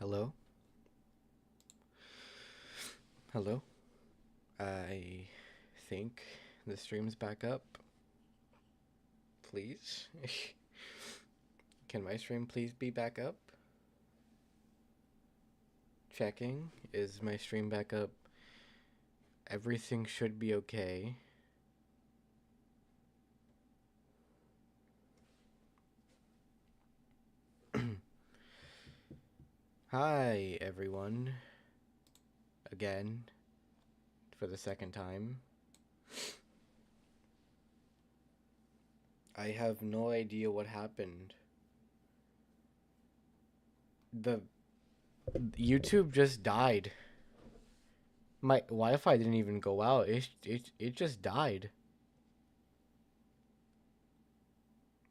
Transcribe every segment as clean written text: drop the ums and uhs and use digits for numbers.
Hello? Hello? I think the stream's back up. Please? Can my stream please be back up? Checking. Is my stream back up? Everything should be okay. Hi, everyone. Again. For the second time. I have no idea what happened. The YouTube just died. My Wi-Fi didn't even go out. It just died.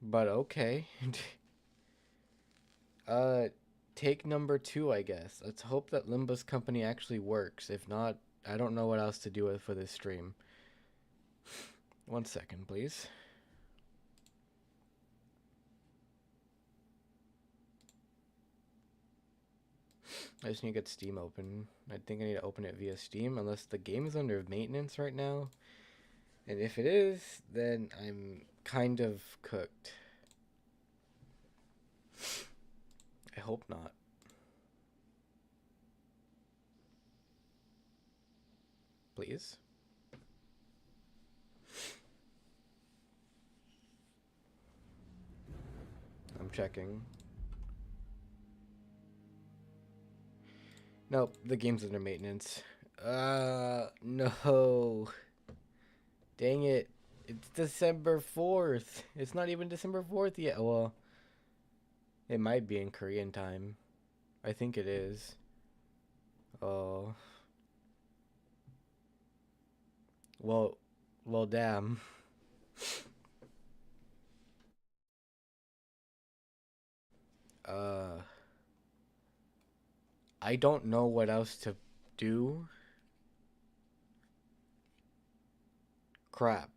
But okay. uh Take number 2, I guess. Let's hope that Limbus company actually works. If not, I don't know what else to do for this stream. 1 second, please. I just need to get Steam open. I think I need to open it via Steam, unless the game is under maintenance right now. And if it is, then I'm kind of cooked. I hope not. Please. I'm checking. Nope, the game's under maintenance. No. Dang it. It's December 4th. It's not even December 4th yet. Well, it might be in Korean time. I think it is. Oh. Well, damn. Uh, I don't know what else to do. Crap.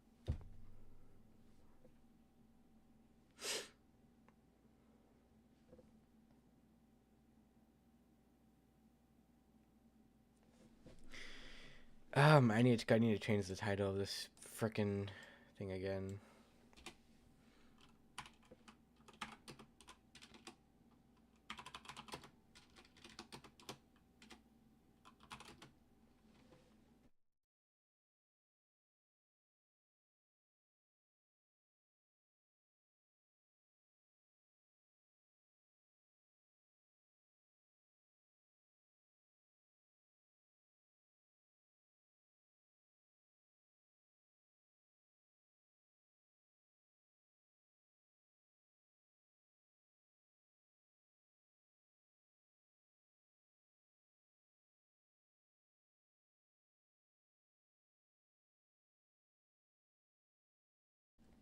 I need to change the title of this frickin' thing again.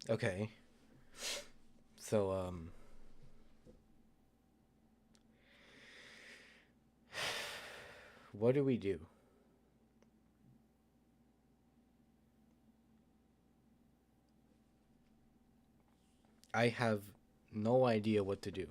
Okay. So, what do we do? I have no idea what to do.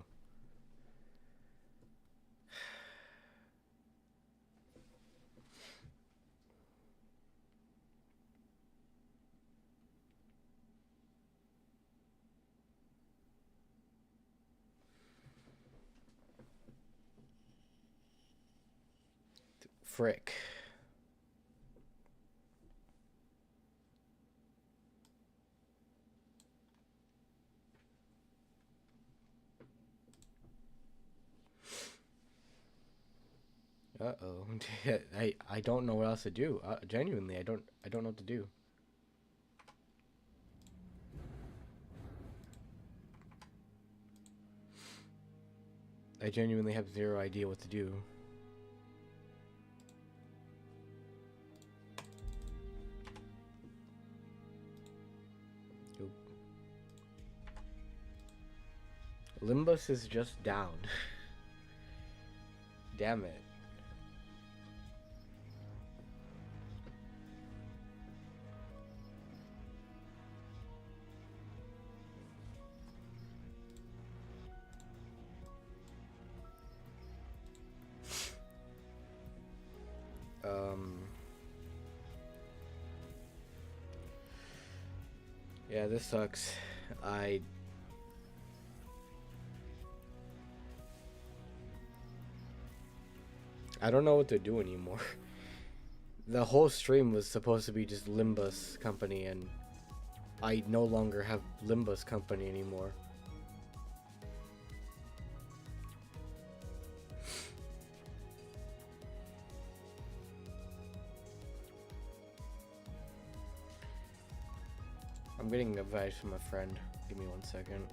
Frick. Uh-oh. I don't know what else to do. Genuinely, I don't know what to do. I genuinely have zero idea what to do. Oop. Limbus is just down. Damn it. Yeah, this sucks. I don't know what to do anymore. The whole stream was supposed to be just Limbus Company, and I no longer have Limbus Company anymore. I'm getting advice from a friend. Give me 1 second.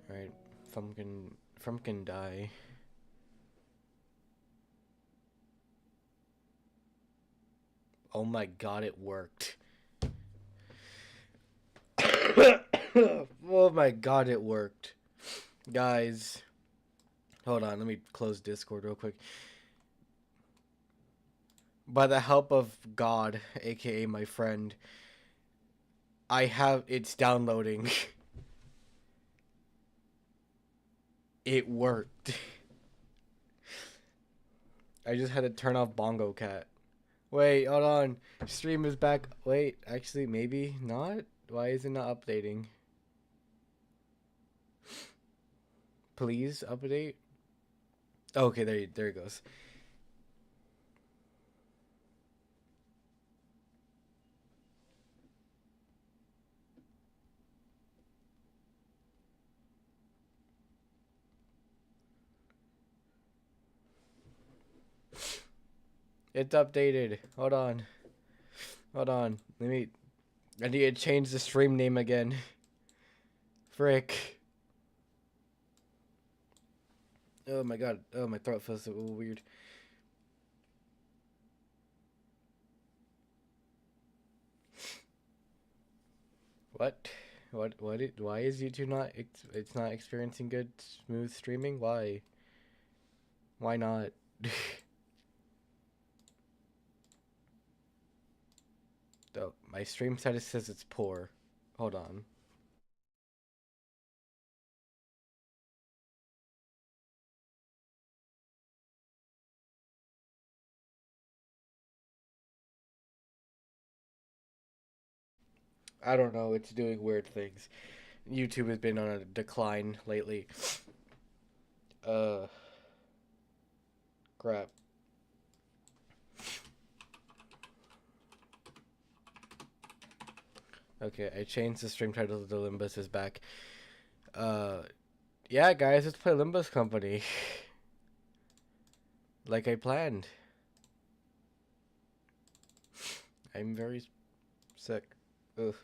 Alright. Frumpkin die. Oh my god, it worked. Oh my god, it worked. Guys. Hold on, let me close Discord real quick. By the help of God, aka my friend, it's downloading. It worked. I just had to turn off Bongo Cat. Wait, hold on. Stream is back. Wait, actually, maybe not? Why is it not updating? Please update. Okay, there it goes. It's updated. Hold on. I need to change the stream name again. Frick. Oh my god. Oh, my throat feels so weird. What? Why is YouTube not, it's not experiencing good, smooth streaming? Why? Why not? Oh, my stream status says it's poor. Hold on. I don't know, it's doing weird things. YouTube has been on a decline lately. Crap. Okay, I changed the stream title to Limbus Is Back. Yeah, guys, let's play Limbus Company. Like I planned. I'm very sick. Ugh.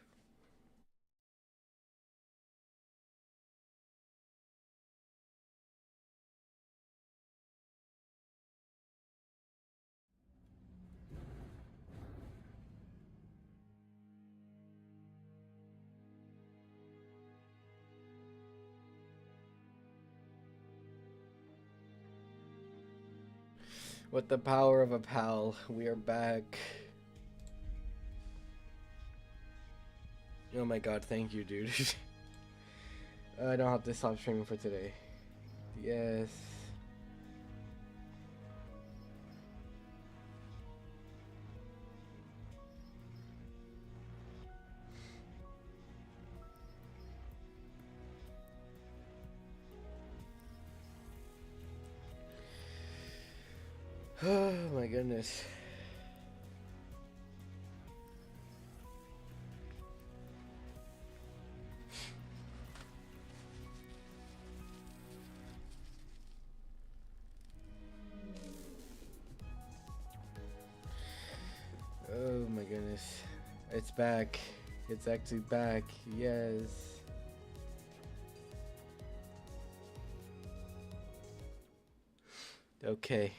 With the power of a pal, we are back. Oh my god, thank you, dude. I don't have to stop streaming for today. Yes. Oh my goodness. Oh my goodness. It's back. It's actually back. Yes. Okay.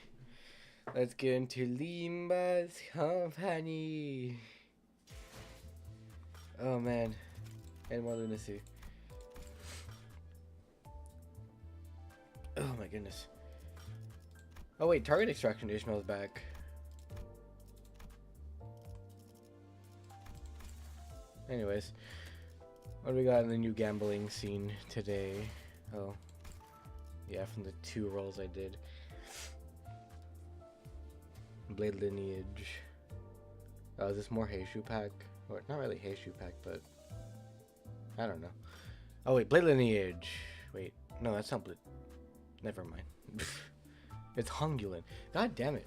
Let's get into Limbus Company. Oh man. And more lunacy. Oh my goodness. Oh wait, target extraction additional is back. Anyways, what do we got in the new gambling scene today? Oh, yeah, from the 2 rolls I did. Blade Lineage. Oh, is this more Heishu pack? Or not really Heishu pack, but I don't know. Oh wait, Blade Lineage. Wait, no, that's not Blade. Never mind. It's Hongulin. God damn it.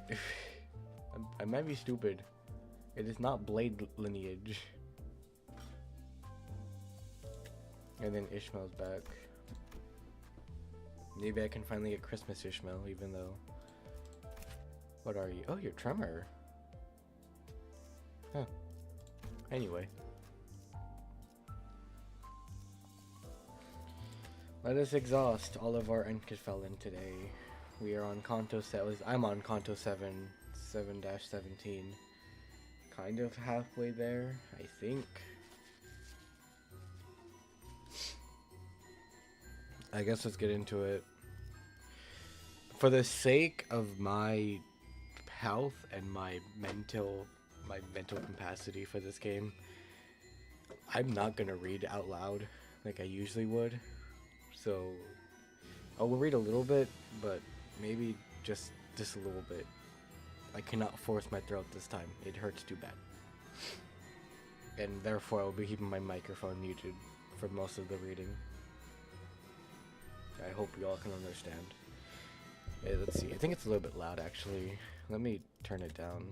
I might be stupid. It is not Blade Lineage. And then Ishmael's back. Maybe I can finally get Christmas Ishmael, even though... What are you? Oh, you're Tremor. Huh. Anyway. Let us exhaust all of our Enkefellen today. We are on Kanto 7. I'm on Kanto 7, 7-17. Kind of halfway there, I think. I guess let's get into it. For the sake of my health and my mental capacity for this game, I'm not gonna read out loud like I usually would. So I will read a little bit, but maybe just a little bit. I cannot force my throat this time. It hurts too bad. And therefore I will be keeping my microphone muted for most of the reading. I hope you all can understand. Hey, let's see. I think it's a little bit loud actually. Let me turn it down.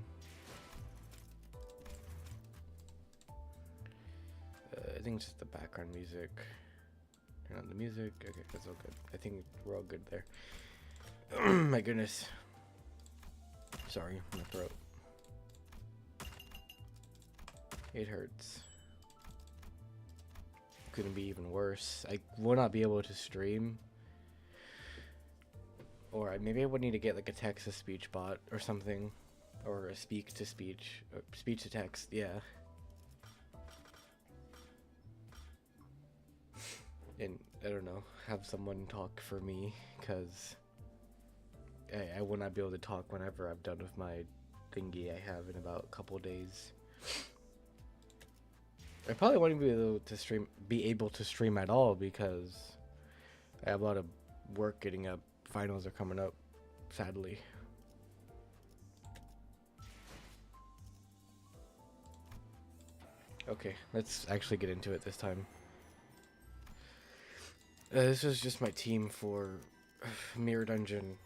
I think it's just the background music. Turn on the music. Okay, that's all good. I think we're all good there. My goodness. Sorry, my throat. It hurts. Couldn't be even worse. I will not be able to stream. Or maybe I would need to get like a text-to-speech bot or something. Or a speak-to-speech. Or speech-to-text, yeah. And, I don't know, have someone talk for me, because I will not be able to talk whenever I'm done with my thingy I have in about a couple days. I probably won't be able to stream at all, because I have a lot of work getting up. Finals are coming up, sadly. Okay, let's actually get into it this time. This is just my team for Mirror Dungeon.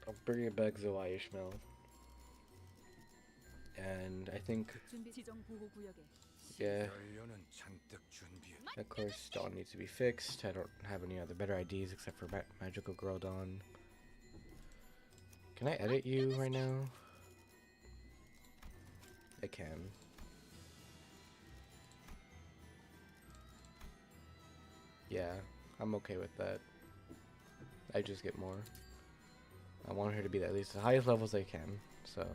I'll bring it back Zoai Ishmael. And I think... yeah. Of course, Dawn needs to be fixed. I don't have any other better IDs except for Magical Girl Dawn. Can I edit you right now? I can. Yeah, I'm okay with that. I just get more. I want her to be at least the highest levels I can, so.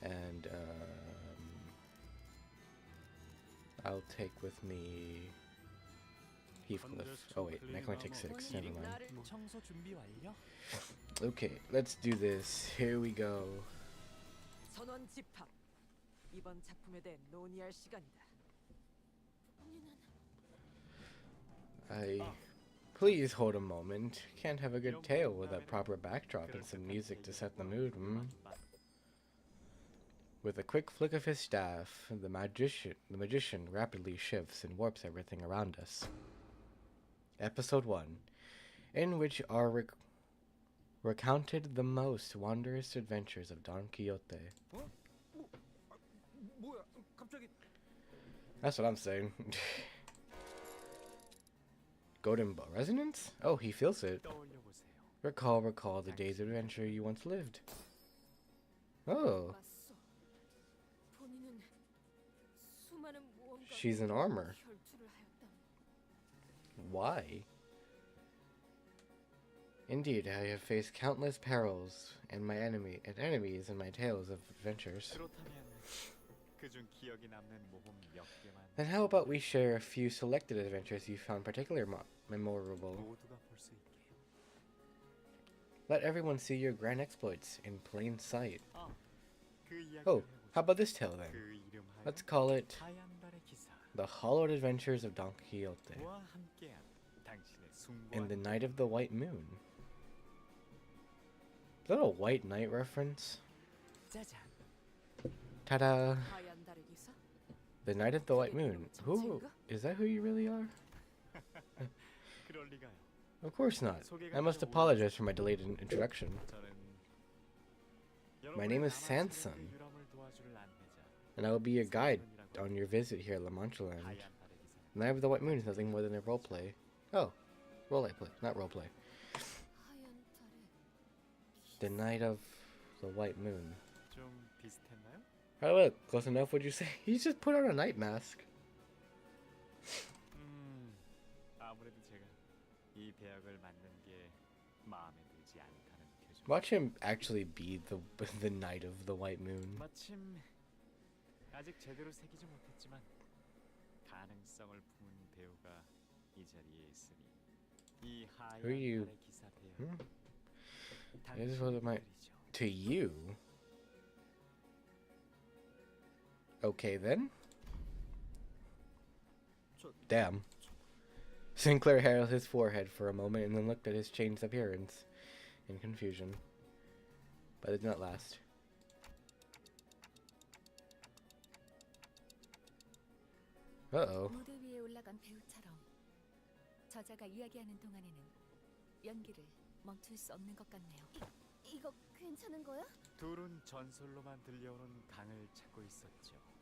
And, I'll take with me Heathcliff. Oh wait, I can only take 6, never mind. Okay, let's do this. Here we go. Please hold a moment. Can't have a good tale with a proper backdrop and some music to set the mood, With a quick flick of his staff, the magician rapidly shifts and warps everything around us. Episode 1, in which are recounted the most wondrous adventures of Don Quixote. That's what I'm saying. Golden Bow resonance? Oh, he feels it. Recall the days of adventure you once lived. Oh. She's in armor. Why? Indeed, I have faced countless perils and enemies in my tales of adventures. Then how about we share a few selected adventures you found particularly memorable? Let everyone see your grand exploits in plain sight. Oh, How about this tale then? Let's call it The Hollowed Adventures of Don Quixote in the Night of the White Moon. Is that a White Knight reference? Ta-da! The Night of the White Moon. Who? Is that who you really are? Of course not. I must apologize for my delayed introduction. My name is Sanson, and I will be your guide on your visit here at La Mancha Land. The Night of the White Moon is nothing more than a roleplay. Oh, roleplay, not roleplay. The Night of the White Moon. Oh look, close enough, would you say? He's just put on a night mask. Watch him actually be the Night of the White Moon. Who are you? This is what to you? Okay then. Damn. Sinclair held his forehead for a moment and then looked at his changed appearance in confusion. But it did not last. Uh-oh.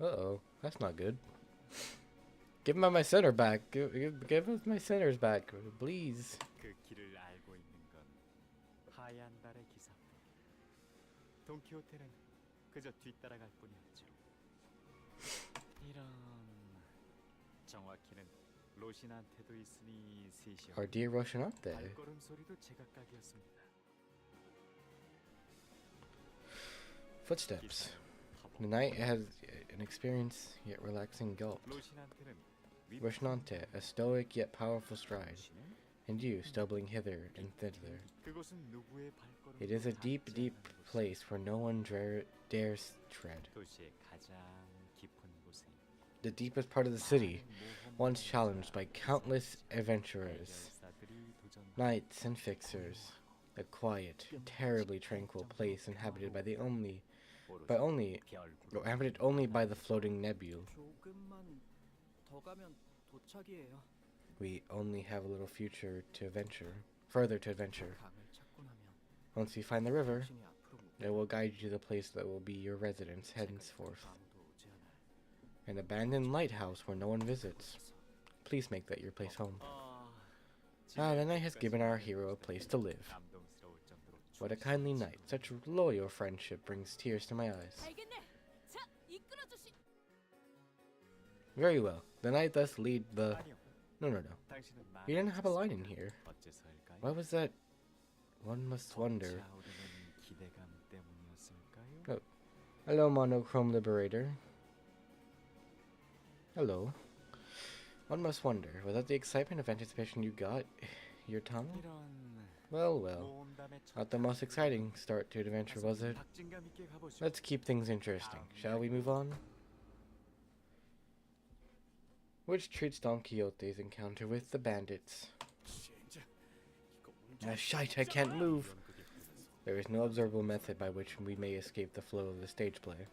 Uh-oh. That's not good. Give him my center back. Give us my centers back, please. Our dear Rocinante. Footsteps. The night has an experience yet relaxing gulp. Rocinante, a stoic yet powerful stride, and you stumbling hither and thither. It is a deep, deep place where no one dares tread. The deepest part of the city, once challenged by countless adventurers, knights and fixers, a quiet, terribly tranquil place inhabited only by the floating nebule. We only have a little further to adventure. Once we find the river, it will guide you to the place that will be your residence henceforth. An abandoned lighthouse where no one visits. Please make that your place home. The night has given our hero a place to live. What a kindly night. Such loyal friendship brings tears to my eyes. Very well. The knight thus lead the... No. You didn't have a line in here. What was that? One must wonder. Oh. Hello, Monochrome Liberator. Hello. One must wonder, was that the excitement of anticipation you got your tongue? Well. Not the most exciting start to an adventure, was it? Let's keep things interesting. Shall we move on? Which treats Don Quixote's encounter with the bandits. Shite, I can't move! There is no observable method by which we may escape the flow of the stage play.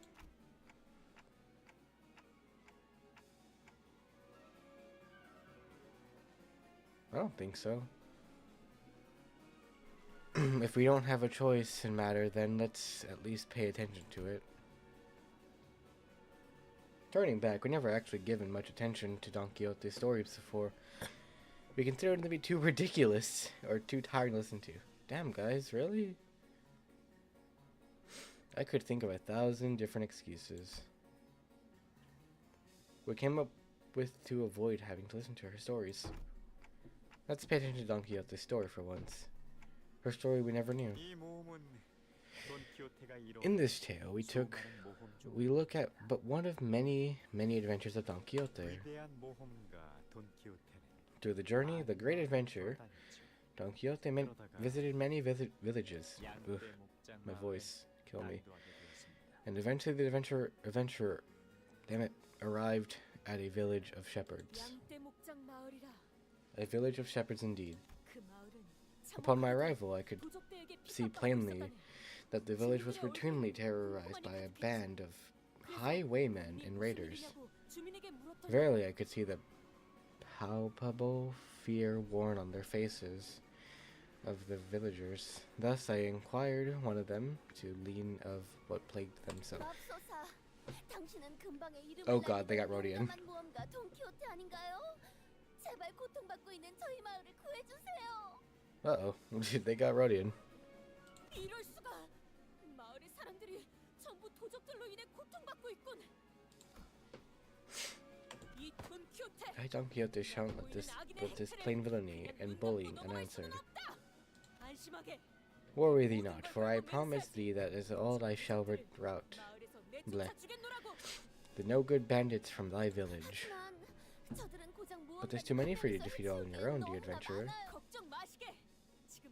I don't think so. If we don't have a choice in matter, then let's at least pay attention to it. Turning back, we never actually given much attention to Don Quixote's stories before. We consider them to be too ridiculous, or too tiring to listen to. Damn, guys, really? I could think of 1,000 different excuses we came up with to avoid having to listen to her stories. Let's pay attention to Don Quixote's story for once. Her story we never knew. In this tale, we look at but one of many adventures of Don Quixote. Through the journey, the great adventure, Don Quixote visited many villages. Ugh, my voice killed me. And eventually the adventurer, damn it, arrived at a village of shepherds. A village of shepherds indeed. Upon my arrival, I could see plainly that the village was routinely terrorized by a band of highwaymen and raiders. Verily, I could see the palpable fear worn on their faces of the villagers. Thus, I inquired one of them to learn of what plagued them so. Oh god, they got Rodian. Uh-oh, they got Rodian. I, Don Quixote, shout at this plain villainy and bullying, and answered, worry thee not, for I promise thee that is all I shall rout. Bleh. The no-good bandits from thy village. But there's too many for you to defeat all on your own, dear adventurer.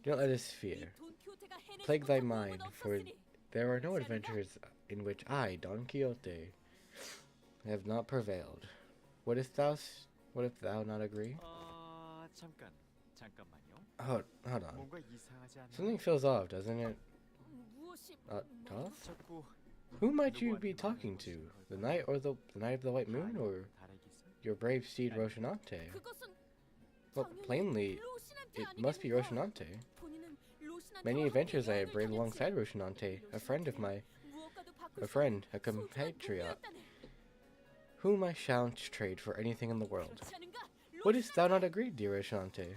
Do not let us fear. Plague thy mind, for there are no adventures in which I, Don Quixote, have not prevailed. Wouldst thou not agree? Hold on. Something feels off, doesn't it? Toth? Who might you be talking to? The knight or the knight of the white moon, or your brave steed Rocinante? Well, plainly, it must be Rocinante. Many adventures I have braved alongside Rocinante, a compatriot, whom I shan't trade for anything in the world. Wouldst thou not agree, dear Rocinante?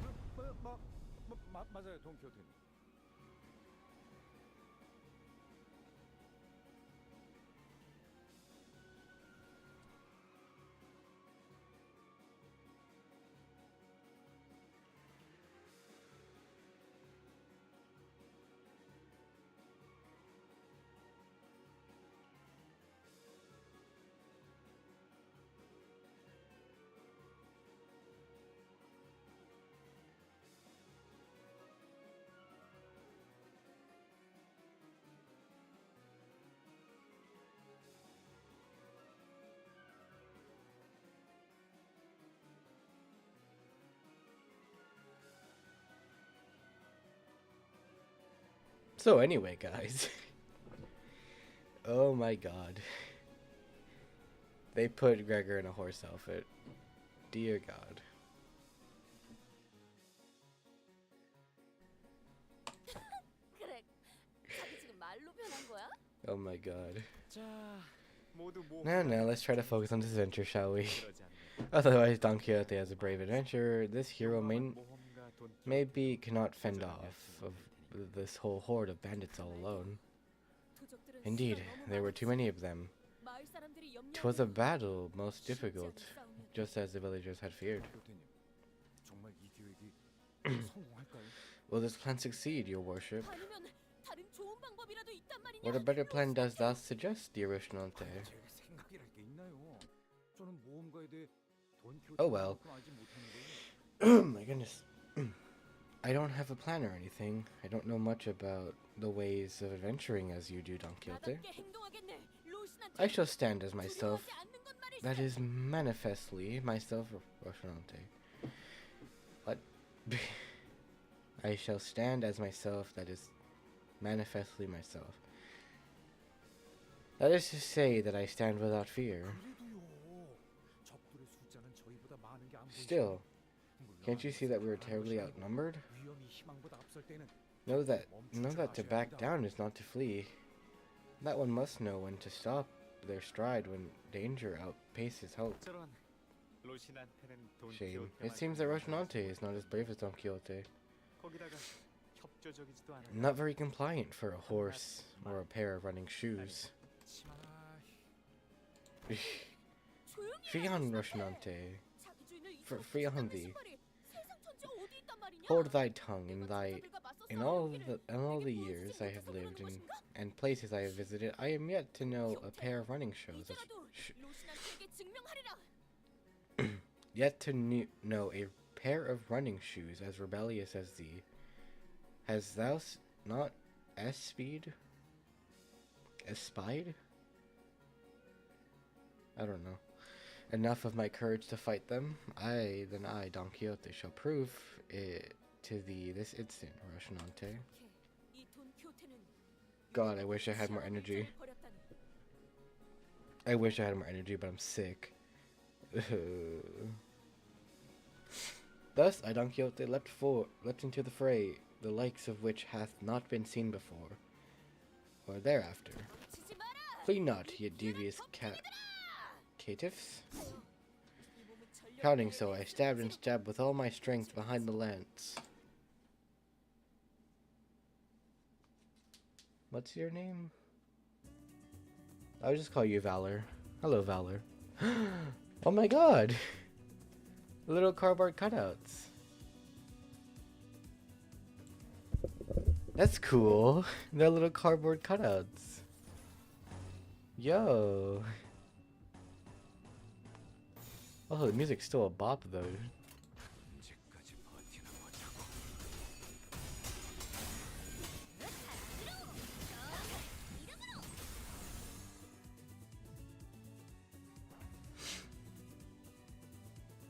So anyway, guys. Oh my god. They put Gregor in a horse outfit. Dear God. Oh my god. Now, let's try to focus on this adventure, shall we? Otherwise, Don Quixote as a brave adventurer, this hero maybe cannot fend off of this whole horde of bandits all alone. Indeed, there were too many of them. 'Twas a battle most difficult, just as the villagers had feared. Will this plan succeed, your worship? What a better plan does thou suggest, dear Rocinante? Oh well. My goodness. I don't have a plan or anything. I don't know much about the ways of adventuring as you do, Don Quixote. I shall stand as myself. That is manifestly myself, Rocinante. What? I shall stand as myself. That is manifestly myself. That is to say that I stand without fear. Still, can't you see that we are terribly outnumbered? Know that to back down is not to flee. That one must know when to stop their stride when danger outpaces hope. Shame. It seems that Rocinante is not as brave as Don Quixote. Not very compliant for a horse or a pair of running shoes. Free on, Rocinante. Free on thee. Hold thy tongue in all the years I have lived in and places I have visited. I am yet to know a pair of running shoes. Yet to know a pair of running shoes as rebellious as thee. Hast thou not espied I don't know. Enough of my courage to fight them. Then I, Don Quixote, shall prove it to thee this instant, Rocinante. God, I wish I had more energy. I wish I had more energy, but I'm sick. Thus I, Don Quixote, leapt into the fray, the likes of which hath not been seen before, or thereafter. Flee not, ye devious caitiffs. Counting so, I stabbed and stabbed with all my strength behind the lance. What's your name? I'll just call you Valor. Hello, Valor. Oh my god! Little cardboard cutouts. That's cool. They're little cardboard cutouts. Yo. Oh, the music's still a bop though.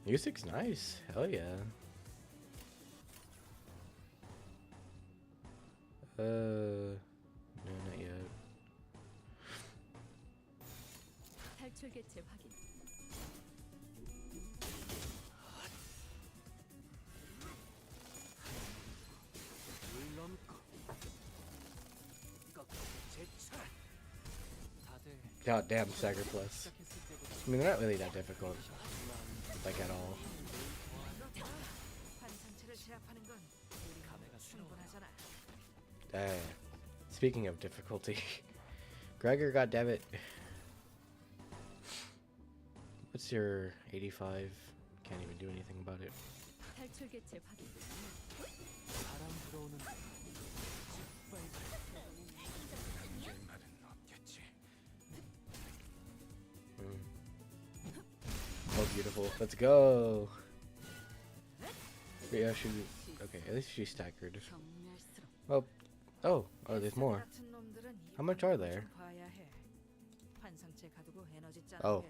Music's nice. Hell yeah. No, not yet. God damn, Stagger Plus. I mean, they're not really that difficult. Like, at all. Speaking of difficulty. Gregor, goddammit. What's your 85? Can't even do anything about it. Oh, beautiful. Let's go. Yeah, she. Okay, at least she's staggered. Well, oh, there's more. How much are there? Oh.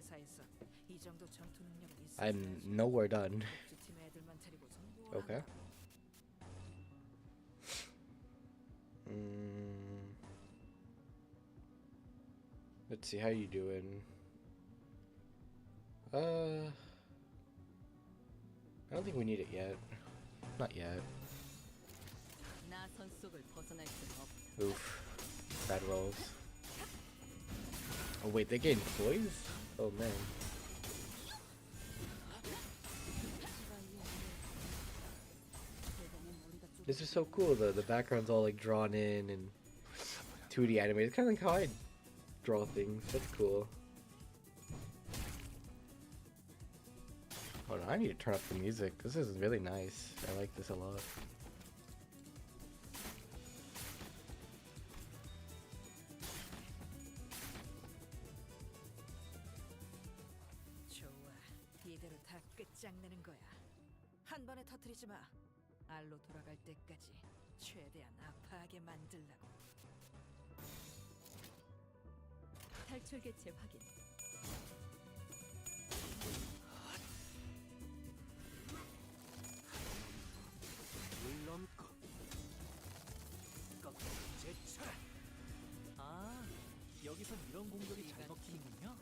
I'm nowhere done. Okay. Let's see, how you doing? I don't think we need it yet. Not yet. Oof. Bad rolls. Oh wait, they gain poise? Oh man. This is so cool. The background's all like drawn in and 2D animated. It's kind of like how I draw things. That's cool. Oh no, I need to turn up the music. This is really nice. I like this a lot. 여기선 이런 공격이 잘 먹히는군요.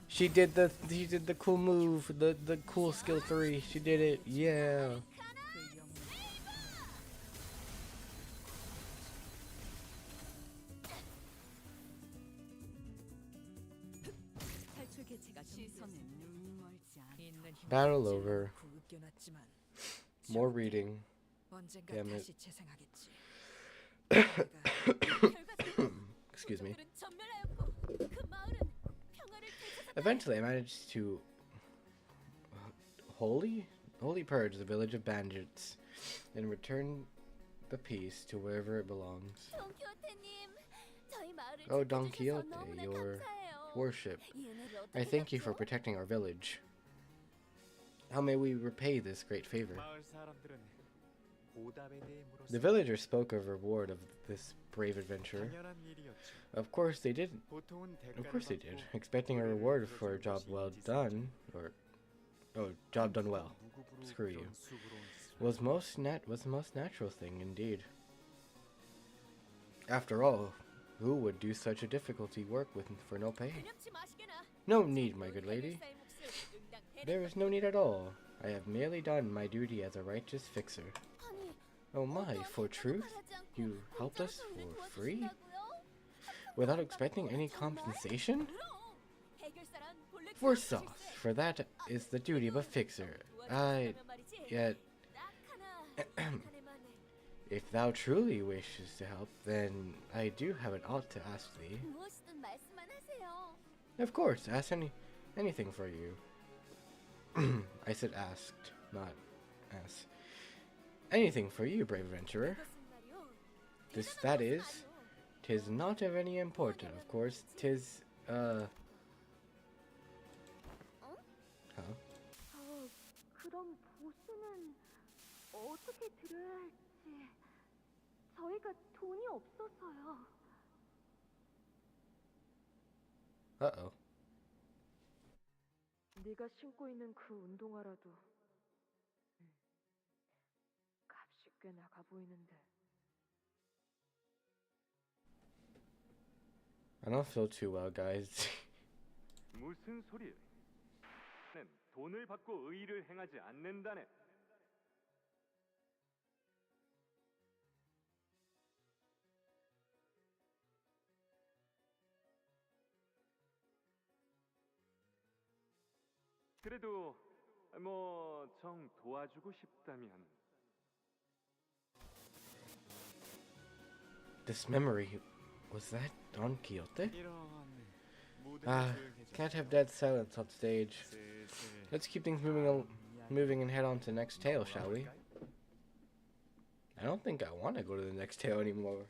She did the cool move, the cool skill 3. She did it. Yeah. Battle over. More reading. Damn it. Excuse me. Eventually I managed to wholly purge the village of bandits and return the peace to wherever it belongs. Oh, Don Quixote, your worship, I thank you for protecting our village. How may we repay this great favor? The villagers spoke of reward of this brave adventurer. Of course they did. Of course they did, expecting a reward for a job well done, or job done well. Screw you. Was the most natural thing indeed. After all, who would do such a difficulty work for no pay? No need, my good lady. There is no need at all. I have merely done my duty as a righteous fixer. Oh my, for truth? You helped us for free? Without expecting any compensation? For sauce, for that is the duty of a fixer. Yet... If thou truly wishes to help, then I do have an ought to ask thee. Of course, ask anything for you. I said asked, not ask. Anything for you, brave adventurer. That is, 'tis not of any importance, of course. 'Tis, huh? 그럼 보수는 어떻게 드려야 할지 저희가 돈이 없어서요. Uh-oh. 네가 신고 있는 그 운동화라도 값이 꽤 나가 보이는데. I don't feel too well, guys. 무슨 소리야? 는 돈을 받고 의의를 행하지 않는다네. 그래도 뭐 정 도와주고 싶다면. This memory, was that Don Quixote? Can't have dead silence on stage. Let's keep things moving and head on to the next tale, shall we? I don't think I want to go to the next tale anymore.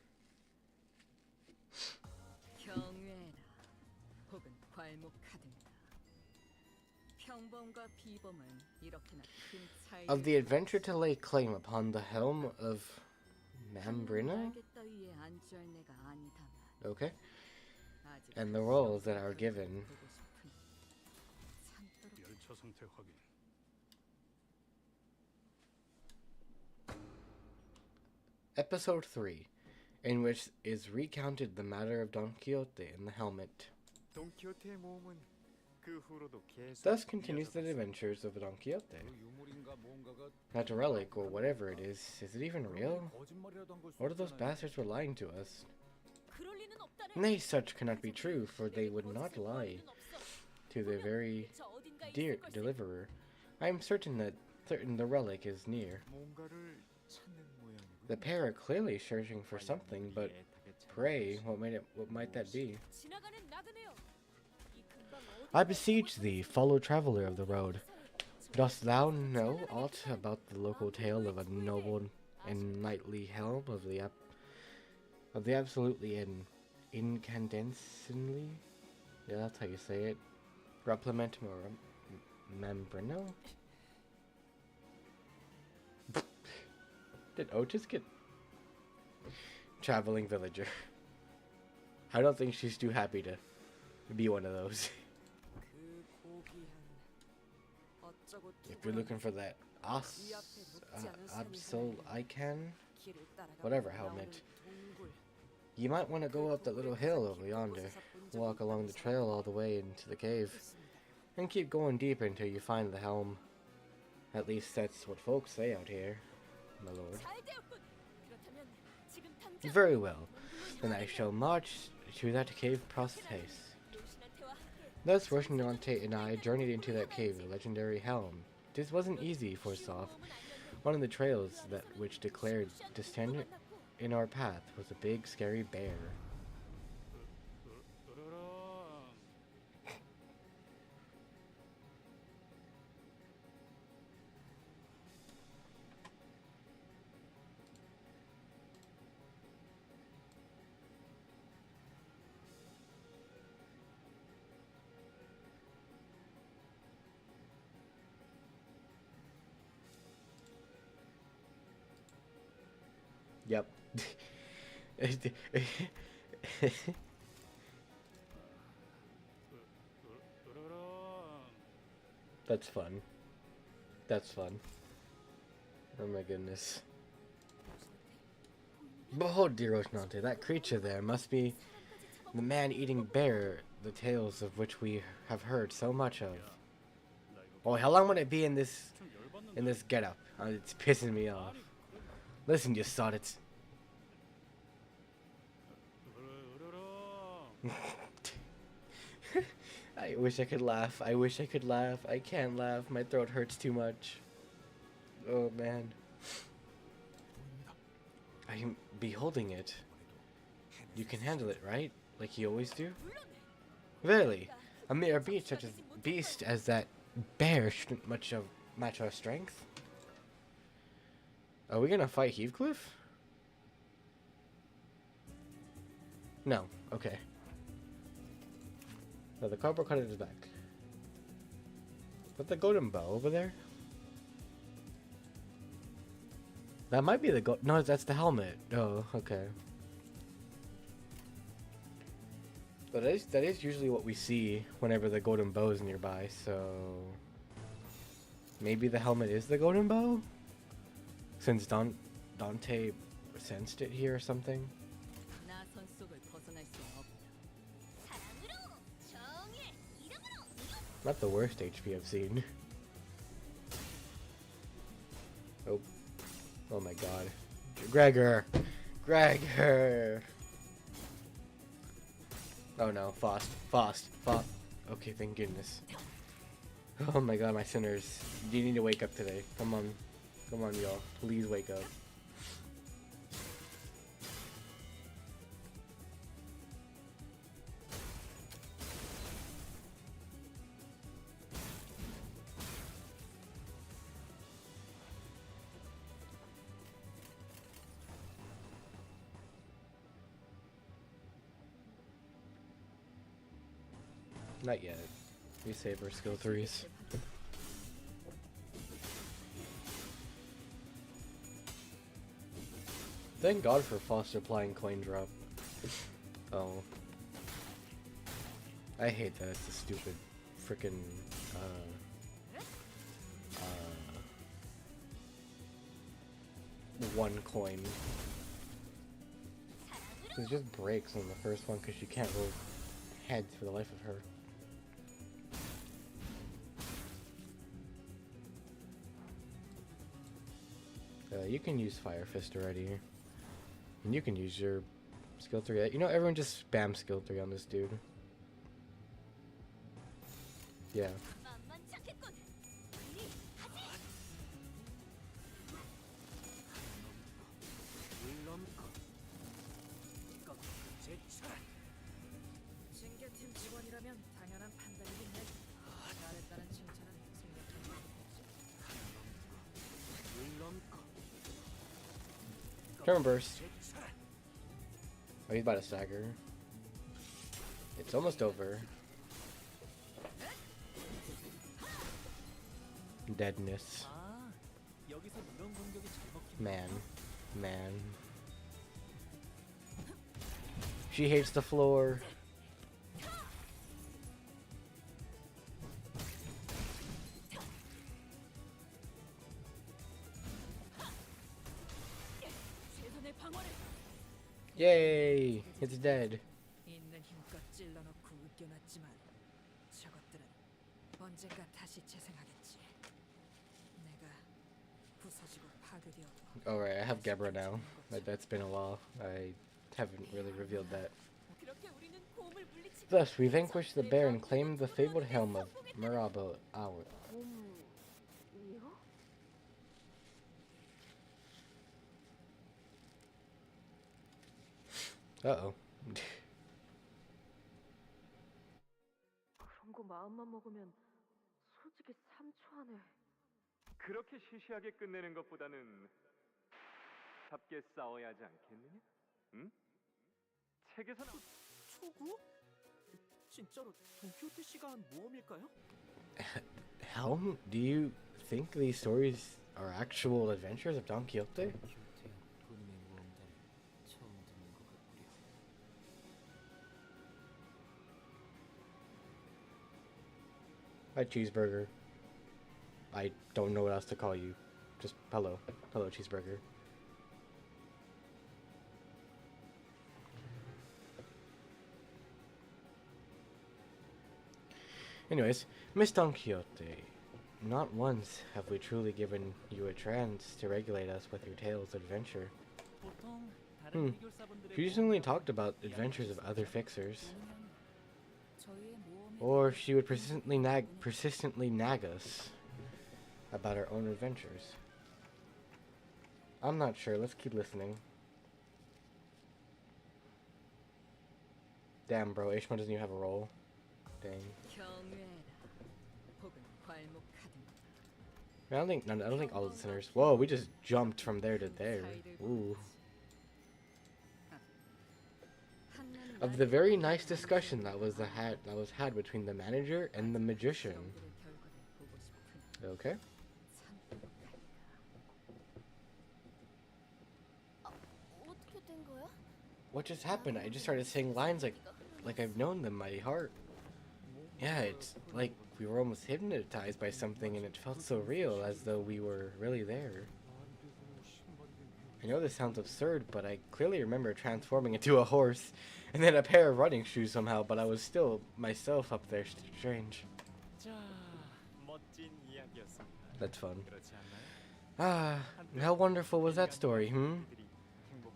Of the adventure to lay claim upon the helm of Mambrino? Okay. And the roles that are given. Episode 3, in which is recounted the matter of Don Quixote and the helmet. Thus continues the adventures of Don Quixote. That relic, or whatever it is it even real? Or do those bastards were lying to us? Nay, such cannot be true, for they would not lie to their very dear deliverer. I am certain the relic is near. The pair are clearly searching for something, but pray, what might that be? I beseech thee, fellow traveler of the road, dost thou know aught about the local tale of a noble and knightly helm of the absolutely incandescently? Yeah, that's how you say it. Replementum or Membrino? Did Otis get traveling villager? I don't think she's too happy to be one of those. If you're looking for that Absol Icon, whatever helmet, you might want to go up that little hill over yonder, walk along the trail all the way into the cave, and keep going deeper until you find the helm. At least that's what folks say out here, my lord. Very well, then I shall march to that cave post-haste. Thus, Rocinante and I journeyed into that cave of the legendary helm. This wasn't easy, first off. One of the trails which declared to stand in our path was a big, scary bear. Yep. That's fun. That's fun. Oh my goodness. Behold, dear Rocinante, that creature there must be the man-eating bear, the tales of which we have heard so much of. Oh, how long would it be in this getup? It's pissing me off. Listen, you soddits. I wish I could laugh. I wish I could laugh. I can't laugh. My throat hurts too much. Oh man. I am beholding it. You can handle it, right? Like you always do? Verily, a mere beast as that bear shouldn't match our strength. Are we gonna fight Heathcliff? No. Okay. So the cardboard cutter is back. Put the golden bow over there. That might be the no, that's the helmet. Oh, okay. But that is usually what we see whenever the golden bow is nearby, so maybe the helmet is the golden bow? Since Dante sensed it here or something? Not the worst HP I've seen. Oh. Oh my god. Gregor! Gregor! Oh no, Faust. Okay, thank goodness. Oh my god, my sinners. You need to wake up today. Come on. Come on, y'all. Please wake up. Not yet. We save our skill 3s. Thank God for Foster applying coin drop. Oh. I hate that it's a stupid frickin' one coin. It just breaks on the first one because she can't roll heads for the life of her. You can use Fire Fist already. And you can use your skill 3. You know, everyone just spam skill 3 on this dude. Yeah. Turn burst. Oh, he's about to stagger. It's almost over. Deadness. Man. She hates the floor. Yay! It's dead. Alright, I have Gebra now. That's been a while. I haven't really revealed that. Thus, we vanquished the bear and claimed the fabled helm of Marabo our. Uh-oh. 그런 거 마음만 먹으면 솔직히 3초 안에 그렇게 시시하게 끝내는 것보다는 답게 싸워야 하지 않겠느냐? 응? 책에서 초구? 진짜로 돈키호테 씨가 한 모험일까요? Helm? Do you think these stories are actual adventures of Don Quixote? Hi, cheeseburger. I don't know what else to call you. Just hello. Hello, cheeseburger. Anyways, Miss Don Quixote, not once have we truly given you a chance to regulate us with your tales of adventure. 보통 다른 Hmm. 해결사분들의 She usually talked 모험을 about adventures of other fixers. 저희의 모험에 Or 대해 she would persistently nag us about our own adventures. I'm not sure. Let's keep listening. Damn, bro. Ishmael doesn't even have a role. Dang. I don't think all the listeners. Whoa, we just jumped from there to there. Ooh. Of the very nice discussion that was had between the manager and the magician. Okay. 어떻게 된 거야? What just happened? I just started saying lines like I've known them by heart. Yeah, it's like we were almost hypnotized by something and it felt so real, as though we were really there. I know this sounds absurd, but I clearly remember transforming into a horse and then a pair of running shoes somehow, but I was still myself up there. Strange. 자, 멋진 이야기였습니다. That's fun. 그렇지 않나요? Ah, how wonderful was that story,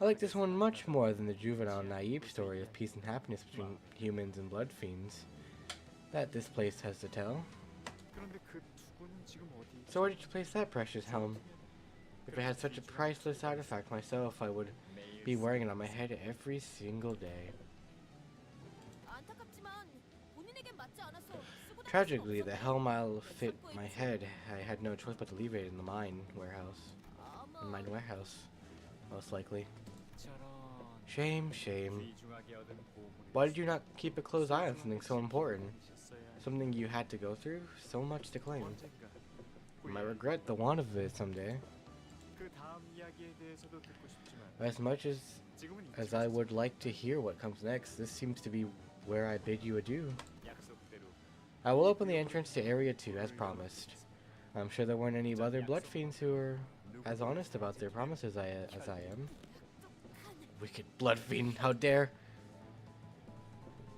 I like this one much more than the juvenile, naive story of peace and happiness between humans and blood fiends that this place has to tell. 그런데 그 투구는 지금 어디? So where did you place that precious helm? If I had such a priceless artifact myself, I would be wearing it on my head every single day. 안타깝지만 본인에겐 맞지 않아서 쓰고 다닐 수 Tragically, the 없었네. helm I'll fit my head, I had no choice but to leave it in the mine warehouse. 아마 In mine warehouse, most likely. 저런 Shame, shame. 귀중하게 얻은 보물이 Why did you not keep a close eye on something so important? 있었어야 하니 Something you had to go through? So much to claim. 언젠가 You might regret the want of it someday. 그 다음 이야기에 대해서도 듣고 싶지만 As much 지금은 as I would like to hear what comes next, this seems to be where I bid you adieu. 약속대로 I will open the entrance to Area 2 as promised. I'm sure there weren't any other blood fiends who were as honest about their promises as I am. Wicked blood fiend, how dare!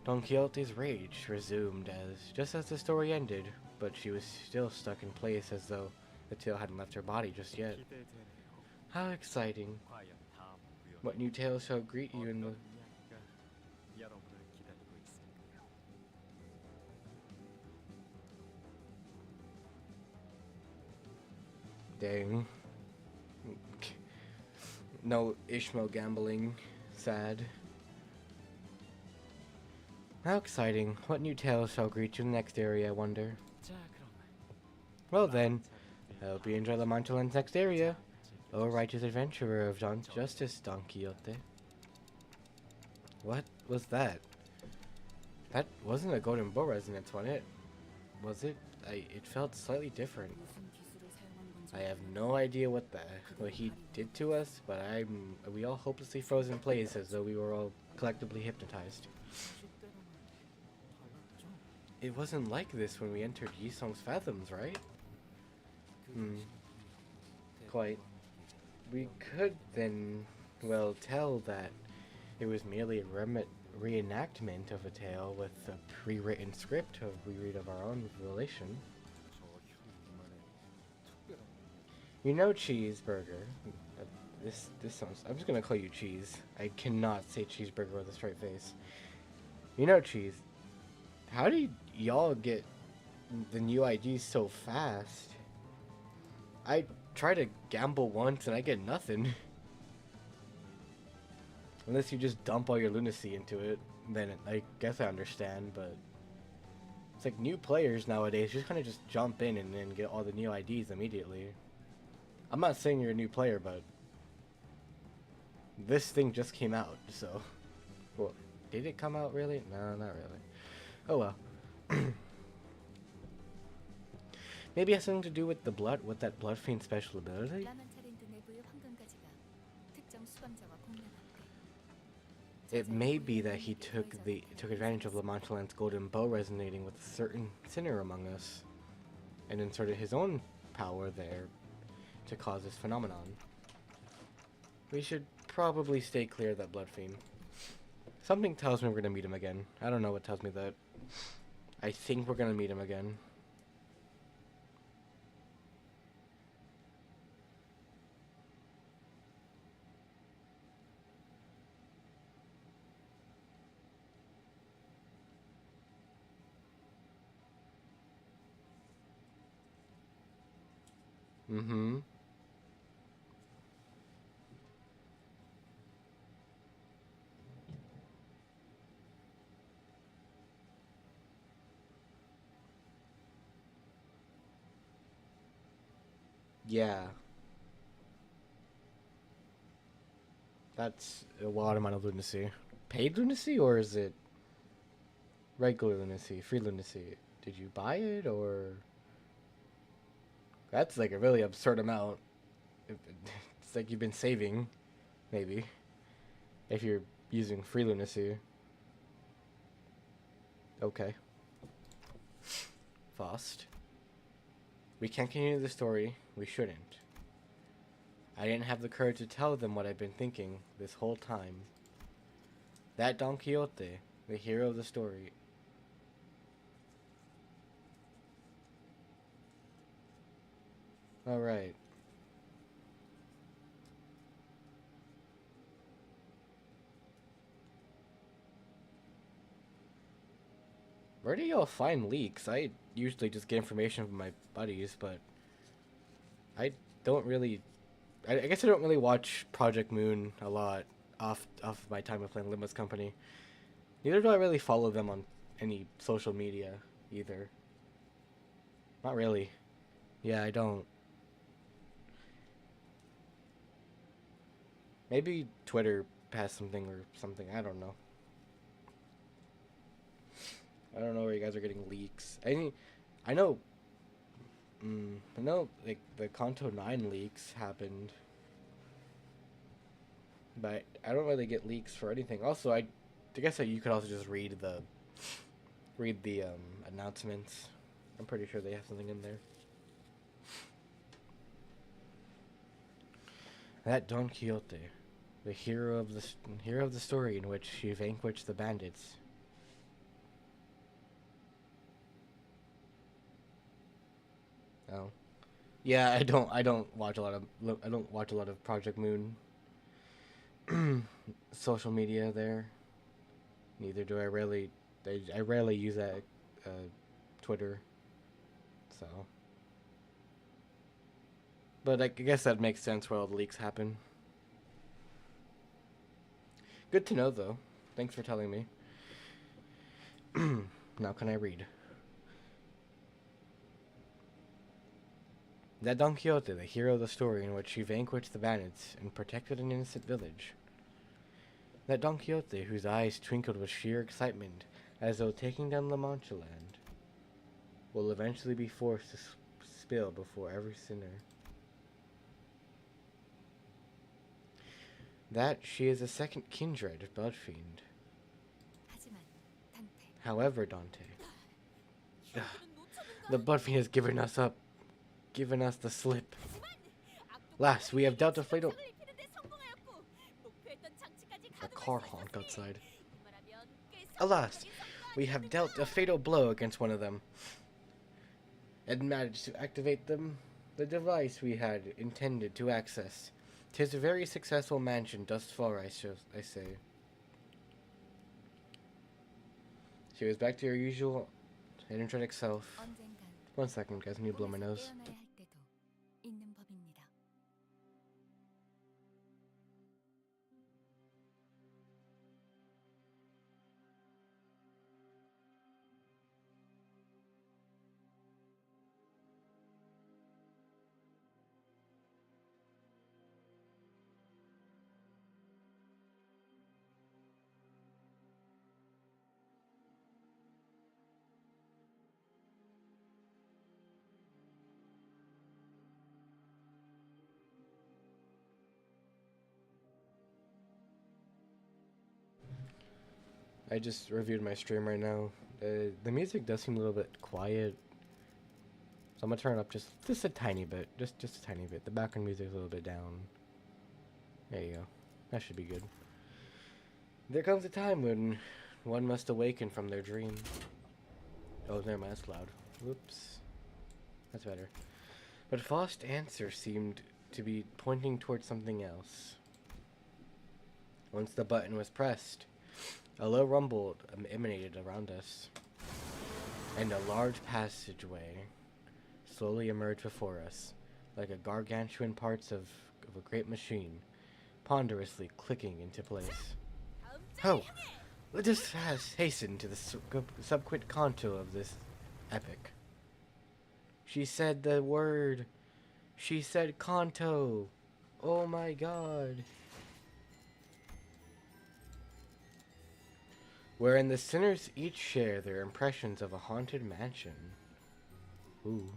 Don Quixote's rage resumed just as the story ended, but she was still stuck in place as though the tail hadn't left her body just yet. 기대되네요. How exciting! 과연 다음 무협 What new tales shall greet you in the... 어떤 이야기가 여러분을 기다리고 있을까요? Dang. No Ishmael gambling. Sad. How exciting. What new tales shall greet you in the next area, I wonder? 자, 그럼 Well then, I hope you enjoy Lamanchalan's next area. O righteous adventurer of justice, Don Quixote. What was that? That wasn't a golden bow resonance, was it? Was it? It felt slightly different. 무슨 기술을 사용한 건지 I have no idea what he did to us, but we all hopelessly froze in place as though we were all collectively hypnotized. It wasn't like this when we entered Yisong's Fathoms, right? Quite. We could then, well, tell that it was merely a reenactment of a tale with a pre-written script we read of our own relation. You know, Cheeseburger. This sounds... I'm just gonna call you Cheese. I cannot say Cheeseburger with a straight face. You know, Cheese. How do y'all get the new IDs so fast? I try to gamble once and I get nothing. Unless you just dump all your lunacy into it, then I guess I understand, but... It's like new players nowadays just kind of just jump in and then get all the new IDs immediately. I'm not saying you're a new player, but... This thing just came out, so... Well, did it come out really? No, not really. Oh well. Maybe it has something to do with that blood fiend special ability? 라만차랜드 내부의 황금가지가 특정 수감자와 공략할 It may be that he took advantage of Lamanchalan's golden bow resonating with a certain sinner among us. and inserted his own power there to cause this phenomenon. We should probably stay clear of that Blood Fiend. Something tells me we're gonna meet him again. I don't know what tells me that. I think we're gonna meet him again. Mm-hmm. Yeah. That's a lot amount of lunacy. Paid lunacy, or is it regular lunacy? Free lunacy? Did you buy it, or... That's like a really absurd amount. It's like you've been saving, maybe, if you're using free lunacy. Okay. Faust. We can't continue the story. We shouldn't. I didn't have the courage to tell them what I've been thinking this whole time. That Don Quixote, the hero of the story. Alright. Where do y'all find leaks? I usually just get information from my buddies, but I don't really... I guess I don't really watch Project Moon a lot off my time of playing Limbus Company. Neither do I really follow them on any social media either. Not really. Yeah, I don't. Maybe Twitter has something or something. I don't know. I don't know where you guys are getting leaks. I know. I know, like, the Kanto 9 leaks happened. But I don't really get leaks for anything. Also, I guess that you could also just read the announcements. I'm pretty sure they have something in there. That Don Quixote, the hero of the story in which he vanquished the bandits. Oh, yeah. I don't watch a lot of Project Moon social media there. Neither do I really. I rarely use that Twitter. So, but I guess that makes sense where all the leaks happen. Good to know, though. Thanks for telling me. Now can I read? That Don Quixote, the hero of the story in which he vanquished the bandits and protected an innocent village. That Don Quixote, whose eyes twinkled with sheer excitement, as though taking down La Mancha land, will eventually be forced to spill before every sinner. That she is a second kindred of Blood Fiend. However, Dante, the Blood Fiend has given us the slip. Last, we have dealt a fatal... A car honk outside. Alas, we have dealt a fatal blow against one of them, and managed to activate the device we had intended to access. 'Tis a very successful mansion thus far, I say. She was back to her usual energetic self. 1 second, guys, I need to blow my nose. I just reviewed my stream right now. The music does seem a little bit quiet, So I'm gonna turn it up just a tiny bit. Just a tiny bit. The background music's a little bit down. There you go. That should be good. There comes a time when one must awaken from their dream. Oh, never mind, that's loud. Whoops. That's better. But Faust's answer seemed to be pointing towards something else. Once the button was pressed, a low rumble emanated around us, and a large passageway slowly emerged before us, like a gargantuan parts of a great machine, ponderously clicking into place. Oh, let us hasten to the subsequent canto of this epic. She said the word. She said canto. Oh my god. Wherein the sinners each share their impressions of a haunted mansion. Ooh.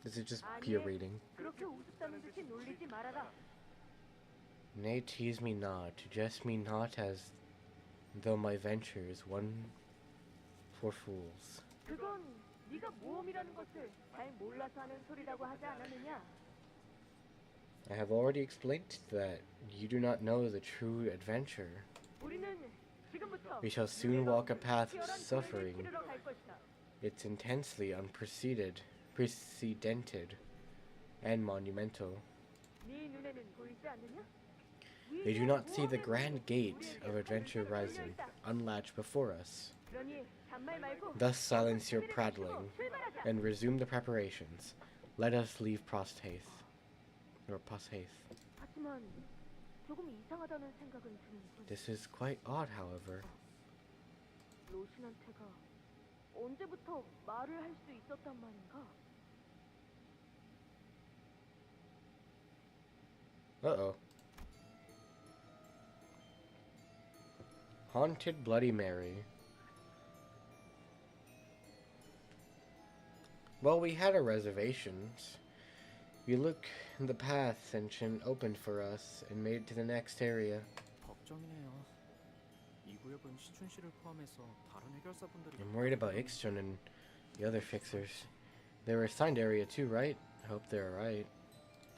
This is just pure reading. 그렇게 우습다는 듯이 놀리지 말아라. Nay, tease me not, jest me not as though my venture is one for fools. 그건 네가 모험이라는 것을 잘 몰라서 하는 소리라고 하지 않았느냐? I have already explained that you do not know the true adventure. 우리는 지금부터 We shall soon walk a path of 치열한 suffering. 도전을 치르러 갈 것이다. It's intensely unprecedented, and monumental. 네 눈에는 보이지 않느냐? They do not see the grand gate of adventure rising, unlatched before us. 그러니 잔말 말고 Thus silence your prattling, 출발하자. and resume the preparations. Let us leave Posthaste. Or Posthaste. 하지만 조금 이상하다는 생각은 드는군. This is quite odd, however. 로신한테가 언제부터 말을 할 수 있었단 말인가? Uh-oh. Haunted Bloody Mary. Well, we had our reservations. We look in the path Senshin opened for us and made it to the next area. 걱정이네요. 이 구역은 시춘 씨를 포함해서 다른 해결사분들이 I'm worried about Ixchun and the other fixers. They were assigned area 2, right? I hope they're alright.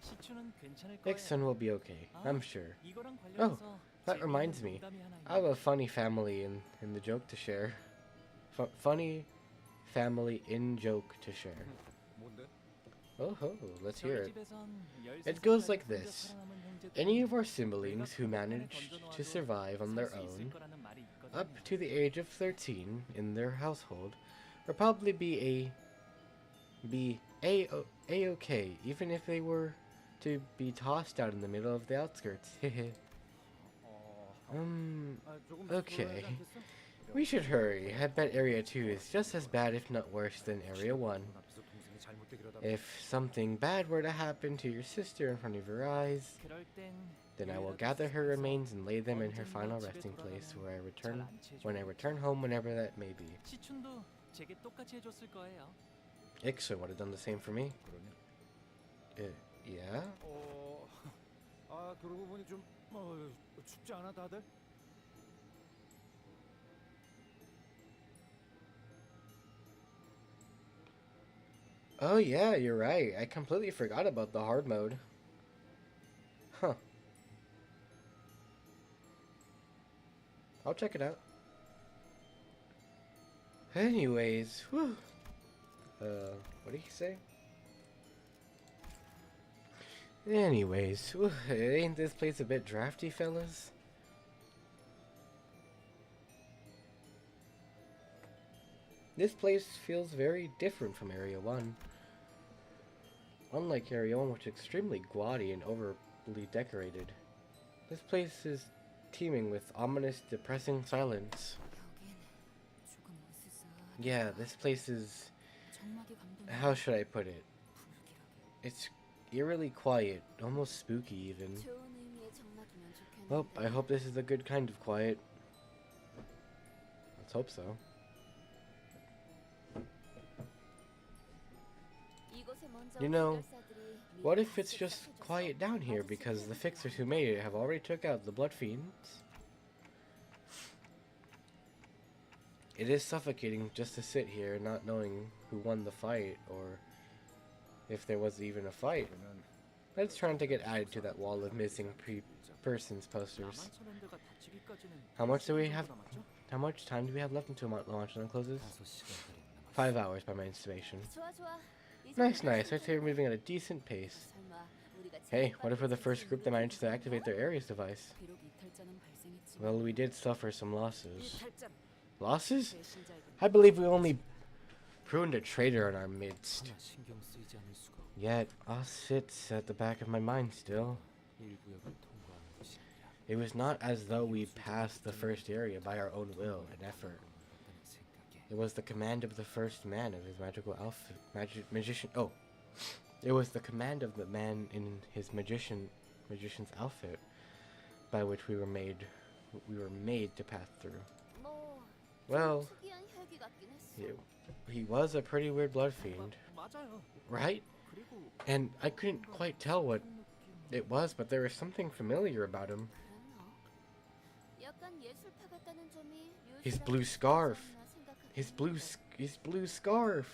시춘은 괜찮을 거예요. Ixchun will be okay, I'm sure. 이거랑 Oh, 관련해서 that reminds me. I have a funny family in the joke to share. Funny family in joke to share. 뭔데? Oh ho, let's hear it. It goes like this. Any of our siblings who managed to survive on their own up to the age of 13 in their household will probably be a-okay, even if they were to be tossed out in the middle of the outskirts. Okay. We should hurry. I bet Area 2 is just as bad, if not worse, than Area 1. If something bad were to happen to your sister in front of your eyes, then I will gather her remains and lay them in her final resting place when I return home, whenever that may be. 시춘도 제게 똑같이 해줬을 거예요. Ixchun would have done the same for me. Yeah? 그러고 보니 좀 춥지 않아 다들? Oh yeah, you're right. I completely forgot about the hard mode. Huh. I'll check it out. Anyways, whew. What did he say? Anyways, whew, ain't this place a bit drafty, fellas? This place feels very different from Area 1. Unlike Area 1, which is extremely gaudy and overly decorated, this place is teeming with ominous, depressing silence. Yeah, this place is... how should I put it? It's eerily quiet, almost spooky even. Well, I hope this is a good kind of quiet. Let's hope so. You know, what if it's just quiet down here because the fixers who made it have already took out the blood fiends? it is suffocating just to sit here not knowing who won the fight or if there was even a fight. Let's try not to get added to that wall of missing persons posters. 남한천연대가 닫히기까지는 How much do we have? 시간보다 남았죠? How much time do we have left until launch closes? 5시간가량 5 hours by my estimation. 좋아 좋아. Nice, nice. I'd say we're moving at a decent pace. 설마 우리가 Hey, what if we're the first group that managed to activate their Ares device? 비록 이탈자는 발생했지만 Well, we did suffer some losses. 이탈자 Losses? 배신자에게 I believe we only pruned a traitor in our midst. 하나 신경 쓰이지 않을 수가 없고 Yet, us sits at the back of my mind still. 1구역을 통과하는 것이 아니라 It was not as though we passed the first area by our own will and effort. 같다는 생각에 It was the command of the first man of his magical magician. Oh, it was the command of the man in his magician's outfit by which we were made to pass through. 뭐 Well, 특이한 혈기 같긴 했어. he was a pretty weird blood fiend, 맞아요. right? 그리고 And I couldn't quite tell what it was, but there was something familiar about him. 그랬나? 약간 예술파 같다는 점이 His 유일하게 blue scarf. 있지 않나 생각하긴 His 했는데. blue scarf.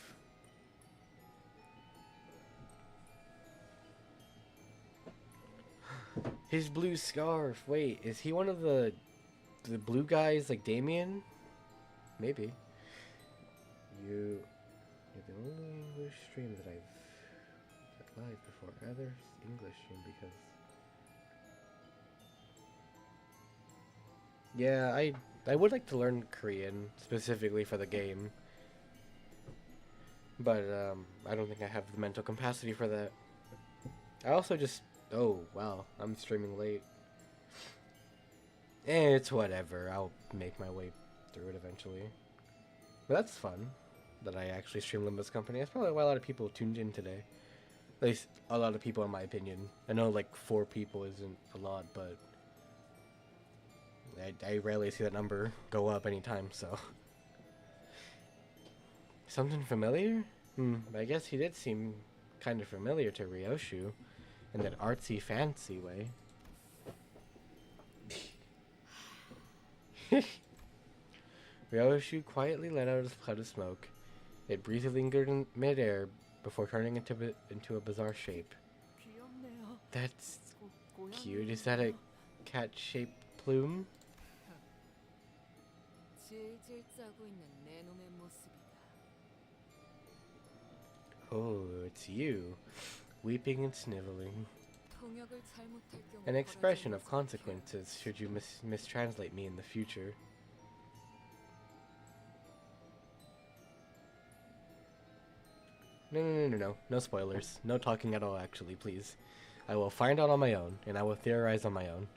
His blue scarf. Wait, is he one of the blue guys like Damien? Maybe. You're the only English stream that I've set live before. Rather English stream because. Yeah, I would like to learn Korean specifically for the game. But I don't think I have the mental capacity for that. I also just oh wow, I'm streaming late. It's whatever. I'll make my way through it eventually. But that's fun that I actually stream Limbus Company. That's probably why a lot of people tuned in today. At least a lot of people in my opinion. I know like 4 people isn't a lot, but I rarely see that number go up anytime, so. Something familiar? I guess he did seem kind of familiar to Ryoshu in that artsy fancy way. Ryoshu quietly let out a cloud of smoke. It briefly lingered in midair before turning into a bizarre shape. 귀엽네요. That's 고양이. cute. Is that a cat-shaped plume? 질질 짜고 있는 내 놈의 모습이다. Oh, it's you, weeping and sniveling. 통역을 잘못할 경우 An expression of 벌어지는 consequences should you mistranslate me in the future. No. No spoilers. No talking at all, actually, please. I will find out on my own, and I will theorize on my own.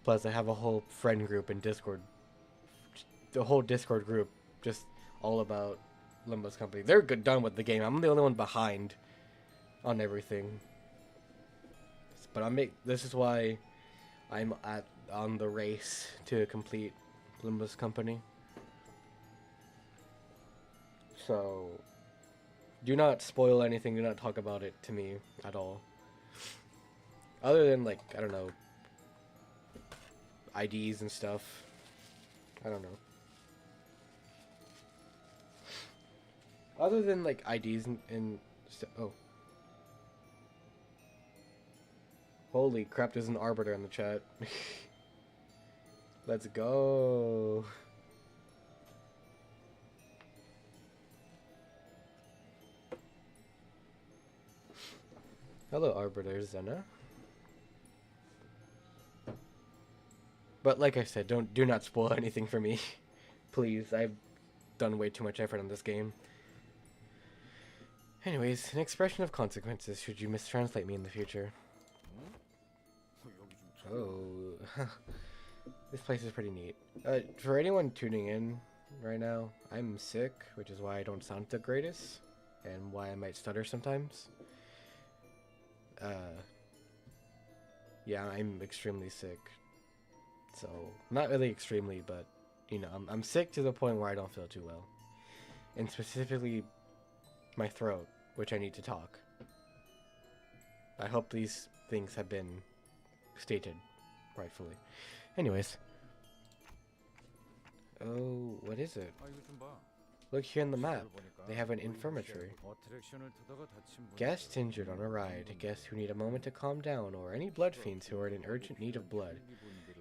Plus, I have a whole friend group in Discord. The whole Discord group, just all about Limbus Company. They're done with the game. I'm the only one behind on everything. But this is why I'm on the race to complete Limbus Company. So, do not spoil anything. Do not talk about it to me at all. Other than like, I don't know, IDs and stuff. I don't know. Other than like IDs and oh. Holy crap, there's an arbiter in the chat. Let's go. Hello, Arbiter Zena. But like I said, do not spoil anything for me. Please, I've done way too much effort on this game. Anyways, an expression of consequences should you mistranslate me in the future. Oh, this place is pretty neat. For anyone tuning in right now, I'm sick, which is why I don't sound the greatest, and why I might stutter sometimes. Yeah, I'm extremely sick. So, not really extremely, but, you know, I'm sick to the point where I don't feel too well. And specifically, my throat, which I need to talk. I hope these things have been stated rightfully. Anyways. Oh, what is it? 아 이거 좀 봐. Look here in the map. 지도를 보니까 They have an 우리 infirmary. 어트랙션을 타다가 다친 분이 Guests injured on a ride, guests who need a moment to calm down, or any blood fiends who are in urgent need of blood.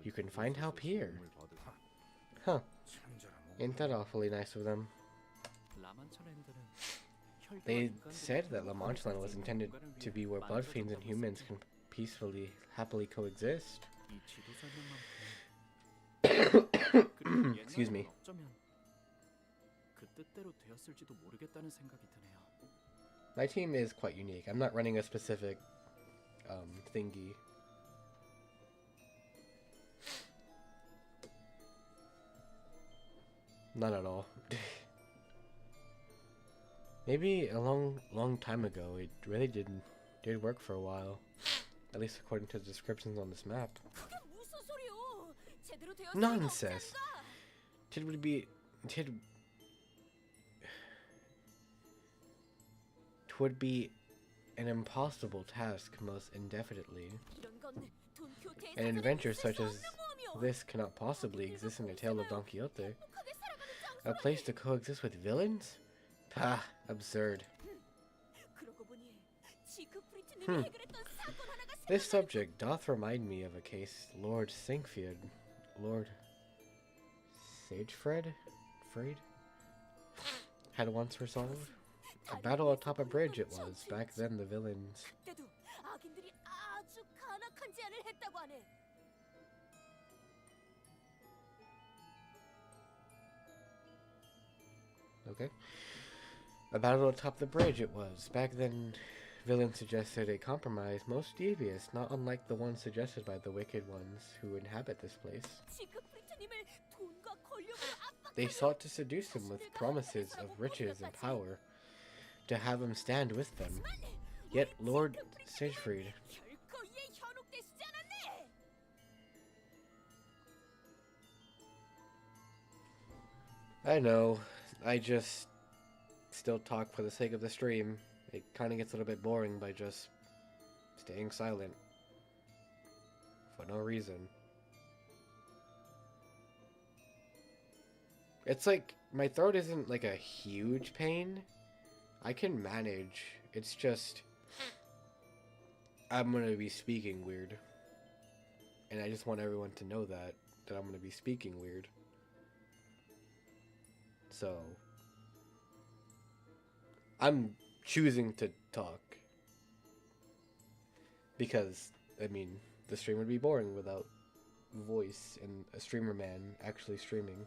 You can find help here. Huh. Ain't that awfully nice of them? They said that La Manche Land was intended to be where blood fiends and humans can peacefully, happily coexist. Excuse me. 그 뜻대로 되었을지도 모르겠다는 생각이 드네요. My team is quite unique. I'm not running a specific thingy. Not at all. Maybe a long time ago it really did work for a while. At least according to the descriptions on this map. Nonsense. Twould be an impossible task most indefinitely. An adventure such as this cannot possibly exist in the tale of Don Quixote. A place to coexist with villains? Pah, absurd. This subject doth remind me of a case Lord Sagefred had once resolved. A battle atop a bridge it was. Back then the villains. Okay. A battle atop the bridge it was. Back then villains suggested a compromise most devious, not unlike the one suggested by the wicked ones who inhabit this place. They sought to seduce him with promises of riches and power, to have him stand with them. Yet Lord Sigfrid I know, I just still talk for the sake of the stream. It kind of gets a little bit boring by just staying silent for no reason. It's like, my throat isn't like a huge pain. I can manage. It's just, I'm gonna be speaking weird. And I just want everyone to know that I'm gonna be speaking weird. So, I'm choosing to talk. Because, I mean, the stream would be boring without voice and a streamer man actually streaming.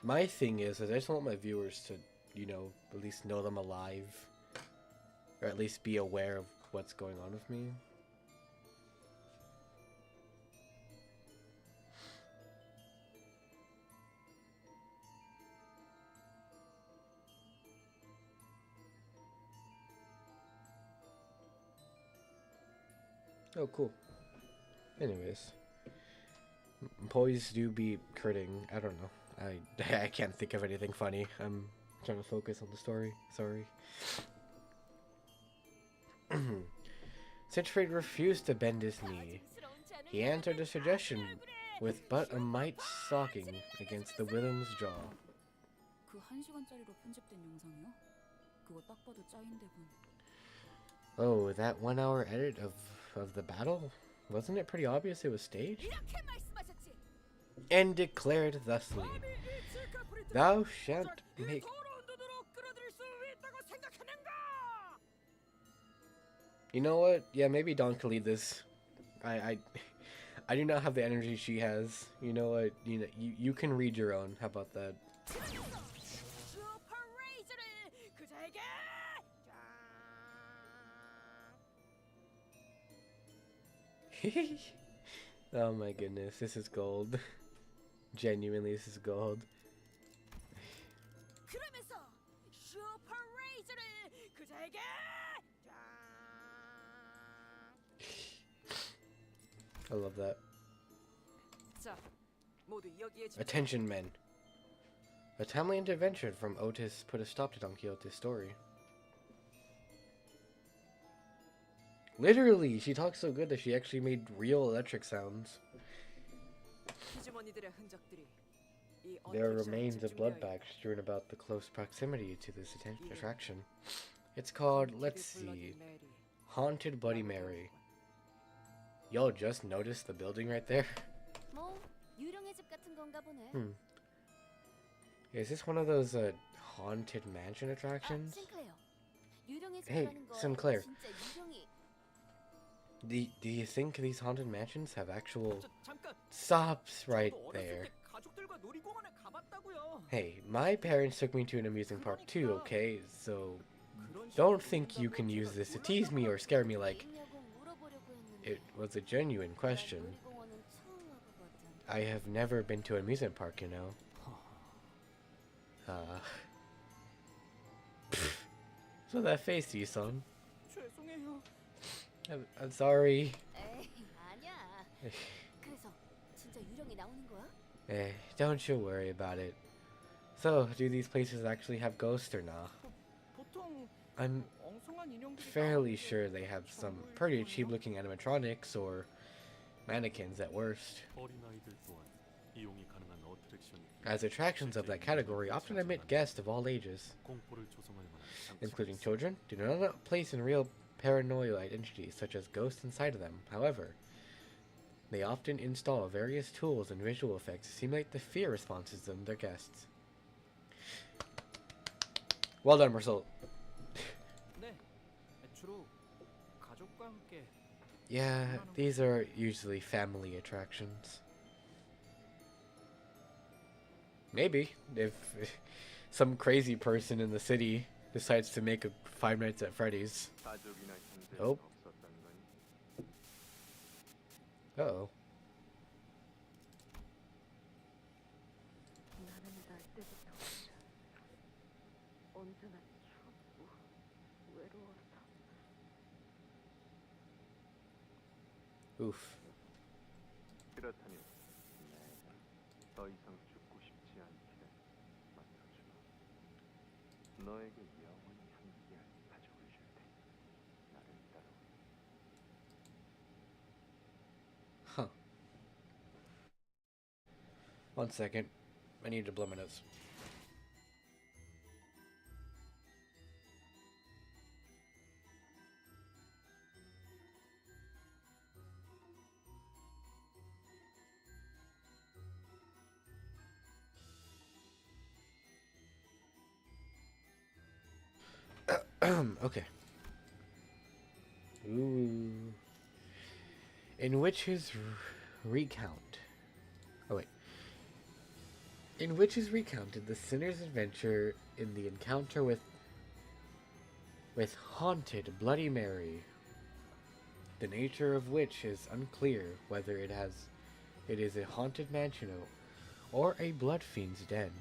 My thing is I just want my viewers to, you know, at least know them alive. Or at least be aware of what's going on with me. Oh, cool. Anyways. Boys do be critting. I don't know. I can't think of anything funny. I'm trying to focus on the story. Sorry. Sigfrid refused to bend his knee. He answered the suggestion with but a mite socking against the villain's jaw. 그 1시간짜리로 편집된 영상이요? 그거 딱 봐도 짜인데군. Oh, that 1 hour edit of the battle? Wasn't it pretty obvious it was staged? And declared thusly, Thou shalt make... You know what? Yeah, maybe Dawn can lead this. I do not have the energy she has. You know what? You can read your own. How about that? Oh my goodness, this is gold. Genuinely, this is gold. I love that. Attention, men. A timely intervention from Otis put a stop to Don Quixote's story. Literally, she talks so good that she actually made real electric sounds. 피주머니들의 흔적들이 이 There are 어트랙션에 remains of 집중되어 blood 있다. bags strewn about the close proximity to this attraction. It's called, let's see, Haunted Bloody Mary. Y'all just noticed the building right there? 뭐 유령의 집 같은 건가 보네. Is this one of those haunted mansion attractions? 싱클레어. 유령의 Hey, 집이라는 거 Sinclair. 진짜 유령이 Do you think these haunted mansions have actual 잠깐. stops right 저도 어렸을 there? 때 가족들과 놀이공원에 가봤다고요. Hey, my parents took me to an amusement park too, okay? So 그런 don't 식으로 think you 놀린다고 can use 제가 this to tease me or scare me like 있냐고 물어보려고 했는데 it was a genuine 난 question. 놀이공원은 처음 와보거든. I have never been to an amusement park, you know. So that face, you-son. 죄송해요. I'm sorry. 에이 아니야. 그래서 진짜 유령이 나오는 거야? Eh, don't you worry about it. So, do these places actually have ghosts or not? 보통 I'm 엉성한 인형들이 fairly 나오는데 sure they have some pretty cheap-looking animatronics or mannequins at worst, 어린아이들 또한 이용이 가능한 어트랙션이 as attractions of that category often admit guests of all ages, 공포를 조성할 만한 장치가 including 있습니다. children, do not place in real paranormal entities such as ghosts inside of them. However, they often install various tools and visual effects to simulate the fear responses of their guests. Well done, Marcel. 네. 주로 가족과 함께 Yeah, these are usually family attractions. Maybe, if some crazy person in the city decides to make a Five Nights at Freddy's. 가족이나 형제가 Oh. 없었던 거니? Uh-oh. 나는 날 때부터 언제나 춥고 외로워서 Oof. 그렇다면 내가 더 이상 죽고 싶지 않게 만들어주마. 너에게 영원히 함께할 가족을 줄 테니 나를 따라와. Huh. One second. I need to blow my nose. Okay. Ooh. In which his recount. Oh wait. In which is recounted the sinner's adventure in the encounter with haunted Bloody Mary, the nature of which is unclear, whether it is a haunted mansion or a blood fiend's den.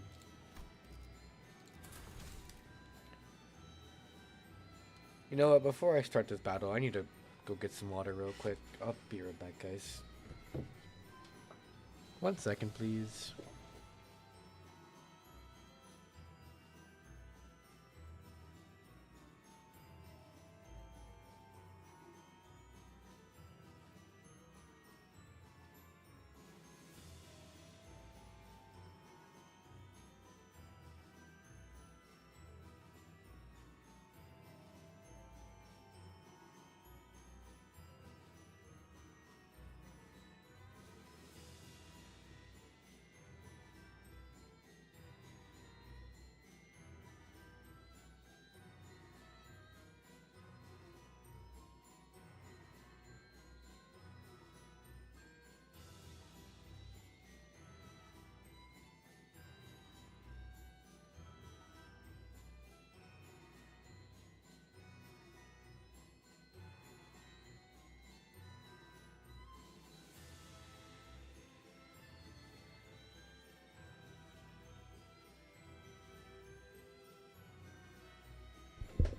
You know what, before I start this battle, I need to go get some water real quick. I'll be right back, guys. 1 second, please.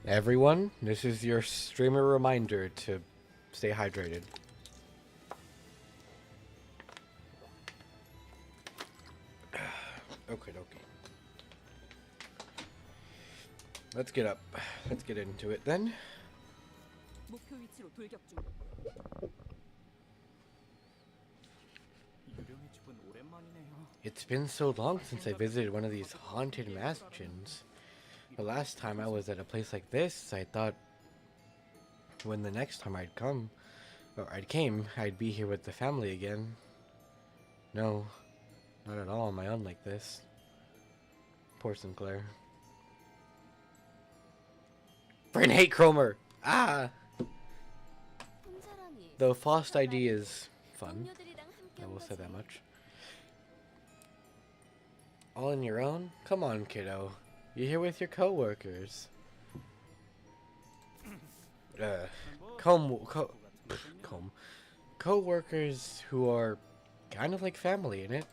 Everyone, this is your streamer reminder to stay hydrated. Okay. Let's get up. Let's get into it then. 목표 위치로 돌격 중. 유령의 집은 오랜만에 It's been so long since I visited one of these haunted mansions. The last time I was at a place like this, I thought when the next time I'd be here with the family again. No, not at all on my own like this. Poor Sinclair. Friggin' hate Cromer! Ah! 혼자라니. Though Faust ID is fun, 동료들이랑 함께 I 온 will say that 거지. much. All on your own? Come on, kiddo. You're here with your co-workers. Co-workers who are kind of like family, innit?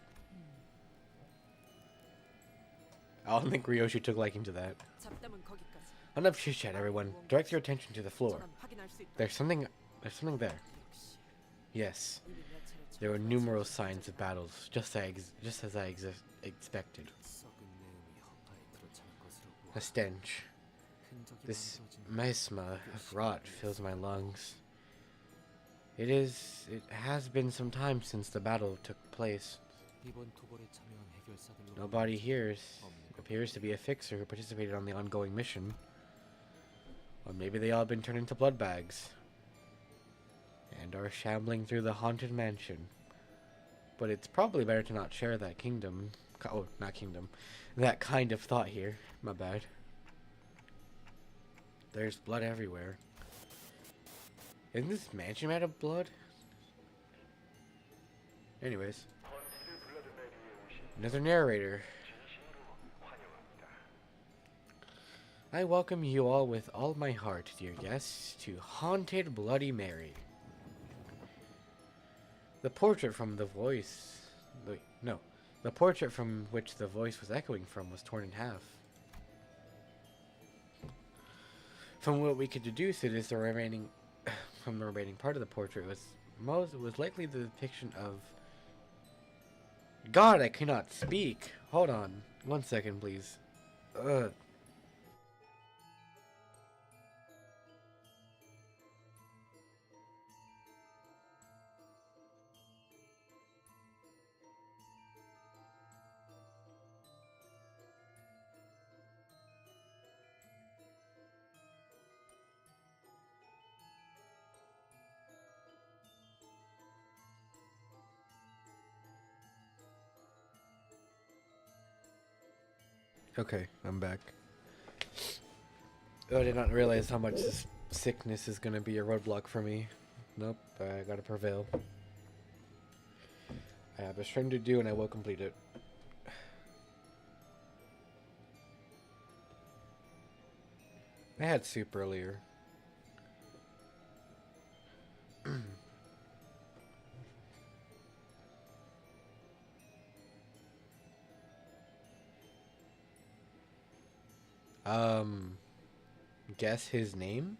I don't think Ryoshi took liking to that. 잡담은 거기까지. Enough chit-chat, everyone. Direct your attention to the floor. 전원 확인할 수 있다. There's something there. 역시 Yes, 이미 몇 차례 there were 접촉했지. numerous signs of battles, just as I expected. 썩은 내음이 허파에 들어차는 것으로 보아 A stench. 흔적이 This 만들어진 miasma of rot fills my lungs. It has been some time since the battle took place. 이번 도발에 참여한 해결사들로 Nobody here 없는 것 appears to be a fixer who participated on the ongoing mission. Or maybe they all been turned into blood bags and are shambling through the haunted mansion. But it's probably better to not share that that kind of thought here. My bad. There's blood everywhere. Isn't this mansion made of blood? Anyways. Another narrator. I welcome you all with all my heart, dear guests, to Haunted Bloody Mary. The portrait from the voice... Wait, no. The portrait from which the voice was echoing from was torn in half. From what we could deduce, it is the remaining... from the remaining part of the portrait was likely the depiction of... God, I cannot speak! Hold on. 1 second, please. Ugh. Okay, I'm back. Oh, I did not realize how much this sickness is gonna be a roadblock for me. Nope, I gotta prevail. I have a stream to do and I will complete it. I had soup earlier. Guess his name?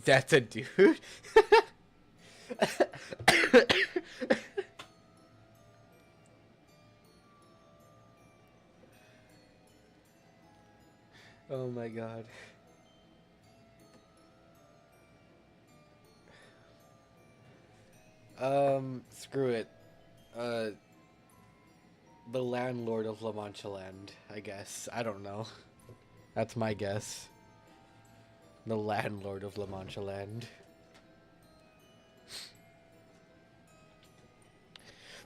That's a dude? Oh my god. Screw it. The landlord of La Mancha Land, I guess. I don't know. That's my guess. The landlord of La Mancha Land.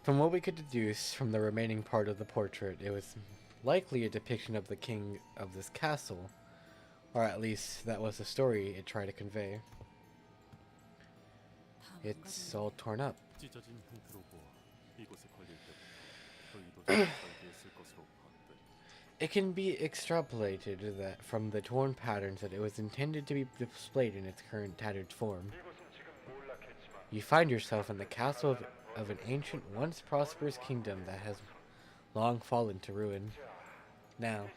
From what we could deduce from the remaining part of the portrait, it was likely a depiction of the king of this castle. Or at least, that was the story it tried to convey. It's all torn up. 찢어진 형태로 보아 이곳에 걸릴 때부터 그 의도를 설계했을 것으로 파악돼. It can be extrapolated that from the torn patterns that it was intended to be displayed in its current tattered form. You find yourself in the castle of an ancient, once prosperous kingdom that has long fallen to ruin. Now,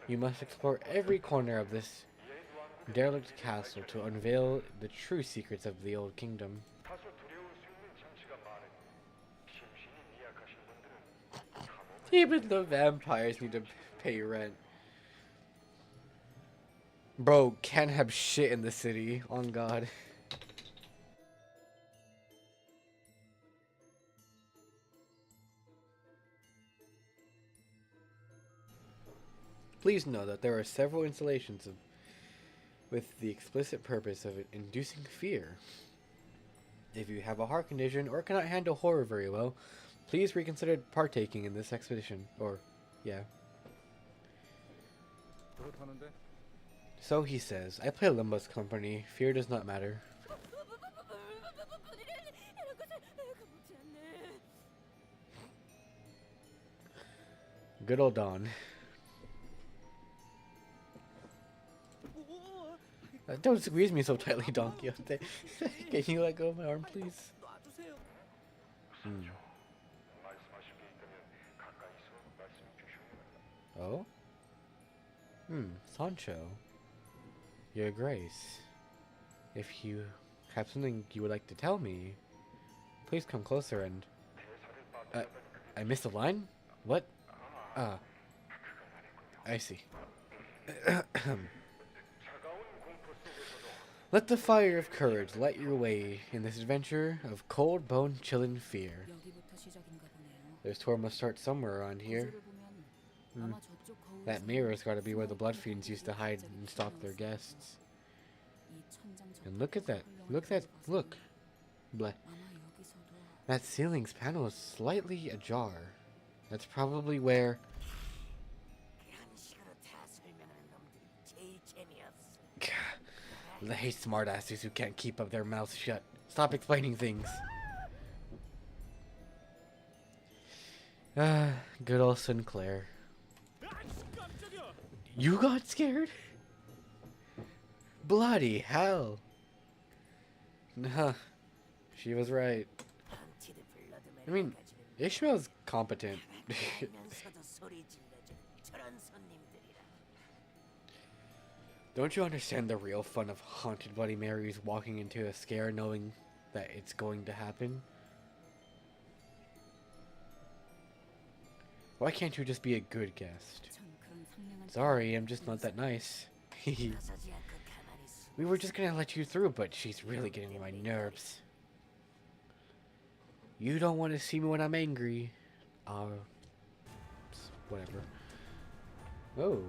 you must explore every corner of this derelict castle to unveil the true secrets of the old kingdom. Even the vampires need to pay rent. Bro, can't have shit in the city. On God. Please know that there are several installations with the explicit purpose of inducing fear. If you have a heart condition or cannot handle horror very well, please reconsider partaking in this expedition. Or, yeah. 그렇다는데 So he says, I play a Limbus company. Fear does not matter. Good old Don. Don't squeeze me so tightly, Don Quixote. Can you let go of my arm, please? Hmm. Oh? Sancho. Your Grace. If you have something you would like to tell me, please come closer and... I missed a line? What? I see. Let the fire of courage light your way in this adventure of cold bone chillin' fear. 여기부터 시작인가 보네요. This tour must start somewhere around here. 구조를 보면 아마 저쪽 거울에서 That mirror's gotta be where the blood 숨어있던 fiends used to hide and stalk their guests. 이 천장 And look at that. 저쪽에서 Look at that. 흘러온 Look. Bleh. 아마 여기서도 That ceiling's panel is slightly ajar. That's probably where... I hate smartasses who can't keep up their mouths shut. Stop explaining things. Good old Sinclair. You got scared? Bloody hell. Nah, she was right. I mean, Ishmael's competent. Don't you understand the real fun of haunted Bloody Marys walking into a scare knowing that it's going to happen? Why can't you just be a good guest? 전 그런 상냥한 Sorry, I'm just not that nice. We were just gonna let you through, but she's really getting on my nerves. You don't want to see me when I'm angry. Whatever. Oh.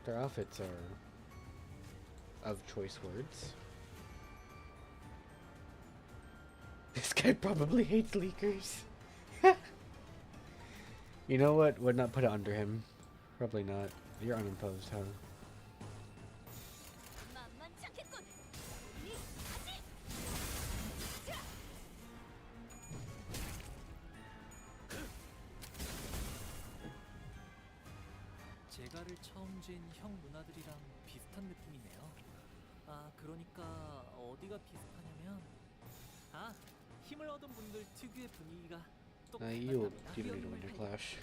Their outfits are of choice words. This guy probably hates leakers. You know what? Would not put it under him. Probably not. You're unimposed, huh? 제가를 처음 쥔 형 누나들이랑 비슷한 느낌이네요. 아, 그러니까 어디가 비슷하냐면 힘을 얻은 분들 특유의 분위기가 You'll 똑같답니다. do later when you clash.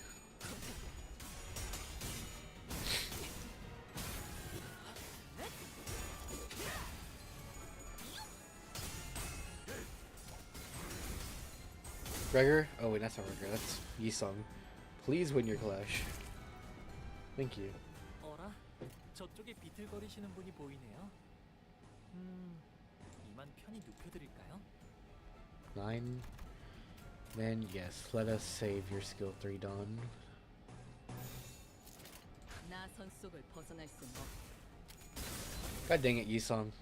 Gregor? Oh wait, that's not Gregor, that's Yisung. Please win your clash. Thank you. 어라? 저쪽에 비틀거리시는 분이 보이네요. 이만 편히 눕혀드릴까요? 9. Then yes, let us save your skill 3, Dawn. 나선 속을 벗어날 순 없. God dang it, Yisung.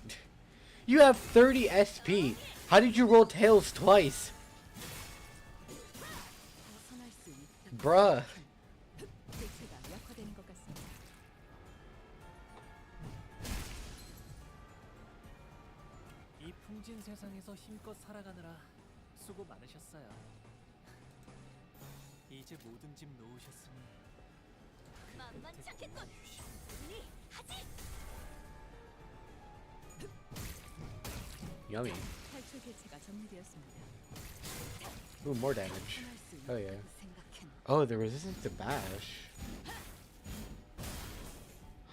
You have 30 SP! How did you roll tails twice? 벗어날 수 있다. Bruh. 대체가 약화되는 것 같습니다. 이 풍진 세상에서 힘껏 살아가느라 수고 많으셨어요. 이제 모든 짐 놓으셨으니 만만치 않겠군. 우리 하지. Yummy. 탈출 개체가 정리되었습니다. Ooh, more damage. 벗어날 수 Oh yeah. 있다고 생각했나? Oh, the resistance to bash.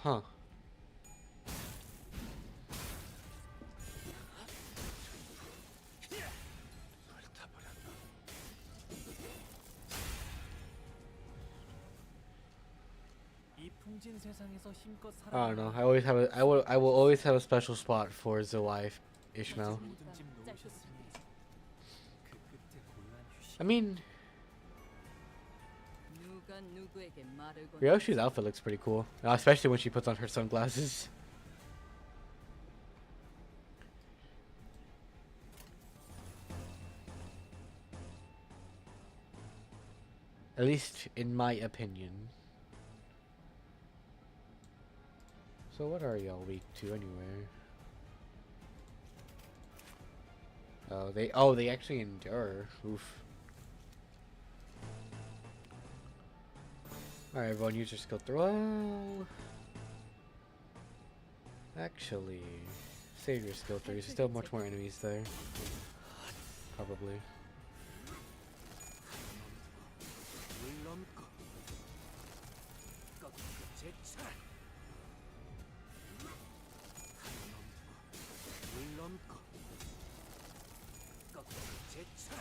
Huh. 이 풍진 세상에서 힘껏 I don't know. 살아남아 I always have a. I will always have a special spot for the wife, Ishmael. 모든 집 놓으셨으니 그 끝에 고요한 휴식. I mean, 누가 누구에게 말을 건 Ryoshi's outfit looks pretty cool, especially when she puts on her sunglasses. At least in my opinion. So what are y'all weak to anyway? They actually endure. Oof. Alright, everyone use your skill throw. Well, actually, save your skill throw. There's still much more enemies there. Probably. 물넘고 꺾고 제차 물넘고 꺾고 제차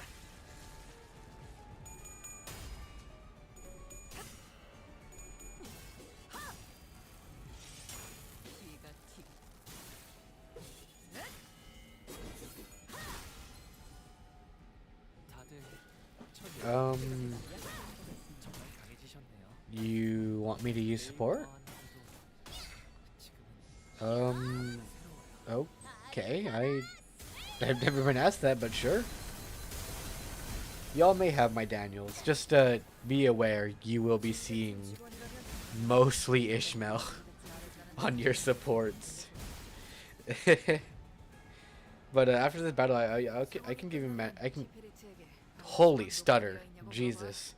기가 튀 다들 첫 Um, 정말 강해지셨네요. you want me to use support? 지금은 Okay. I've never been asked that, but sure. Y'all may have my Daniels. Just be aware you will be seeing mostly Ishmael on your supports. But after this battle, I can give him I can. Holy stutter, Jesus!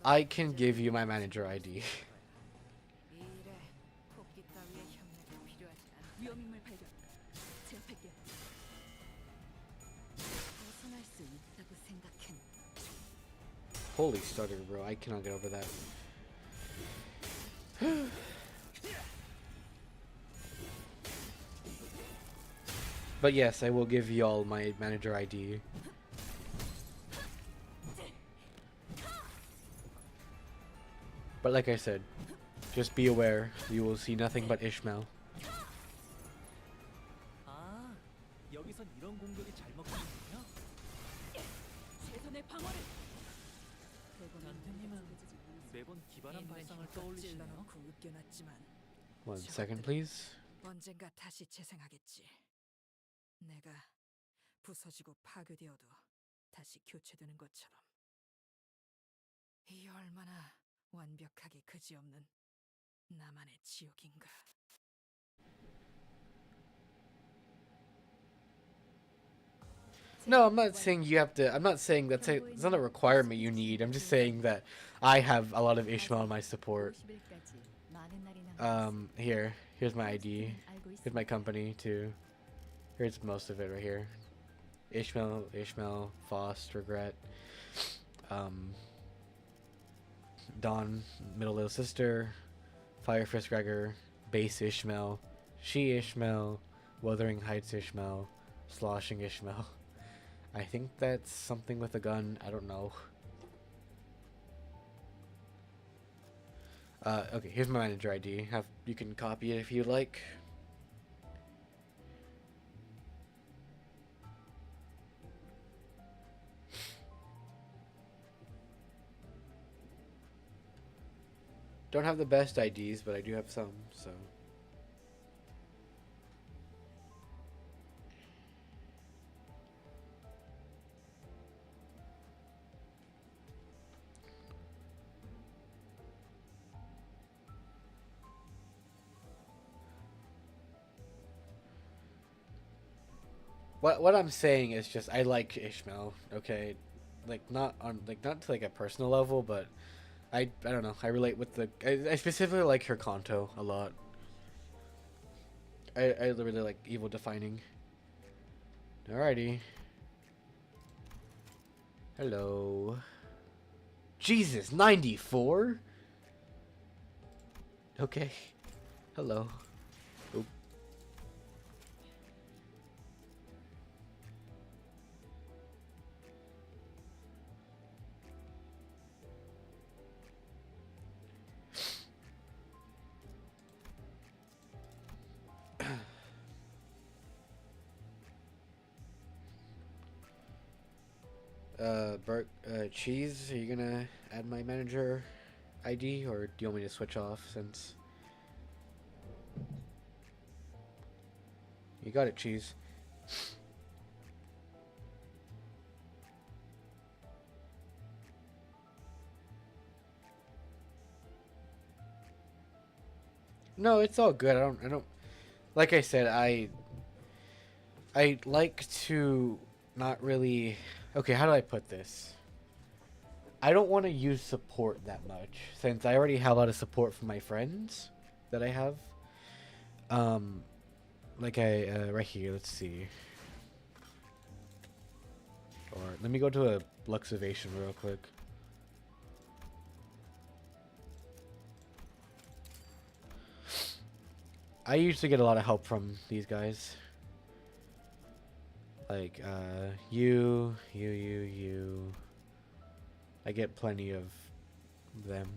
I can give you my manager ID. 이래 토끼 따위의 협력이 필요하지 않아. 위험인물 발견. 제압할게요. 벗어날 수 있다고 생각했나? Holy stutter, bro! I cannot get over that. But yes, I will give y'all my manager ID. But like I said, just be aware, you will see nothing but Ishmael. 아 여기선 이런 공격이 잘 먹히는군요. 최선의 방어를. 단테님은 매번 기발한 발상을 떠올리시네요. 웃겨놨지만 1 second, please. 언젠가 다시 재생하겠지. 내가 부서지고 파괴되어도 다시 교체되는 것처럼. 이 얼마나 완벽하게 그지없는 나만의 지옥인가. No, I'm not saying you have to. I'm not saying it's not a requirement you need. I'm just saying that I have a lot of Ishmael in my support. Here's my ID. Here's my company too. Here's most of it right here. Ishmael, Faust, Regret, Dawn, middle little sister, Firefist Gregor, Base Ishmael, She Ishmael, Wuthering Heights Ishmael, Sloshing Ishmael. I think that's something with a gun. I don't know. Okay, here's my manager ID. You can copy it if you like. Don't have the best IDs, but I do have some, so. What I'm saying is just I like Ishmael, okay? Not to like a personal level, but I don't know. I relate with I specifically like her Kanto a lot. I really like evil defining. Alrighty. Hello. Jesus, 94? Okay. Hello. Oop. Cheese, are you gonna add my manager ID, or do you want me to switch off since you got it, Cheese? No, it's all good. I don't like I said, I like to not really. Okay, how do I put this? I don't want to use support that much since I already have a lot of support from my friends that I have. Like right here, let's see. Or let me go to a Luxovation real quick. I usually get a lot of help from these guys. Like, you. I get plenty of them.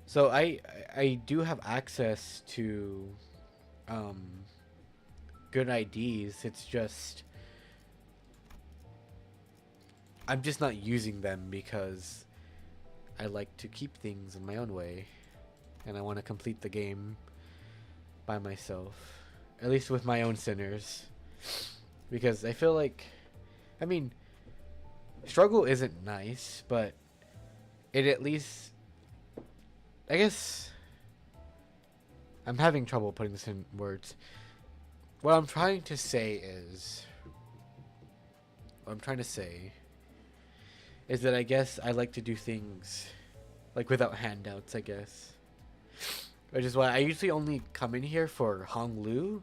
So I do have access to good IDs. It's just I'm just not using them because I like to keep things in my own way, and I want to complete the game by myself, at least with my own sinners, because I feel like, I mean, struggle isn't nice, but it at least, I guess, I'm having trouble putting this in words. What I'm trying to say is that I guess I like to do things like without handouts, I guess. Which is why I usually only come in here for Honglu,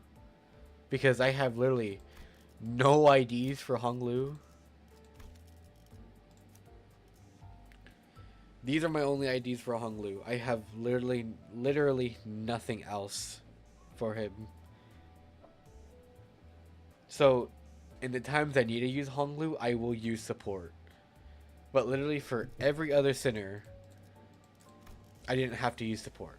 because I have literally no IDs for Honglu. These are my only IDs for Honglu. I have literally nothing else for him. So, in the times I need to use Honglu, I will use support. But literally for every other sinner, I didn't have to use support.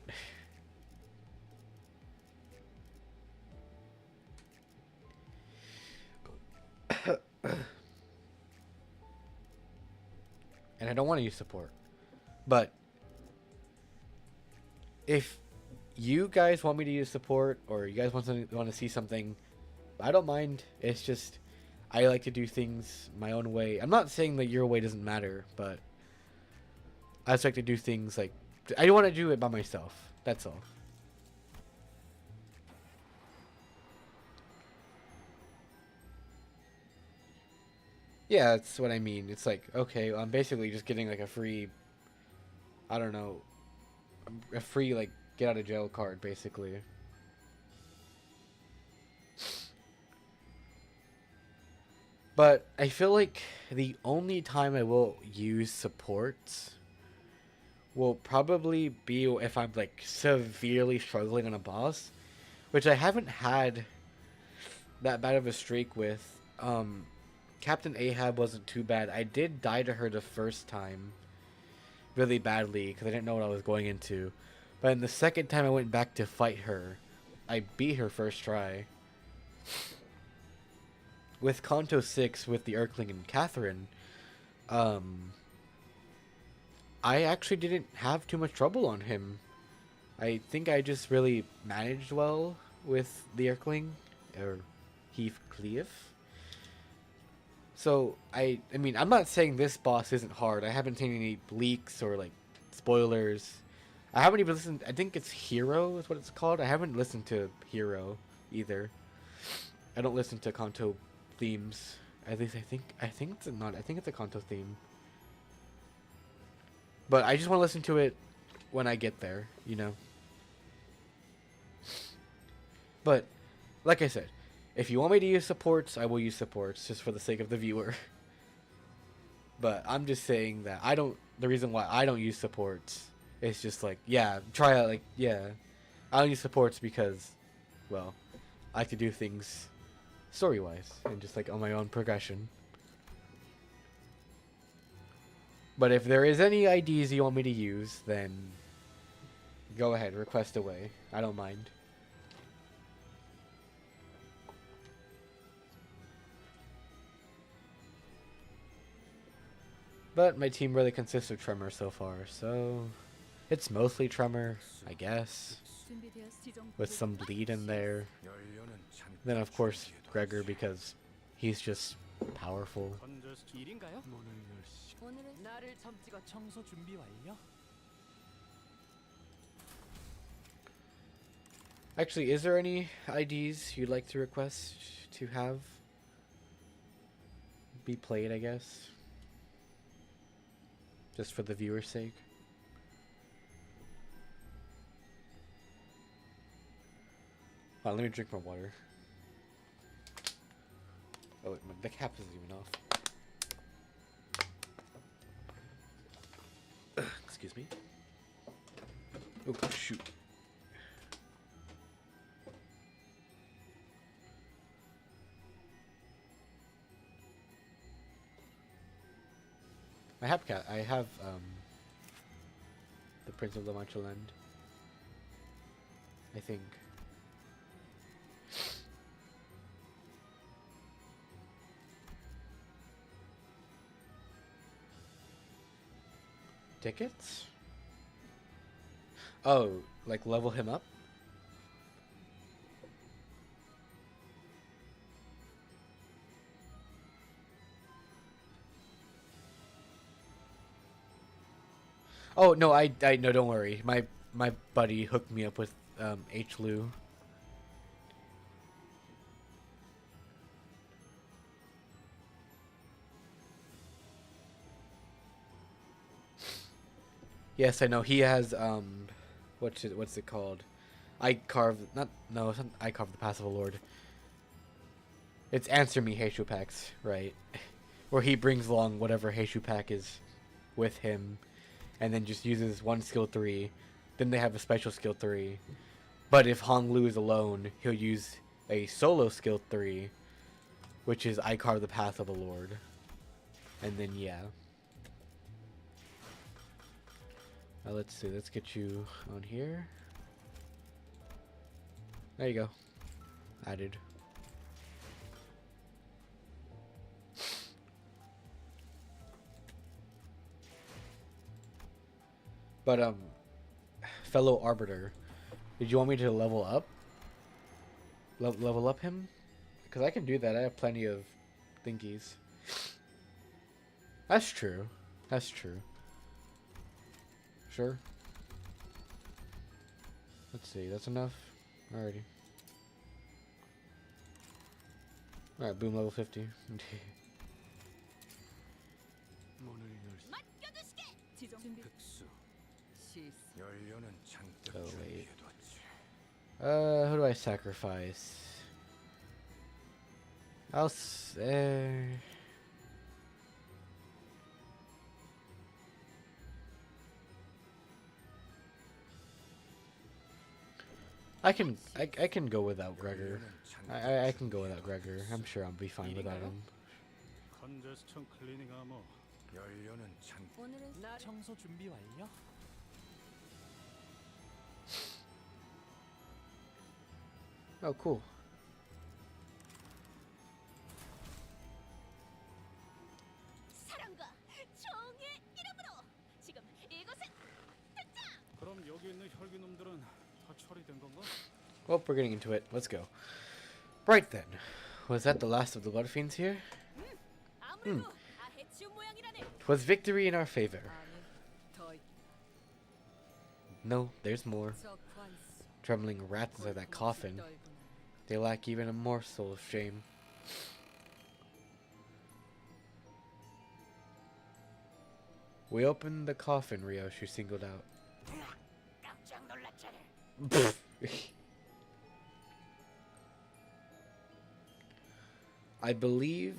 And I don't want to use support. But if you guys want me to use support, or you guys want to see something, I don't mind. It's just I like to do things my own way. I'm not saying that your way doesn't matter, but I just like to do things like I want to do it by myself. That's all. Yeah, that's what I mean. It's like, okay, I'm basically just getting like a free, I don't know, a free like get out of jail card basically. But I feel like the only time I will use supports will probably be if I'm like severely struggling on a boss, which I haven't had that bad of a streak with. Captain Ahab wasn't too bad. I did die to her the first time really badly because I didn't know what I was going into. But in the second time I went back to fight her, I beat her first try. With Kanto 6, with the Erkling and Catherine, I actually didn't have too much trouble on him. I think I just really managed well with the Erkling, or Heathcliff. So, I mean, I'm not saying this boss isn't hard. I haven't seen any leaks or, like, spoilers. I haven't even listened. I think it's Hero is what it's called. I haven't listened to Hero either. I don't listen to Kanto themes. At least I think it's not. I think it's a Kanto theme. But I just want to listen to it when I get there, you know. But like I said, if you want me to use supports, I will use supports just for the sake of the viewer. But I'm just saying that the reason why I don't use supports is just like, yeah, try out, like, yeah. I don't use supports because, well, I like to do things story-wise and just like on my own progression. But if there is any IDs you want me to use, then go ahead, request away. I don't mind. But my team really consists of Tremor so far, so it's mostly Tremor, I guess, with some bleed in there. Then of course Gregor, because he's just powerful. 일인가요? 오늘은 나를 참치가 청소 준비 완료. Actually, is there any IDs you'd like to request to have be played, I guess? Just for the viewer's sake? Hold on, let me drink my water. Oh, wait, the cap isn't even off. Excuse me. Oh, shoot. I have the Prince of La Mancha Land, I think. Tickets? Oh, like level him up? Oh no, I no, don't worry. My buddy hooked me up with H. Lu. Yes, I know. He has what's it called? I carve not no, it's not I carve the passive lord. It's answer me Heishu packs, right? Where he brings along whatever Heishu pack is with him, and then just uses one skill 3. Then they have a special skill 3. But if Hong Lu is alone, he'll use a solo skill 3, which is I carve the path of a lord. And then yeah. Let's see, let's get you on here. There you go. Added. But fellow Arbiter, did you want me to level up? Level up him? Because I can do that. I have plenty of thingies. That's true. That's true. Sure. Let's see. That's enough. Alrighty. Alright, boom, level 50. Oh, wait. Who do I sacrifice? I'll say... I can go without Gregor. I can go without Gregor. I'm sure I'll be fine without him. 컨제스천 클리닝 아머 열려는 창 오늘은 나 청소 준비 완료. Oh, cool. 사랑과 정의 이름으로 지금 이곳에 그럼 여기 있는 혈기놈들은 다 처리된 건가? Well, we're getting into it. Let's go. Right then. Was that the last of the Blood Fiends here? 아무래도 아해치운 모양이라네. 'Twas victory in our favor. 아니, 더 No, there's more. 적관수. Trembling rats inside that coffin. They lack even a morsel of shame. We opened the coffin, Ryoshi singled out. 깜짝 놀랐잖아. I believe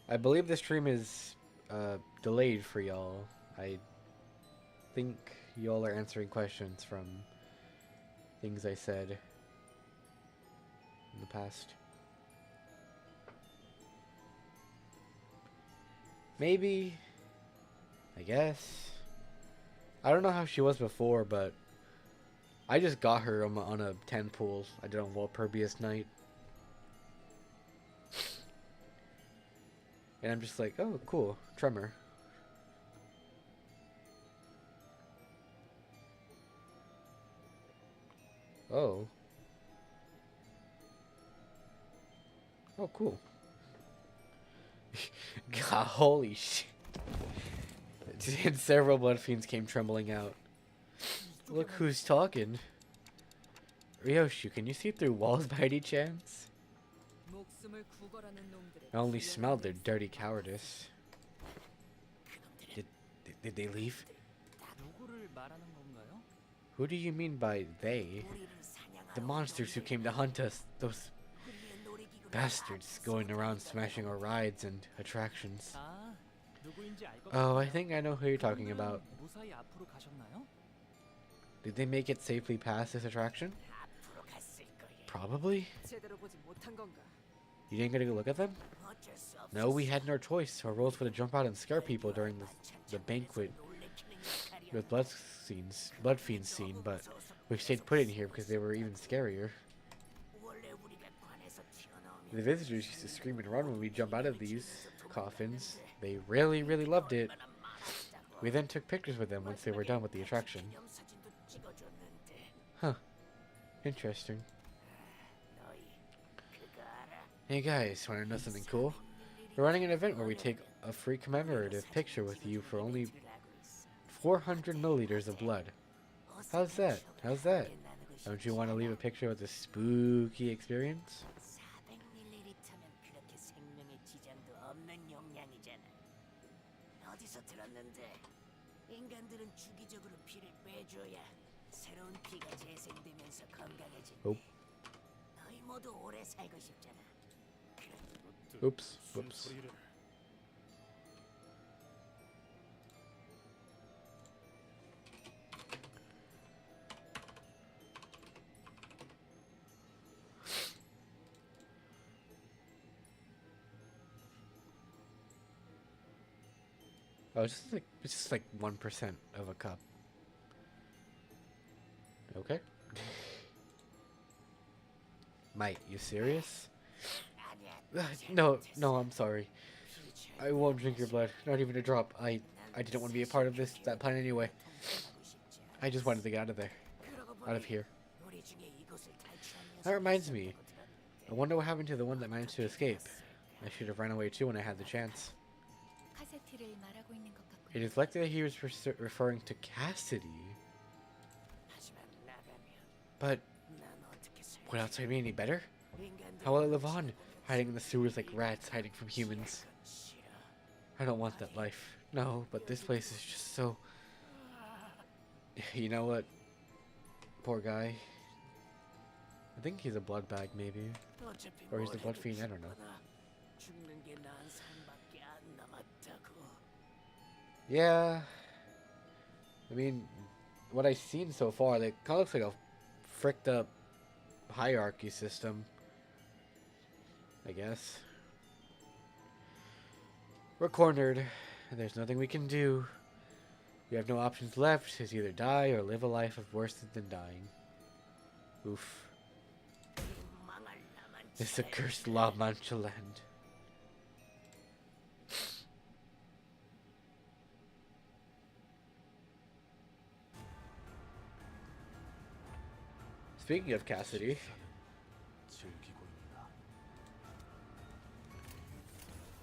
I believe the stream is delayed for y'all. I think y'all are answering questions from things I said in the past. Maybe, I guess. I don't know how she was before, but I just got her on a 10 pool I did on Walpurgius Night. And I'm just like, oh, cool, Tremor. Oh. Oh, cool. God, holy shit. And several blood fiends came trembling out. Look who's talking. Ryoshu, can you see through walls by any chance? I only smelled their dirty cowardice. Did they leave? 누구를 말하는 건가요? Who do you mean by they? The monsters who came to hunt us. Those bastards going around smashing our rides and attractions. 아, 누구인지 알 것 Oh, I 같아요. think I know who you're talking about. 무사히 앞으로 가셨나요? Did they make it safely past this attraction? Probably. 제대로 보지 못한 건가? You didn't get to go look at them? No, we had no choice. Our roles were to jump out and scare people during the banquet with blood fiends scene, but we stayed put in here because they were even scarier. The visitors used to scream and run when we jump out of these coffins. They really, really loved it. We then took pictures with them once they were done with the attraction. Huh. Interesting. Hey guys, wanna know something cool? We're running an event where we take a free commemorative picture with you for only 400 milliliters of blood. How's that? How's that? Don't you want to leave a picture with a spooky experience? 400ml면 그렇게 생명의 지장도 없는 용량이잖아. 어디서 들었는데 인간들은 주기적으로 피를 빼줘야 새로운 피가 재생되면서 건강해진대. Oh. 너희 모두 오래 살고 싶잖아. Oops. Whoops. 소리를 Oh, it's just like 1% of a cup. Okay. Mate, you serious? No, I'm sorry. I won't drink your blood, not even a drop. I didn't want to be a part of that plan anyway. I just wanted to get out of there. Out of here. That reminds me. I wonder what happened to the one that managed to escape. I should have ran away too when I had the chance. 카세티를 말하고 있는 것 같군요. It is likely that he was referring to Cassidy. But would outside be any better? How will I live on, hiding in the sewers like rats hiding from humans? I don't want that life. No, but this place is just so... You know what? Poor guy. I think he's a blood bag, maybe. Or he's the blood fiend, I don't know. Yeah. I mean, what I've seen so far, it kind of looks like a fricked up hierarchy system. I guess. We're cornered. There's nothing we can do. We have no options left. It's either die or live a life of worse than dying. Oof. This accursed La Mancha land. Speaking of Cassidy, 즐기고 있나?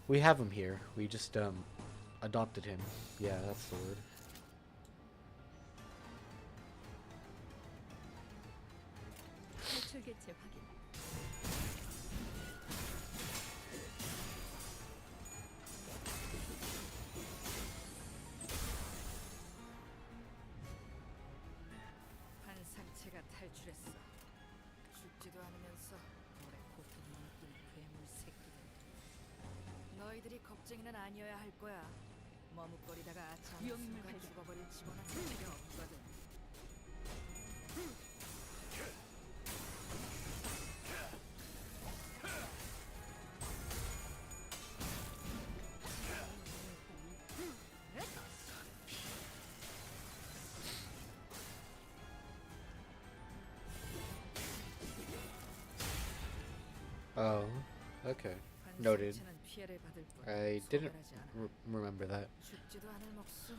we have him here. We just adopted him. Yeah, that's the word. 탈출 개체 확인. 한 상체가 탈출했어. 죽지도 않으면서 오래 고통만 느낀 괴물 새끼들. 너희들이 겁쟁이는 아니어야 할 거야. 머뭇거리다가 아차하는 순간 죽어버릴 직원은 필요 없거든. Oh, okay. Noted. 한 상체는 I didn't remember that.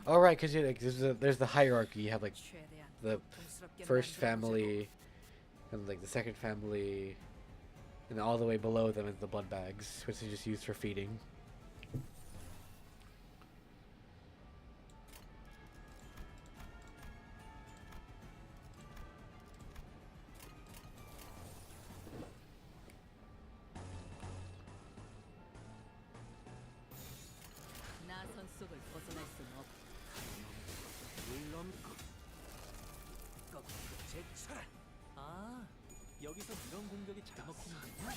Oh, right, because like, there's the hierarchy. You have like the first family, and like the second family, and all the way below them is the blood bags, which is just used for feeding. 아, 여기서 이런 공격이 잘 먹히는구나.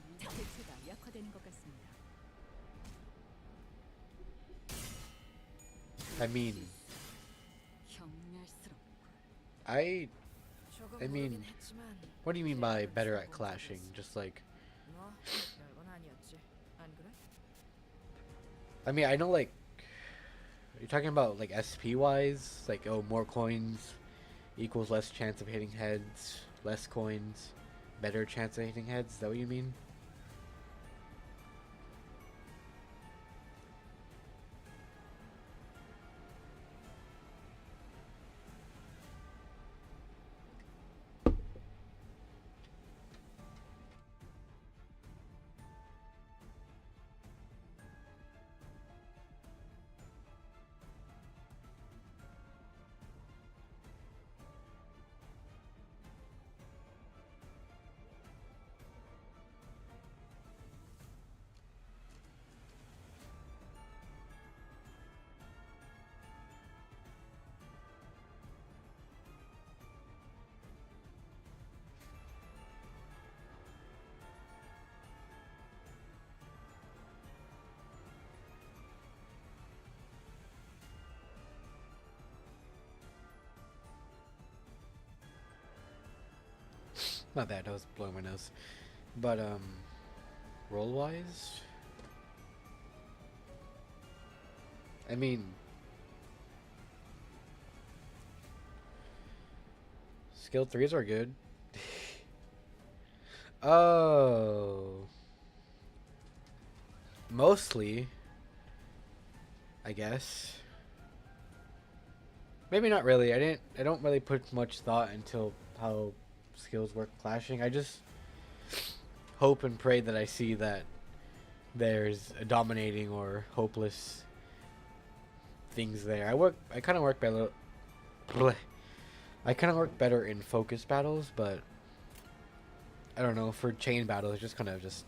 눈높이를 대체가 약화되는 것 같습니다. I mean, I mean, what do you mean by better at clashing? Just like, I mean, I know like, you're talking about like SP wise, like, oh, more coins equals less chance of hitting heads, less coins, better chance of hitting heads. Is that what you mean? My bad, I was blowing my nose. But, roll-wise? I mean, skill 3s are good. Oh. Mostly, I guess. Maybe not really. I don't really put much thought into how skills work clashing. I just hope and pray that I see that there's a dominating or hopeless things there. I kind of work better. I kind of work better in focus battles, but I don't know, for chain battles, just kind of just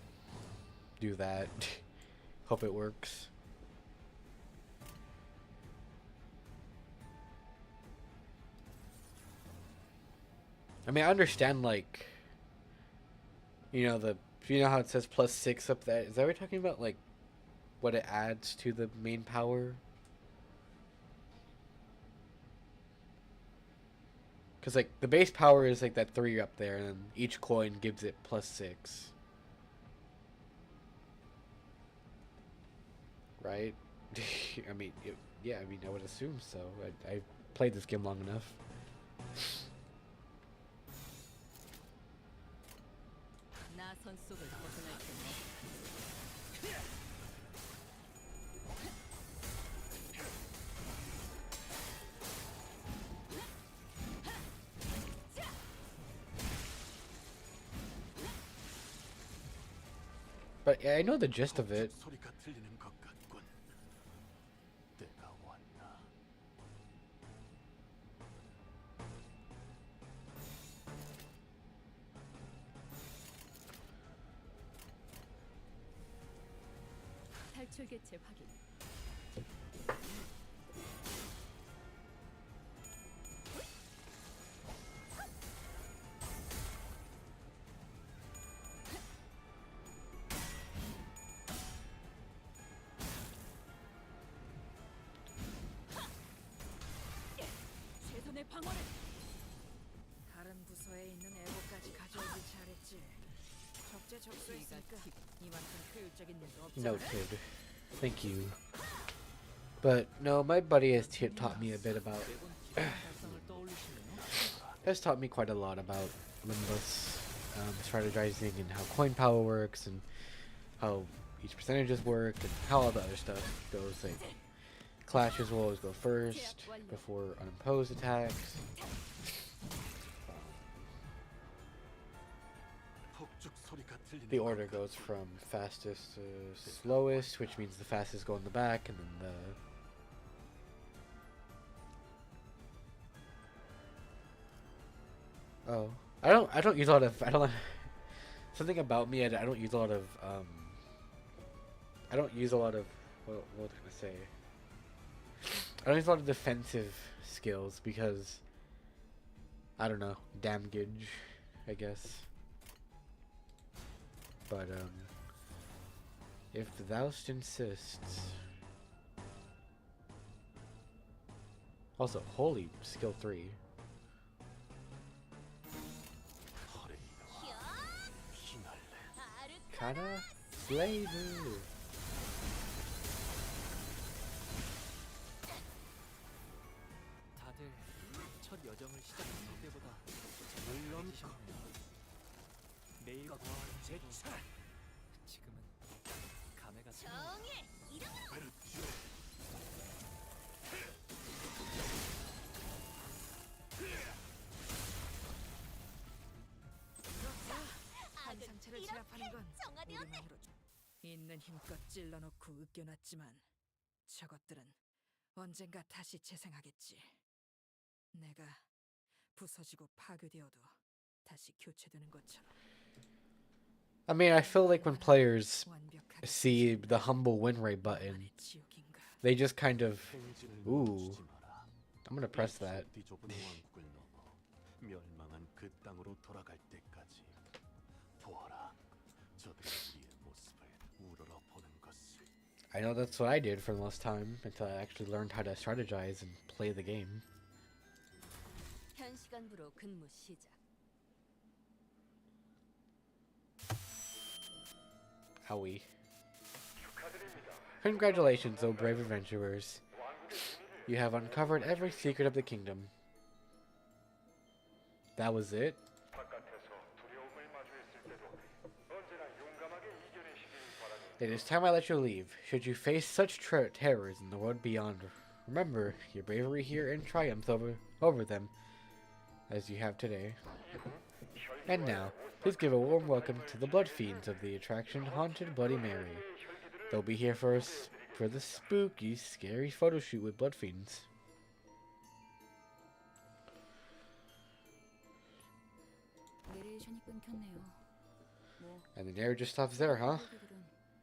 do that. Hope it works. I mean, I understand, like, you know how it says +6 up there? Is that what you're talking about? Like, what it adds to the main power? Because, like, the base power is, like, that 3 up there, and then each coin gives it +6. Right? I mean, yeah, I mean, I would assume so. I played this game long enough. But yeah, I know the gist of it. 소리가 들리는 것 같군. 때가 왔나? 탈출 개체 확인. 최선의 방어를. 다른 부서에 있는 애고까지 가져오길 잘했지. 적재적소했으니까 이만큼 효율적인 일도 없잖아. Noted. Thank you. But no, my buddy has taught me a bit about has taught me quite a lot about Limbus, strategizing and how coin power works and how each percentages work and how all the other stuff goes. Like clashes will always go first before unopposed attacks. The order goes from fastest to slowest, which means the fastest go in the back, and then the I don't use a lot of something about me. I don't use a lot of I don't use a lot of what was I gonna say? I don't use a lot of defensive skills because I don't know, damage, I guess. But if thou'st insists. Also, holy skill 3. Kata Flavor. 다들 첫 여정을 시작할 때보다 물론이셨네요. 내일 제차. 지금은 감회가 정해 이름으로 한 상체를 제압하는 건 정화되었네. 우리만으로 있는 힘껏 찔러놓고 으깨놨지만 저것들은 언젠가 다시 재생하겠지. 내가 부서지고 파괴되어도 다시 교체되는 것처럼. I mean, I feel like when players 완벽하게 see the humble win rate button, 만의 지옥인가. they just kind of, ooh, I'm gonna press that. 멸망한 그 땅으로 돌아갈 때까지 보아라, 저들이 우리의 모습을 우러러보는 것을. I know that's what I did for the most time until I actually learned how to strategize and play the game. 현 시간부로 근무 시작. Howie. Congratulations, O brave adventurers. You have uncovered every secret of the kingdom. That was it? It is time I let you leave. Should you face such terrors in the world beyond, remember your bravery here and triumph over them, as you have today. And now, please give a warm welcome to the Blood Fiends of the attraction Haunted Bloody Mary. They'll be here for us for the spooky, scary photo shoot with Blood Fiends. 내레이션이 끊겼네요. 뭐 And the narrator just stops there, huh?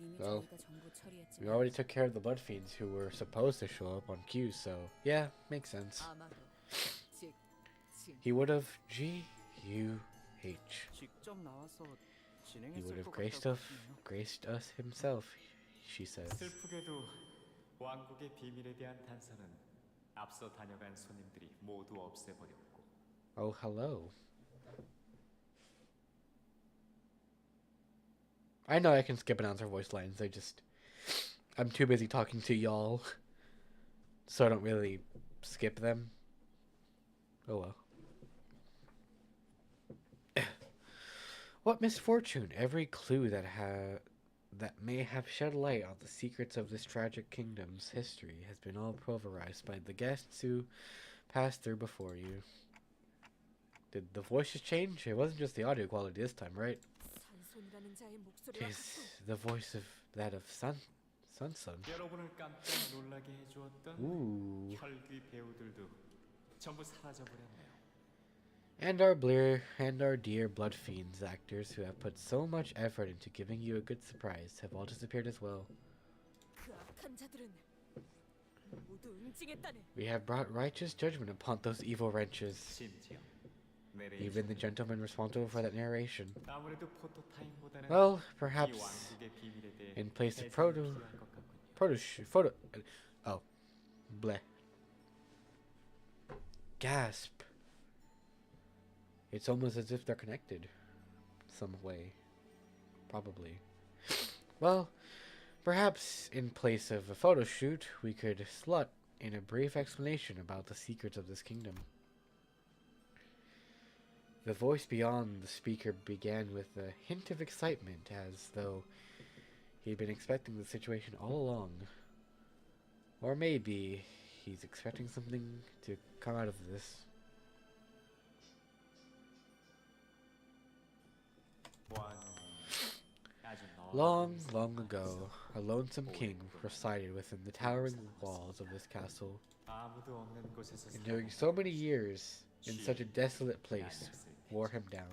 이미 Well, 저희가 정보 처리했지만 we already took care of the Blood Fiends who were supposed to show up on cue, so yeah, makes sense. 아마도 즉 He would have G-U-H. 직접 나와서 He would 진행했을 have 것 같다고 하시네요. graced us himself, she says. 슬프게도 왕국의 비밀에 대한 단서는 앞서 다녀간 손님들이 모두 없애버렸고 Oh, hello. I know I can skip announcer voice lines. I'm too busy talking to y'all, so I don't really skip them. Oh well. What misfortune! Every clue that may have shed light on the secrets of this tragic kingdom's history has been all pulverized by the guests who passed through before you. Did the voices change? It wasn't just the audio quality this time, right? 산손이라는 자의 목소리와 Is the voice of that of Sun? 여러분을 깜짝 놀라게 해주었던 Ooh. 혈귀 배우들도 전부 사라져버렸네요. And our dear Blood Fiends actors who have put so much effort into giving you a good surprise have all disappeared as well. 그 악한 자들은 모두 응징했다네. We have brought righteous judgment upon those evil wretches. 심지어 Even the gentleman responsible for that narration. 아무래도 포토타임보다는 Well, 이 perhaps 왕국의 비밀에 대해 in place of 대상이 필요한 것 같군요. bleh. Gasp. It's almost as if they're connected. Some way. Probably. Well, perhaps in place of a photo shoot, we could slot in a brief explanation about the secrets of this kingdom. The voice beyond the speaker began with a hint of excitement, as though he'd been expecting the situation all along. Or maybe he's expecting something to come out of this. Long, long ago, a lonesome king resided within the towering walls of this castle. Enduring so many years in such a desolate place wore him down.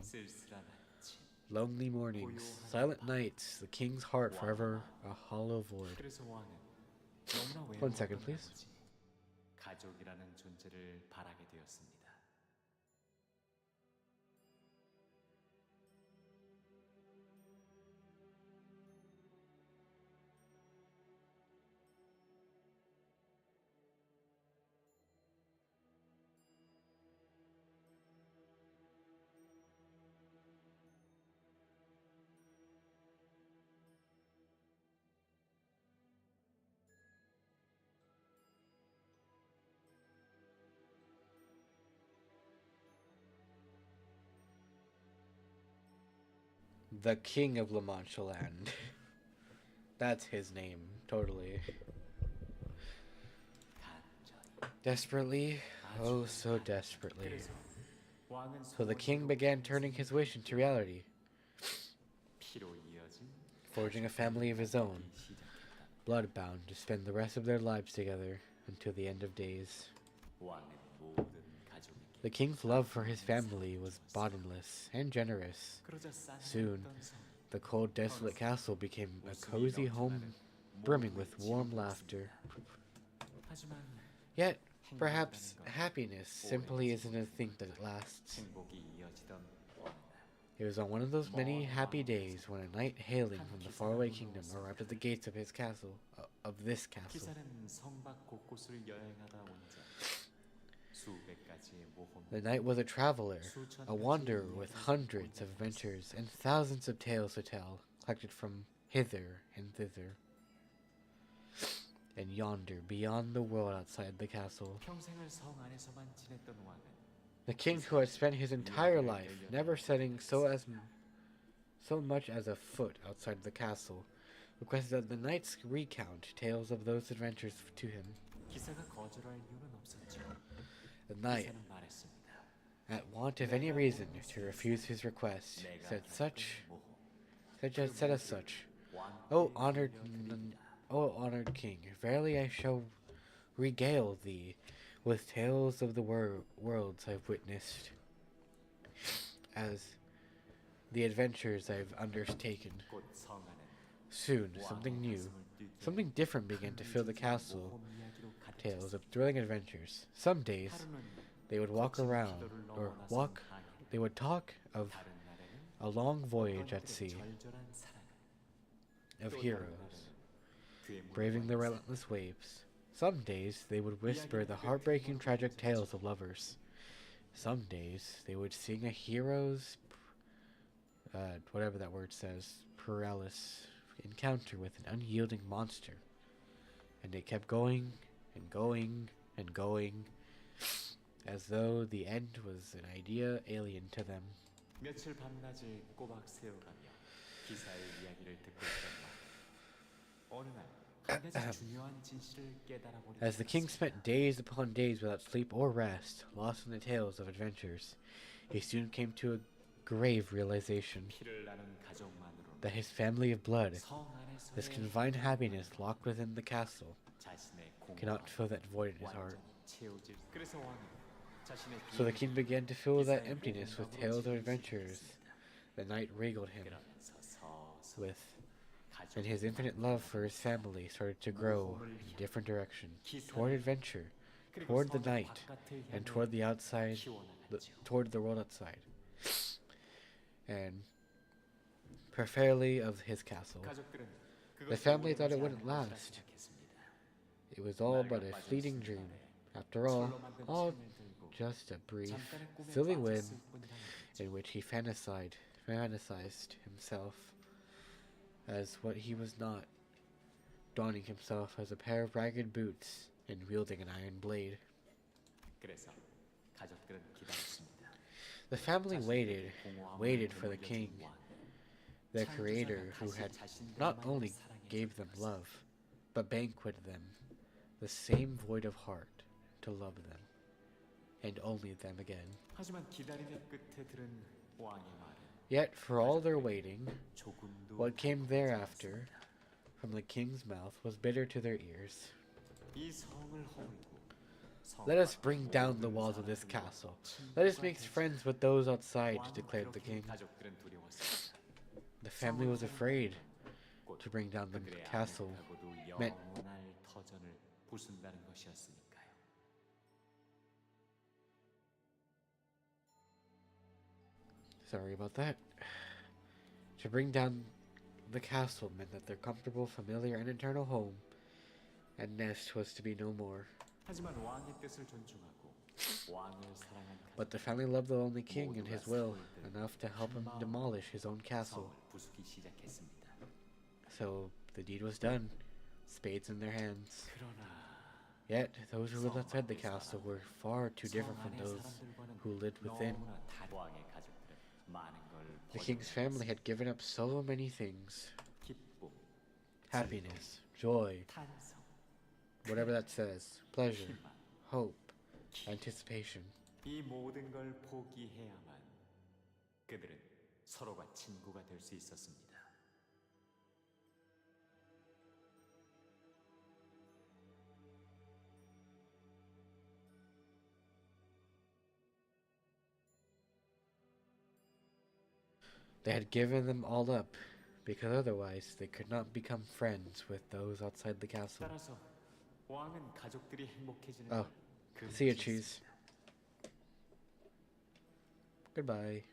Lonely mornings, silent nights, the king's heart forever a hollow void. 1 second, please. 가족이라는 존재를 바라게 되었습니다. The King of La Mancha Land. That's his name, totally. Desperately, oh so desperately. So the king began turning his wish into reality, forging a family of his own, blood-bound to spend the rest of their lives together until the end of days. The king's love for his family was bottomless and generous. Soon, the cold, desolate castle became a cozy home brimming with warm laughter. Yet, perhaps happiness simply isn't a thing that lasts. It was on one of those many happy days when a knight hailing from the faraway kingdom arrived at the gates of his castle, of this castle. The knight was a traveler, a wanderer with hundreds of adventures and thousands of tales to tell, collected from hither and thither, and yonder, beyond the world outside the castle. The king, who had spent his entire life never setting so much as a foot outside the castle, requested that the knights recount tales of those adventures to him. The knight, at want of any reason to refuse his request, said as such, O honored king, verily I shall regale thee with tales of the worlds I've witnessed, as the adventures I've undertaken. Soon, something new, something different began to fill the castle. Tales of thrilling adventures. Some days, they would they would talk of a long voyage at sea, of heroes, braving the relentless waves. Some days, they would whisper the heartbreaking tragic tales of lovers. Some days, they would sing a hero's, whatever that word says, perilous encounter with an unyielding monster. And they kept going and going and going, as though the end was an idea alien to them. 며칠 밤낮을 꼬박 세워가며 기사의 이야기를 듣고 있던 어느 날 한 가지 중요한 진실을 깨달아 보니 As the king spent days upon days without sleep or rest, lost in the tales of adventures, he soon came to a grave realization that his family of blood, this confined happiness locked within the castle, cannot fill that void in his heart. So the king began to fill that emptiness with tales of adventures. The knight regaled him with, and his infinite love for his family started to grow in a different direction, toward adventure, toward the night, and toward the outside, toward the world outside, and preferably of his castle. The family thought it wouldn't last. It was all but a fleeting dream. After all just a brief, silly whim in which he fantasized himself as what he was not, donning himself as a pair of ragged boots and wielding an iron blade. The family waited, 공허함을 waited for the 물려준 king, 왕. their 창조자가 creator, who 다시 had 자신들만을 not only 사랑해 gave them 준 것은 love, but banqueted them, the same void of heart, to love them, and only them again. 하지만 기다림의 끝에 들은 왕의 말은 Yet, for all their waiting, 조금도 what came 달콤하지 thereafter 않았습니다. from the king's mouth was bitter to their ears. 이 성을 허물고 Let us bring down the walls of this castle. Let us make friends with those outside, declared the king. 가족들은 두려웠습니다. The family was afraid. To bring down the 그들의 castle 아내하고도 meant 영원할 터전을 부순다는 것이었으니까요. sorry about that. To bring down the castle meant that their comfortable, familiar, and eternal home and nest was to be no more. 하지만 왕의 뜻을 존중하고 왕을 사랑한 But the family loved the lonely king and his will enough to help him demolish his own castle. 성을 부수기 시작했습니다. So the deed was done, spades in their hands. 그러나 Yet those who lived outside the castle were far too different from those who lived within. 너무나 다른 왕의 가족들은 많은 걸 The king's family had given up so many things: 기쁨, happiness, joy, 탄성, whatever that says, pleasure, 희망, hope, anticipation. 이 모든 걸 포기해야만 그들은 서로가 친구가 될 수 있었습니다. They had given them all up, because otherwise they could not become friends with those outside the castle. 따라서 왕은 가족들이 행복해지는 Oh, 걸 see you, 금지했습니다. cheese. Goodbye.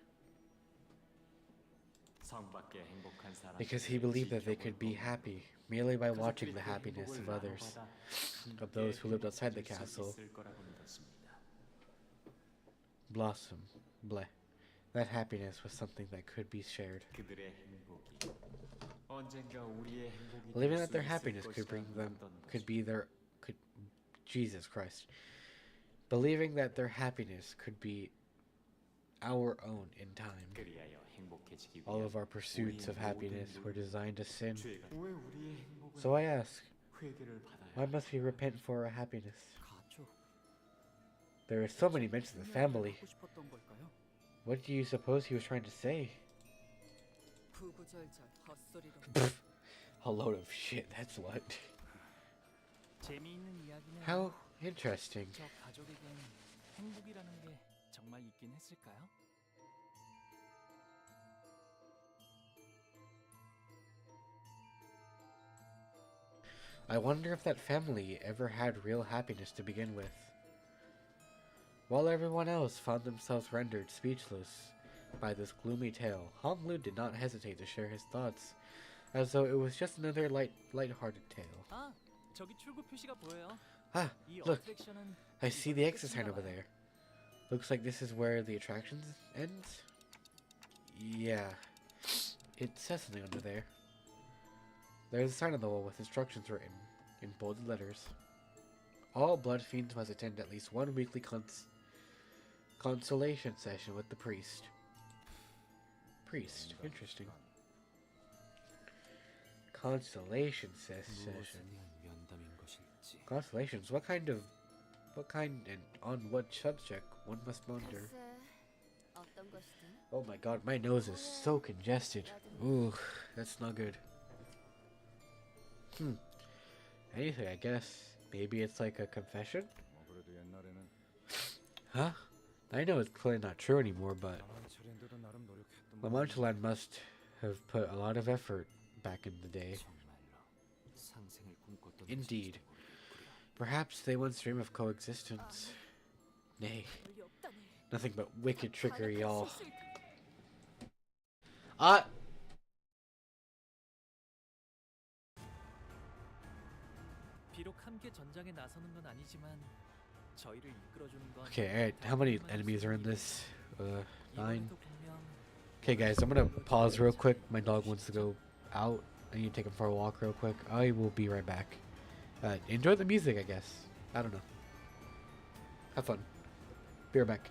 성 밖에 행복한 사람들을 Because he believed that they 지켜볼 could be 뿐 happy merely by watching 가족들이 the 그 happiness 행복을 of others, 나눠받아 of those who lived outside the 함께 castle. 있을 거라고 믿었습니다. Blossom, bleh. That happiness was something that could be shared. 그들의 행복이 언젠가 우리의 행복이 Believing 될 that 수 their 있을 happiness could bring 것이라고 them, 믿었던 could 것입니다. be their, could, Jesus Christ. Believing that their happiness could be our own in time. 그리하여 행복해지기 All 위해 of our pursuits of happiness were designed to sin. 죄가 왜 우리의 행복을 So I ask, 회개를 받아야 why must we repent for our happiness? 가족. There are so many mentions of family. 하고 싶었던 걸까요? What do you suppose he was trying to say? 구구절절 헛소리로 A load of shit, that's what. 재미있는 이야기는 How interesting. 저 가족에겐 행복이라는 게 정말 있긴 했을까요? I wonder if that family ever had real happiness to begin with. While everyone else found themselves rendered speechless by this gloomy tale, Honglu did not hesitate to share his thoughts, as though it was just another light-hearted tale. 아, 저기 출구 표시가 보여요. Ah, 이 look, 어트랙션은 I see the exit sign over there. Looks like this is where the attraction ends? Yeah, it says something under there. There's a sign on the wall with instructions written in bolded letters. All blood fiends must attend at least one weekly consolation session with the priest. Priest, interesting. Consolation session. Constellations. What kind and on what subject one must wonder. 글쎄, 어떤 것이든 Oh my god, my nose is so congested. Ooh, that's not good. Anything, I guess. Maybe it's like a confession? 그래도 옛날에는 Huh? I know it's clearly not true anymore, but 만철인데도 나름 노력했던 Lamanchaland must have put a lot of effort back in the day. 정말로 상생을 꿈꿨던 Indeed. 것일지도 모르겠구려. Perhaps they once dreamed of coexistence. Nay, 별리 없다네. nothing but wicked trickery, 간악한 y'all. 실수일 Ah! 비록 함께 전장에 나서는 건 아니지만 저희를 이끌어주는 건 Okay, alright, how many enemies are in this? 9. 이번에도 분명 Okay, guys, I'm gonna pause real quick. My dog wants to go out. I need to take him for a walk real quick. I will be right back. Enjoy the music, I guess. I don't know. Have fun. Be right back.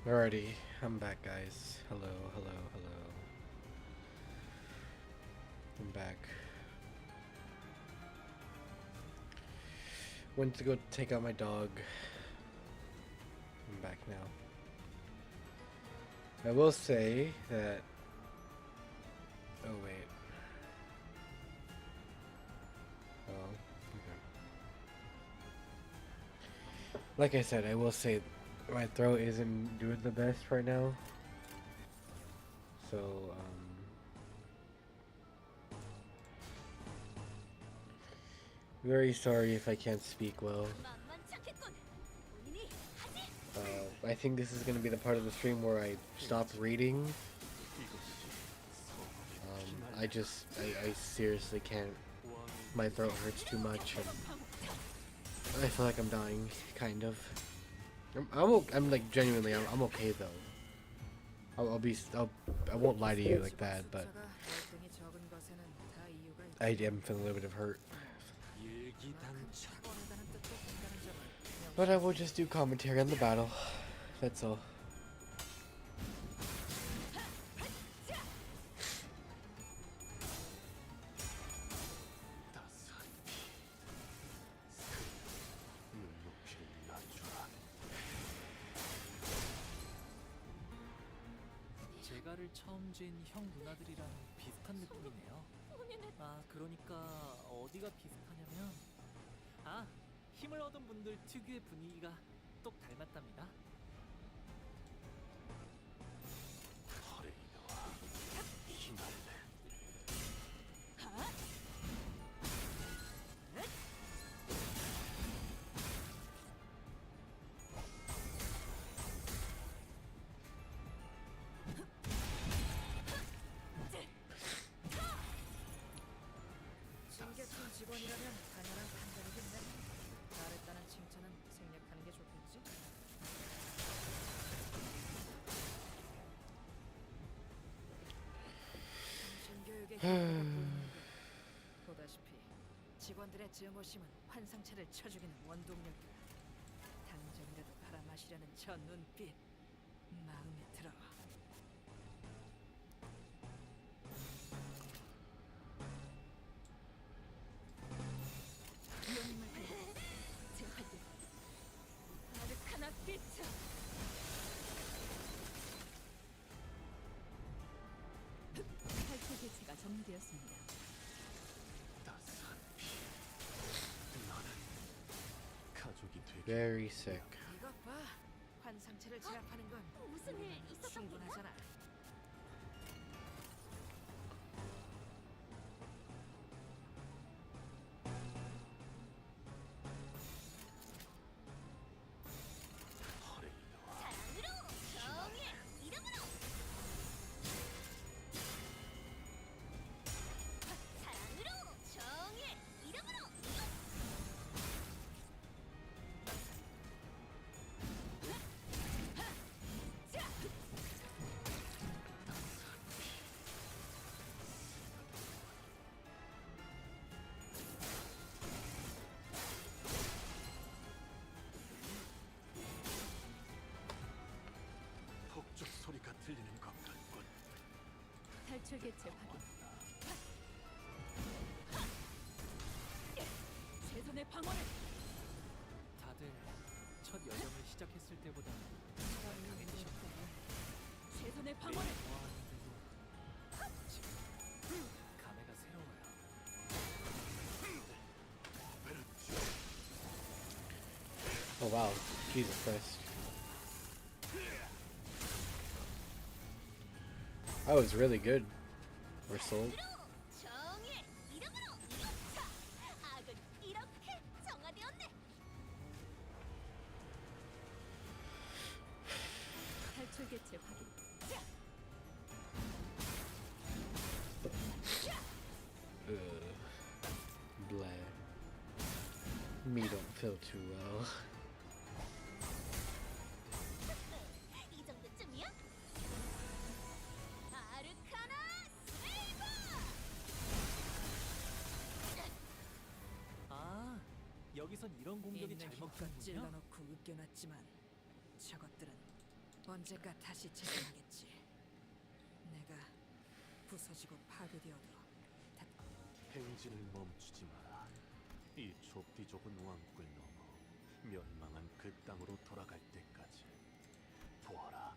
Alrighty, I'm back, guys. Hello, hello, hello. I'm back. Went to go take out my dog. I'm back now. I will say that. Oh, wait. Oh, okay. Like I said, I will say my throat isn't doing the best right now. So, very sorry if I can't speak well. I think this is going to be the part of the stream where I stop reading. I seriously can't. My throat hurts too much, and I feel like I'm dying, kind of. I'm like genuinely, I'm okay though. I won't lie to you like that, but I am feeling a little bit of hurt. But I will just do commentary on the battle. That's all. 제가를 처음 쥔 형 누나들이랑 비슷한 느낌이네요. 아, 그러니까 어디가 비슷하냐면 힘을 얻은 분들 특유의 분위기가 똑 닮았답니다. 챙겨준 직원이라면 당연한 판단이겠네. 잘했다는 칭찬은 생략하는 게 좋겠지? 정신교육의 효과가 보이는군. 보다시피 직원들의 증오심은 환상체를 쳐죽이는 원동력이야. 당장이라도 갈아마시려는 저 눈빛 마음에 들어. 아르카나 피트. 탈출 개체가 정리되었습니다. 가족이 되기 Very sick. 이것 봐. 환상체를 제압하는 건 무슨 일 있었던 거야? 충분하잖아. 사랑으로 정의 이름으로 사랑으로 정의 이름으로 폭죽 소리가 들리는 것 같군. 탈출 개체 확인. 최선의 방어를. 다들 첫 여정을 시작했을 때보다 최선의 방어를. 좋아하는데도 지금 감회가 새로워요. Oh wow, Jesus Christ. That was really good. We're sold. 정의 이름으로 악은 이렇게 정화되었네. 탈출 개체 확인. Bleh. Me don't feel too well. 이 정도쯤이야? 아르카나 세이버! 아, 여기선 이런 공격이 있는 잘 힘껏 먹히는군요. 찔러놓고 으깨놨지만 저것들은 언젠가 다시 재생하겠지. 내가 부서지고 파괴되어도 행진을 멈추지 마라. 이 좁디 좁은 왕국을 넘어 멸망한 그 땅으로 돌아갈 때까지. 보아라,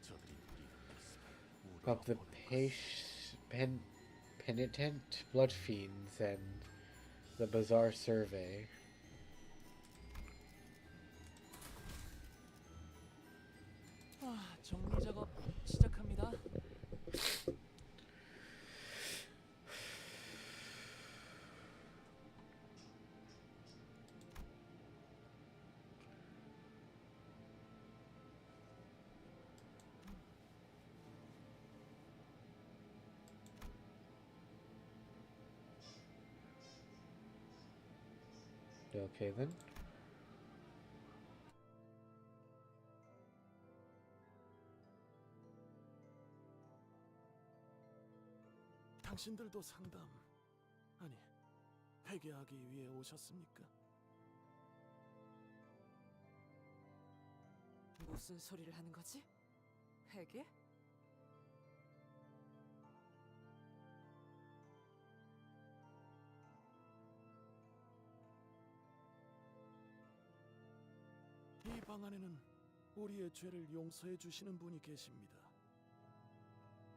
저들이 우리의 모습을 우리가 Of the 보는 것을. penitent blood fiends and the bizarre survey. 정리 작업 시작합니다. Okay then. 당신들도 상담, 아니, 회개하기 위해 오셨습니까? 무슨 소리를 하는 거지? 회계? 이 방 안에는 우리의 죄를 용서해 주시는 분이 계십니다.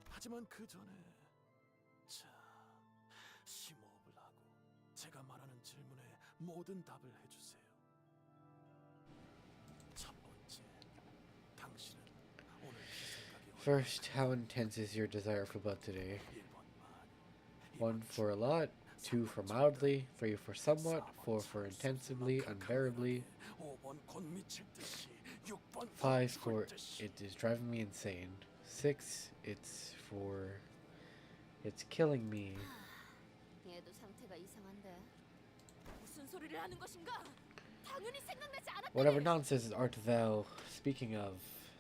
하지만 그 전에 자, 심호흡을 하고 제가 말하는 질문에 모든 답을 해주세요. 첫 번째, 당신은 오늘 희생각이 First, how intense is your desire for blood today? 1 for a lot, 2 for mildly, 3 for somewhat, 4 for intensively, unbearably, 5 for it is driving me insane, 6 it's for it's killing me, 얘도 상태가 이상한데. 무슨 소리를 하는 것인가? 당연히 생각나지 않았다. whatever nonsense art thou speaking of?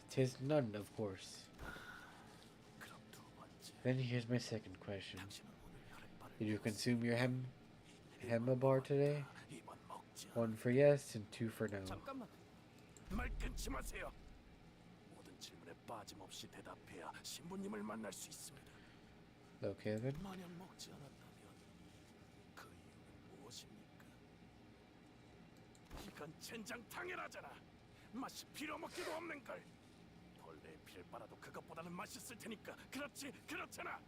'Tis none, of course. Then here's my second question. Did you consume your hema bar today? 1 for yes and 2 for no. 잠깐만. 말 끊지 마세요. 모든 질문에 빠짐없이 대답해야 신부님을 만날 수 있습니다. Okay then. 만약 먹지 않았다면 그 이유는 무엇입니까? 이건 젠장 당연하잖아. 맛이 빌어먹기도 없는 걸. 벌레의 피를 빨아도 그것보다는 맛있을 테니까. 그렇지, 그렇잖아.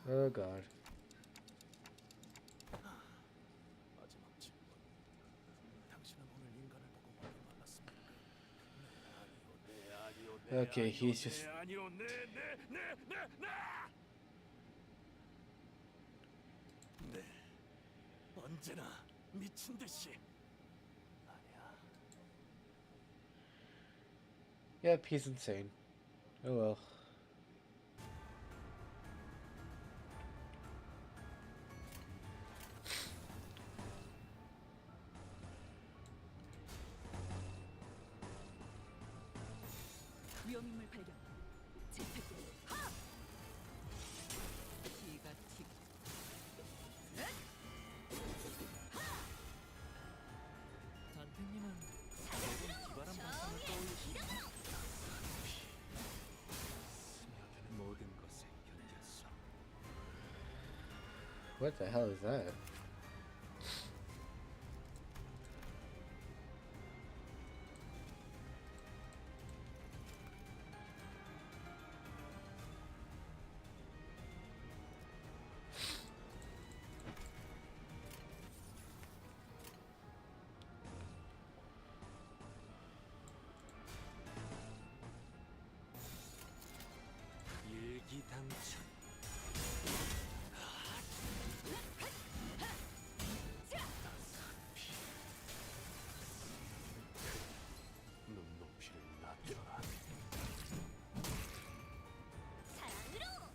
Oh god. 마지막 질문. 당신은 오늘 인간을 보고 목이 말랐습니까? 네, 아니요, 네, 아니요, Okay, 네, he's 아니요, just 네, 아니요, 네, 네, 네, 네, 네. 네, 언제나 미친 듯이. 아니야. Yep, he's insane. Oh well. 위험인물 발견. 재택. 하! 기가 튀고. 단테님은 기발한 발상을 떠올리시네요. 모든 것에 견뎠어. What the hell is that? 일기당천. 눈높이를 낮춰라. 사랑으로.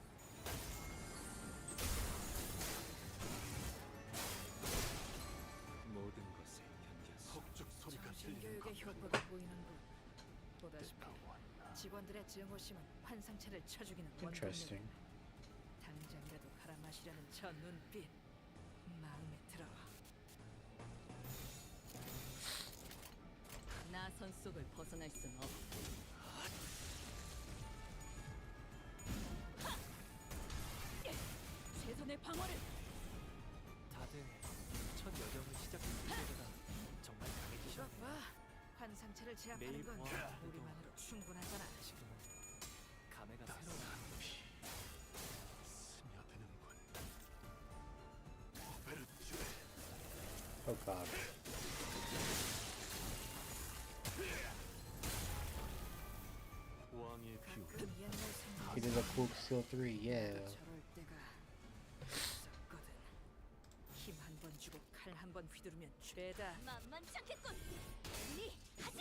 모든 것에 견뎠어. 폭죽 소리가 들리는 정신교육의 것. 효과가 보이는군. 보다시피 직원들의 증오심은 환상체를 쳐죽이는 Interesting. 원동력. 당장이라도 갈아 마시려는 저 눈빛 마음에 들어. 나선 속을 벗어날 순 없어. 방어를. 다들 첫 여정을 시작했을 때보다 정말 이것 강해지셨네요. 봐. 환상체를 제압하는 매일 건 보아도 우리만으로 충분하잖아. 지금은 감회가 새로워. 스며드는군. 베르투. Oh god. 왕의 뷰. 가끔 옛날 He did a cool Seal 3, yeah. 저럴 때가 있었거든. 힘 한 번 주고 칼 한 번 휘두르면 죄다. 만만치 않겠군. 우리 하지.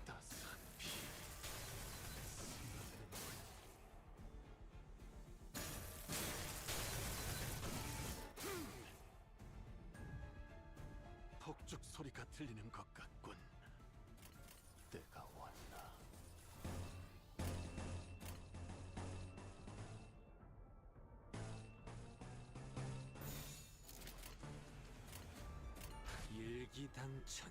따스한 피. 폭죽 소리가 들리는 것 같군. 때가 왔나. 일기당천.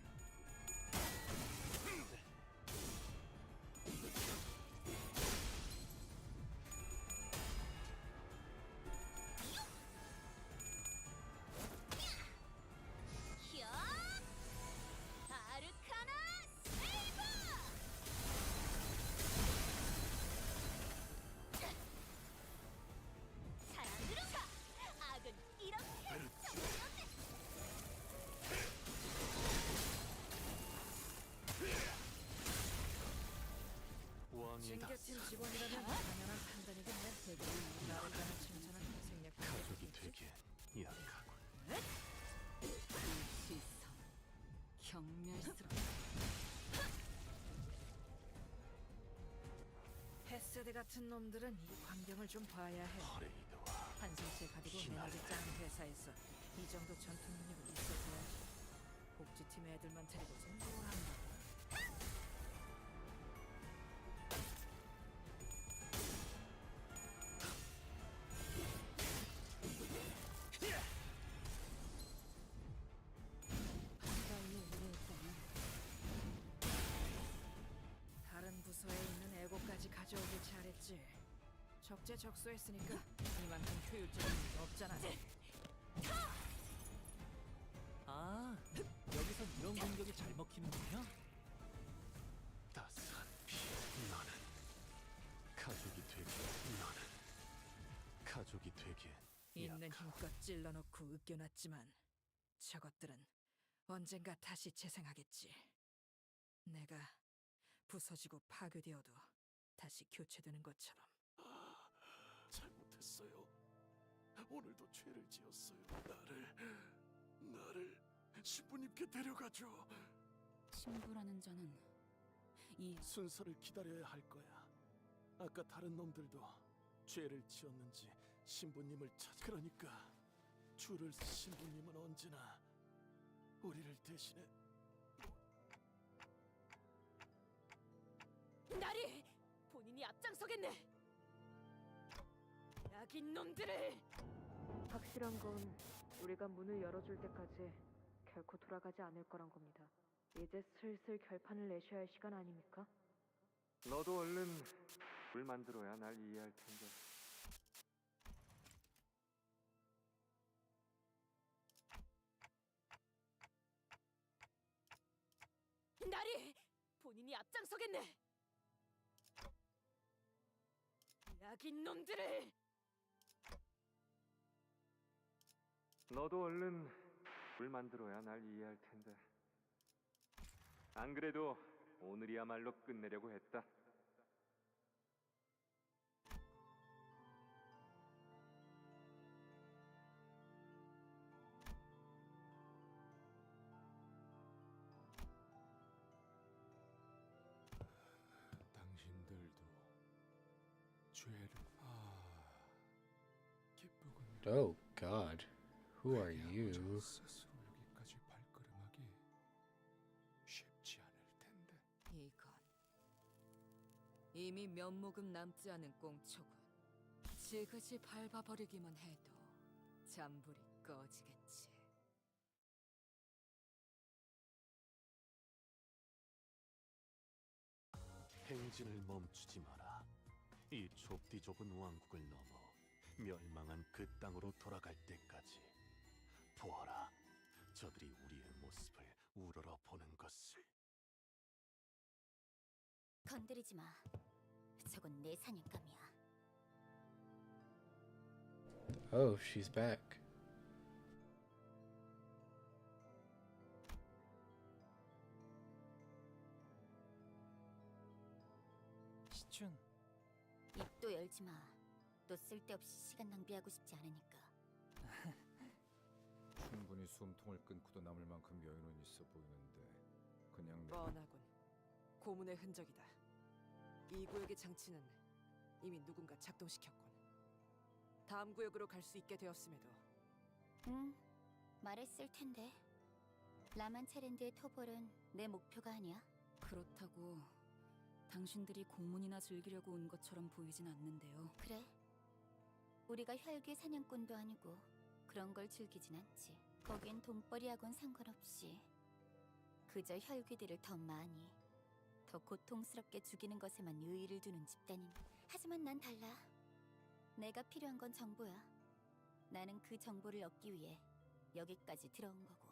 히어! 아르카나 세이버! 사랑으로 가! 악은 이렇게 정리없네! 왕의 다 챙겨팀 직원이라면 당연한 판단이겠네. 대부분 나랬다는 칭찬은 생략하지. 가족이 되기엔 약하군. 시선 경멸스럽. 헤세드 같은 놈들은 이 광경을 좀 봐야 해. 퍼레이드와 환상체 가지고 매력이 짠 회사에서 이 정도 전투 능력이 있어서야지. 복지팀 애들만 데리고선 뭘 한다고. 다른 부서에 있는 애고까지 가져오길 잘했지. 적재적소했으니까 이만큼 효율적인 게 없잖아. 아, 여기선 이런 공격이 잘 먹히는군요. 따스한 피. 너는 가족이 되기엔 가족이 되기엔 있는 약하군. 힘껏 찔러놓고 으깨놨지만 저것들은 언젠가 다시 재생하겠지. 내가 부서지고 파괴되어도 다시 교체되는 것처럼. 잘못했어요. 오늘도 죄를 지었어요. 나를 신부님께 데려가줘. 신부라는 자는 이 순서를 기다려야 할 거야. 아까 다른 놈들도 죄를 지었는지 신부님을 그러니까 줄을 신부님은 언제나 우리를 대신해. 나리! 본인이 앞장서겠네! 악인 놈들을! 확실한 건 우리가 문을 열어줄 때까지 결코 돌아가지 않을 거란 겁니다. 이제 슬슬 결판을 내셔야 할 시간 아닙니까? 너도 얼른 물 만들어야 날 이해할 텐데. 나리! 본인이 앞장서겠네! 악인 놈들을! 너도 얼른 물 만들어야 날 이해할 텐데. 안 그래도 오늘이야말로 끝내려고 했다. 당신들도 죄를 기쁘군. Oh god. Who are you? 스스로 여기까지 발걸음하기 쉽지 않을 텐데. 이건 이미 몇 모금 남지 않은 꽁초군. 지그지 밟아버리기만 해도 잔불이 꺼지겠지. 행진을 멈추지 마라. 이 좁디 좁은 왕국을 넘어 멸망한 그 땅으로 돌아갈 때까지. 보아라, 저들이 우리의 모습을 우러러 보는 것을. 건드리지 마. 저건 내 사냥감이야. Oh, she's back. 시춘, 입도 열지 마. 또 쓸데없이 시간 낭비하고 싶지 않으니까. 충분히 숨통을 끊고도 남을 만큼 여유는 있어 보이는데 그냥 뻔하군. 고문의 흔적이다. 이 구역의 장치는 이미 누군가 작동시켰군. 다음 구역으로 갈 수 있게 되었음에도 응, 말했을 텐데. 라만차랜드의 토벌은 내 목표가 아니야. 그렇다고 당신들이 고문이나 즐기려고 온 것처럼 보이진 않는데요. 그래. 우리가 혈귀 사냥꾼도 아니고 그런 걸 즐기진 않지. 거긴 돈벌이하고는 상관없이 그저 혈귀들을 더 많이, 더 고통스럽게 죽이는 것에만 의의를 두는 집단이니. 하지만 난 달라. 내가 필요한 건 정보야. 나는 그 정보를 얻기 위해 여기까지 들어온 거고.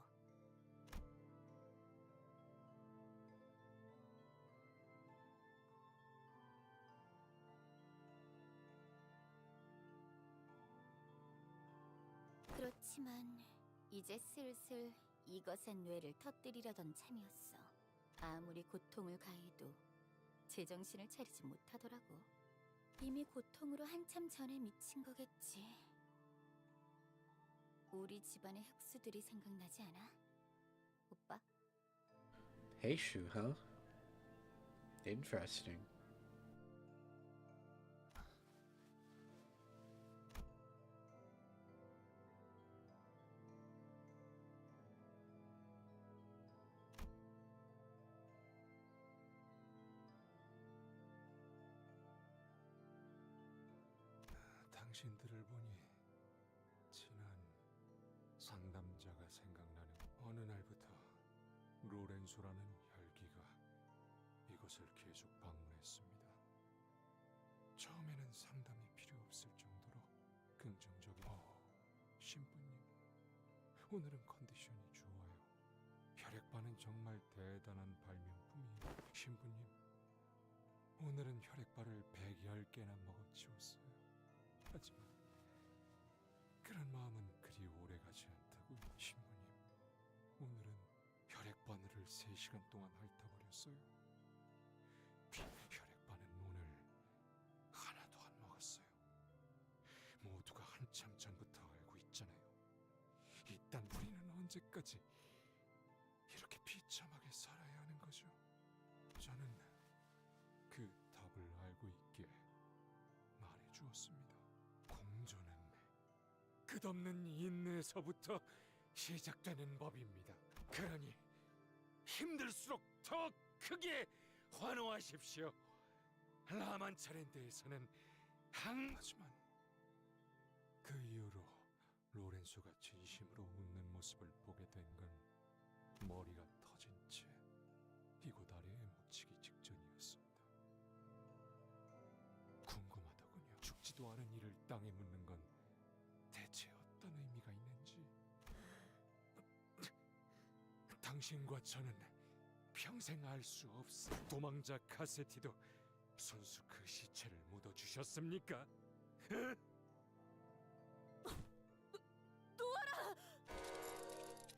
그렇지만 이제 슬슬 이것의 뇌를 터뜨리려던 참이었어. 아무리 고통을 가해도 제정신을 차리지 못하더라고. 이미 고통으로 한참 전에 미친 거겠지. 우리 집안의 흑수들이 생각나지 않아? 오빠? Hey, Shu, huh? Interesting. 당신들을 보니 지난 상담자가 생각나는. 어느 날부터 로렌소라는 혈기가 이곳을 계속 방문했습니다. 처음에는 상담이 필요 없을 정도로 긍정적인. 신부님, 오늘은 컨디션이 좋아요. 혈액바는 정말 대단한 발명품이에요. 신부님, 오늘은 혈액바를 110개나 먹어치웠어요. 하지만 그런 마음은 그리 오래가지 않다고요. 신부님, 오늘은 혈액바늘을 3시간 동안 핥아버렸어요. 혈액바는 오늘 하나도 안 먹었어요. 모두가 한참 전부터 알고 있잖아요. 이딴 우리는 언제까지 이렇게 비참하게 살아야 하는 거죠? 저는 그 답을 알고 있기에 말해주었습니다. 공존은 끝없는 인내에서부터 시작되는 법입니다. 그러니 힘들수록 더 크게 환호하십시오. 라만차랜드에서는 하지만 그 이후로 로렌소가 진심으로 웃는 모습을 보게 된 건 머리가 터진 채 이곳 아래에 묻히기 직전이었습니다. 궁금하더군요. 죽지도 않은 이를 땅에 묻는 건 대체 어떤 의미가 있는지. 당신과 저는 평생 알 수 없어. 도망자 카세티도 손수 그 시체를 묻어주셨습니까?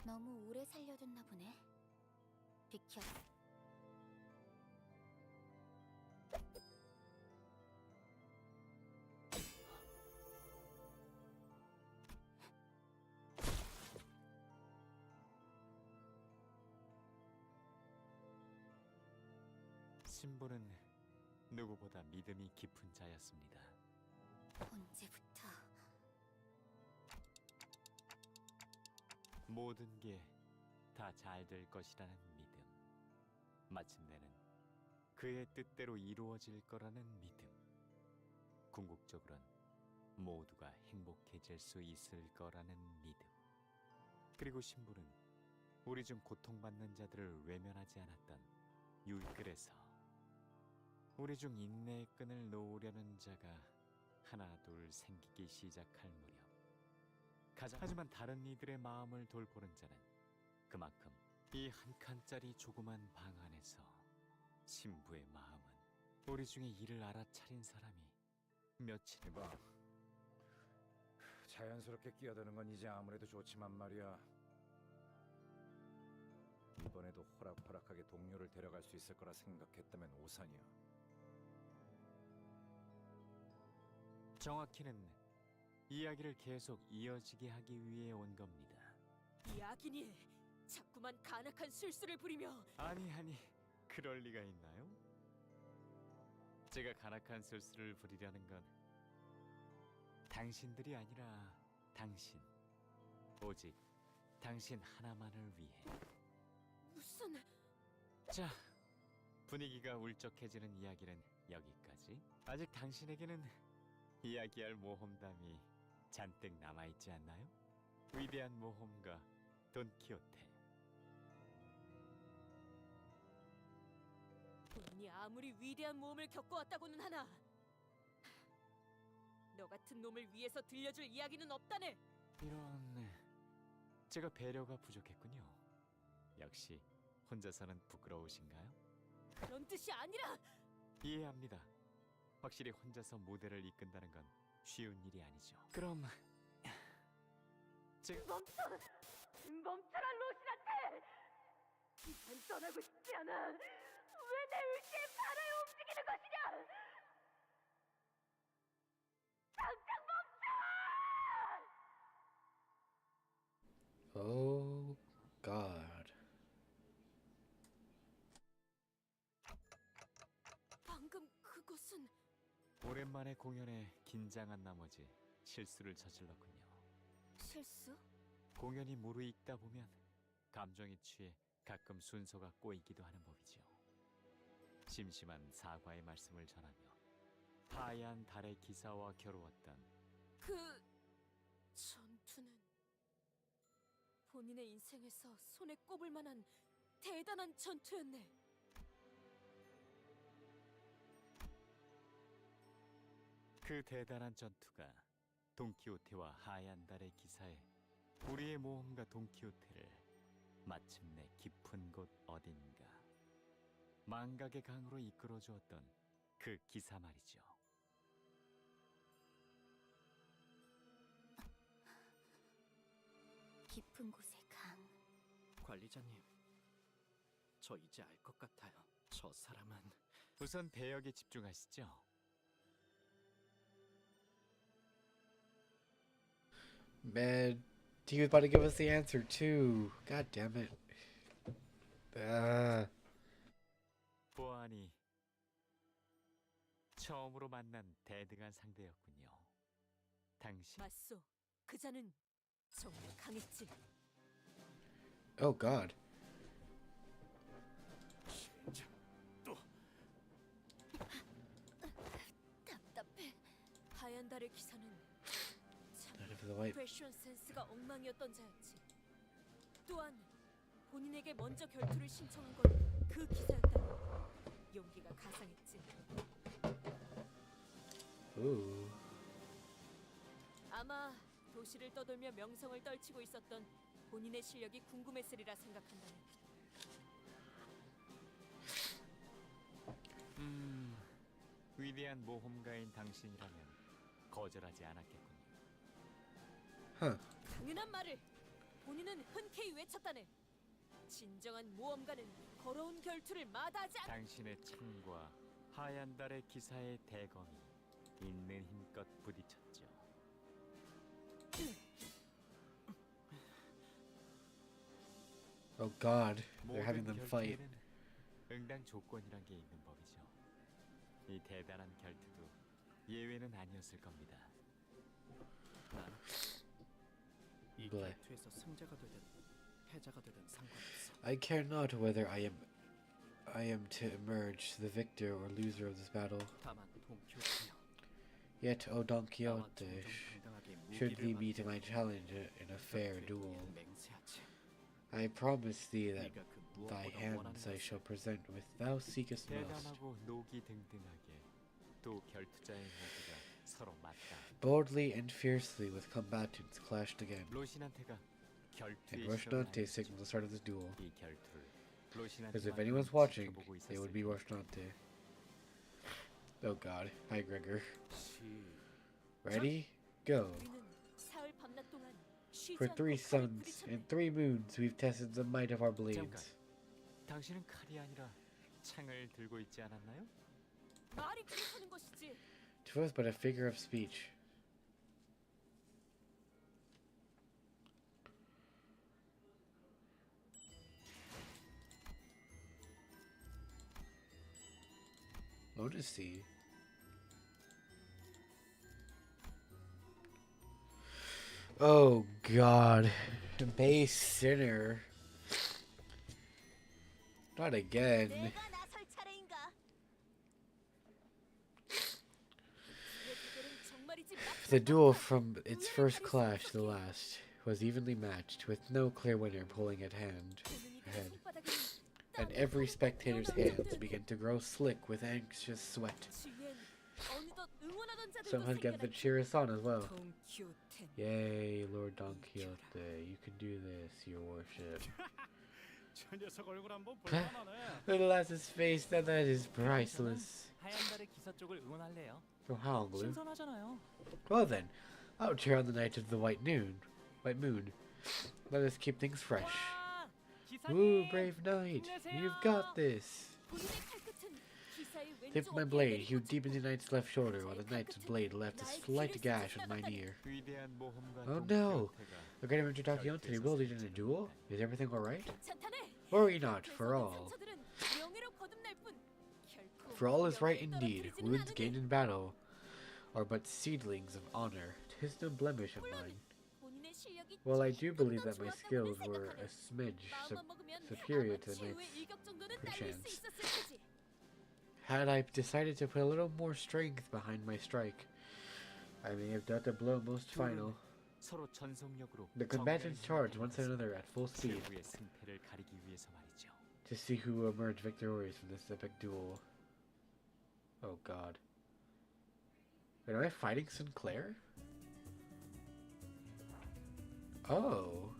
너무 오래 살려뒀나 보네. 비켜. 신부는 누구보다 믿음이 깊은 자였습니다. 언제부터? 모든 게 다 잘 될 것이라는 믿음. 마침내는 그의 뜻대로 이루어질 거라는 믿음. 궁극적으론 모두가 행복해질 수 있을 거라는 믿음. 그리고 신부는 우리 중 고통받는 자들을 외면하지 않았던 그래서 우리 중 인내의 끈을 놓으려는 자가 하나 둘 생기기 시작할 무렵 하지만 다른 이들의 마음을 돌보는 자는 그만큼 이 한 칸짜리 조그만 방 안에서 신부의 마음은 우리 중에 이를 알아차린 사람이 며칠 봐. 자연스럽게 끼어드는 건 이제 아무래도 좋지만 말이야. 이번에도 호락호락하게 동료를 데려갈 수 있을 거라 생각했다면 오산이야. 정확히는 이야기를 계속 이어지게 하기 위해 온 겁니다. 이 악인이 자꾸만 간악한 술수를 부리며 아니, 그럴 리가 있나요? 제가 간악한 술수를 부리려는 건 당신들이 아니라 당신, 오직 당신 하나만을 위해. 무슨... 자, 분위기가 울적해지는 이야기는 여기까지. 아직 당신에게는 이야기할 모험담이 잔뜩 남아있지 않나요? 위대한 모험가 돈키호테. 본인이 아무리 위대한 모험을 겪어왔다고는 하나 너 같은 놈을 위해서 들려줄 이야기는 없다네. 이런... 제가 배려가 부족했군요. 역시 혼자서는 부끄러우신가요? 그런 뜻이 아니라... 이해합니다. 확실히 혼자서 무대를 이끈다는 건 쉬운 일이 아니죠. 그럼... 멈춰라 로신한테! 이젠 떠나고 싶지 않아! 왜 내 의지에 발을 움직이는 것이냐! 당장 멈춰! Oh God. 방금 그것은... 오랜만에 공연에 긴장한 나머지 실수를 저질렀군요. 실수? 공연이 무르익다 보면 감정에 취해 가끔 순서가 꼬이기도 하는 법이죠. 심심한 사과의 말씀을 전하며 하얀 달의 기사와 겨루었던 그... 전투는... 본인의 인생에서 손에 꼽을 만한 대단한 전투였네. 그 대단한 전투가 돈키호테와 하얀 달의 기사에 우리의 모험가 돈키호테를 마침내 깊은 곳 어딘가 망각의 강으로 이끌어 주었던 그 기사 말이죠. 깊은 곳의 강. 관리자님, 저 이제 알 것 같아요. 저 사람은 우선 배역에 집중하시죠. Man, he was about to give us the answer too. God damn it. 보아하니 처음으로 만난 대등한 상대였군요. 당신 맞소. 그자는 정말 강했지. Oh God. 답답해. 하얀 달의 기사는 Out of the way. 패션 센스가 엉망이었던 자였지. 또한 본인에게 먼저 결투를 신청한 건 그 기사였다니 용기가 가상했지. Ooh. 아마 도시를 떠돌며 명성을 떨치고 있었던 본인의 실력이 궁금했으리라 생각한다네. 위대한 모험가인 당신이라면 거절하지 않았겠군요. 당연한 말을! 본인은 흔쾌히 외쳤다네. 진정한 모험가는 걸어온 결투를 마다하지 않... 당신의 창과 하얀 달의 기사의 대검이 있는 힘껏 부딪혔죠. Oh God. They're having 모든 them fight. 결투에는 응당 조건이란 게 있는 법이죠. 이 대단한 결투도 예외는 아니었을 겁니다. 이 Bleh. 결투에서 승자가 되든 패자가 되든 상관없어. I care not whether I am to emerge the victor or loser of this battle. 다만 돈키호테여, Yet, O Don 나와 Quixote, 정정당당하게 should thee 무기를 meet my 맡기고 challenge in a fair 결투에 duel, 의해 맹세하지. I promise thee that 네가 그 thy 무엇보다 hands 원하는 I 것을 shall present with thou seekest most. 대담하고 녹이 등등하게 또 결투자의 모두가 서로 맞다. Boldly and fiercely with combatants clashed again, 로신한테가 and 결투의 Rocinante 시간을 signaled the start of this duel. 이 결투를 Because if 로신한테만 anyone's watching, 지켜보고 it would 있었을 be 테니까. Rocinante. Oh god. Hi, Gregor. 시 Ready? Go. 우리는 사흘 밤낮 동안 쉬지 For 3 않고 칼을 suns 부딪혔네. and 3 moons, we've tested the might of our blades. 당신은 칼이 아니라 창을 들고 있지 않았나요? 말이 그렇다는 것이지. To us, but a figure of speech. Lotus Sea. Oh god. Base sinner. Not again. 내가 나설 차례인가? The duel from its first clash to the last was evenly matched, with no clear winner pulling at ahead. And every spectator's hands began to grow slick with anxious sweat. Some had gathered to cheer us on as well. 돈키호테. Yay, Lord Don Quixote, you can do this, your worship. 저 녀석 얼굴 한번 볼만하네. Look at his face, that is priceless. 하얀 달의 기사 쪽을 응원할래요. From Honolulu. 신선하잖아요. Well then, I'll cheer on the night of the white moon. Let us keep things fresh. 와, Woo, 기사님. brave knight, 힘내세요. you've got this. Dipped my blade, hewed deep into the knight's left shoulder, while the knight's blade left a slight gash on mine ear. 위대한 모험가 Oh 돈 no! 키호테가 The great adventure Don Quixote will lead in a duel? Is everything alright? 괜찮다네. Worry not, for all. 상처들은 명예로 거듭날 뿐. 결코 For all is right 명예에 indeed. 떨어뜨리지는 Wounds 않으니. gained in battle are but seedlings of honor. 'Tis no blemish of mine. 본인의 실력이 Well, I do believe 조금 that my 더 skills 좋았다고는 were a 생각하네. smidge 마음만 먹으면 superior 아마 to the 최후의 knight's 일격 정도는 날릴 수 perchance. 있었을 테지. Had I decided to put a little more strength behind my strike, I may have dealt a blow most final. 서로 전속력으로 The combatants charged one side another at full speed 최후의 승패를 가리기 위해서 말이죠. to see who will emerge victorious from this epic duel. Oh god. Wait, am I fighting Sinclair? Oh.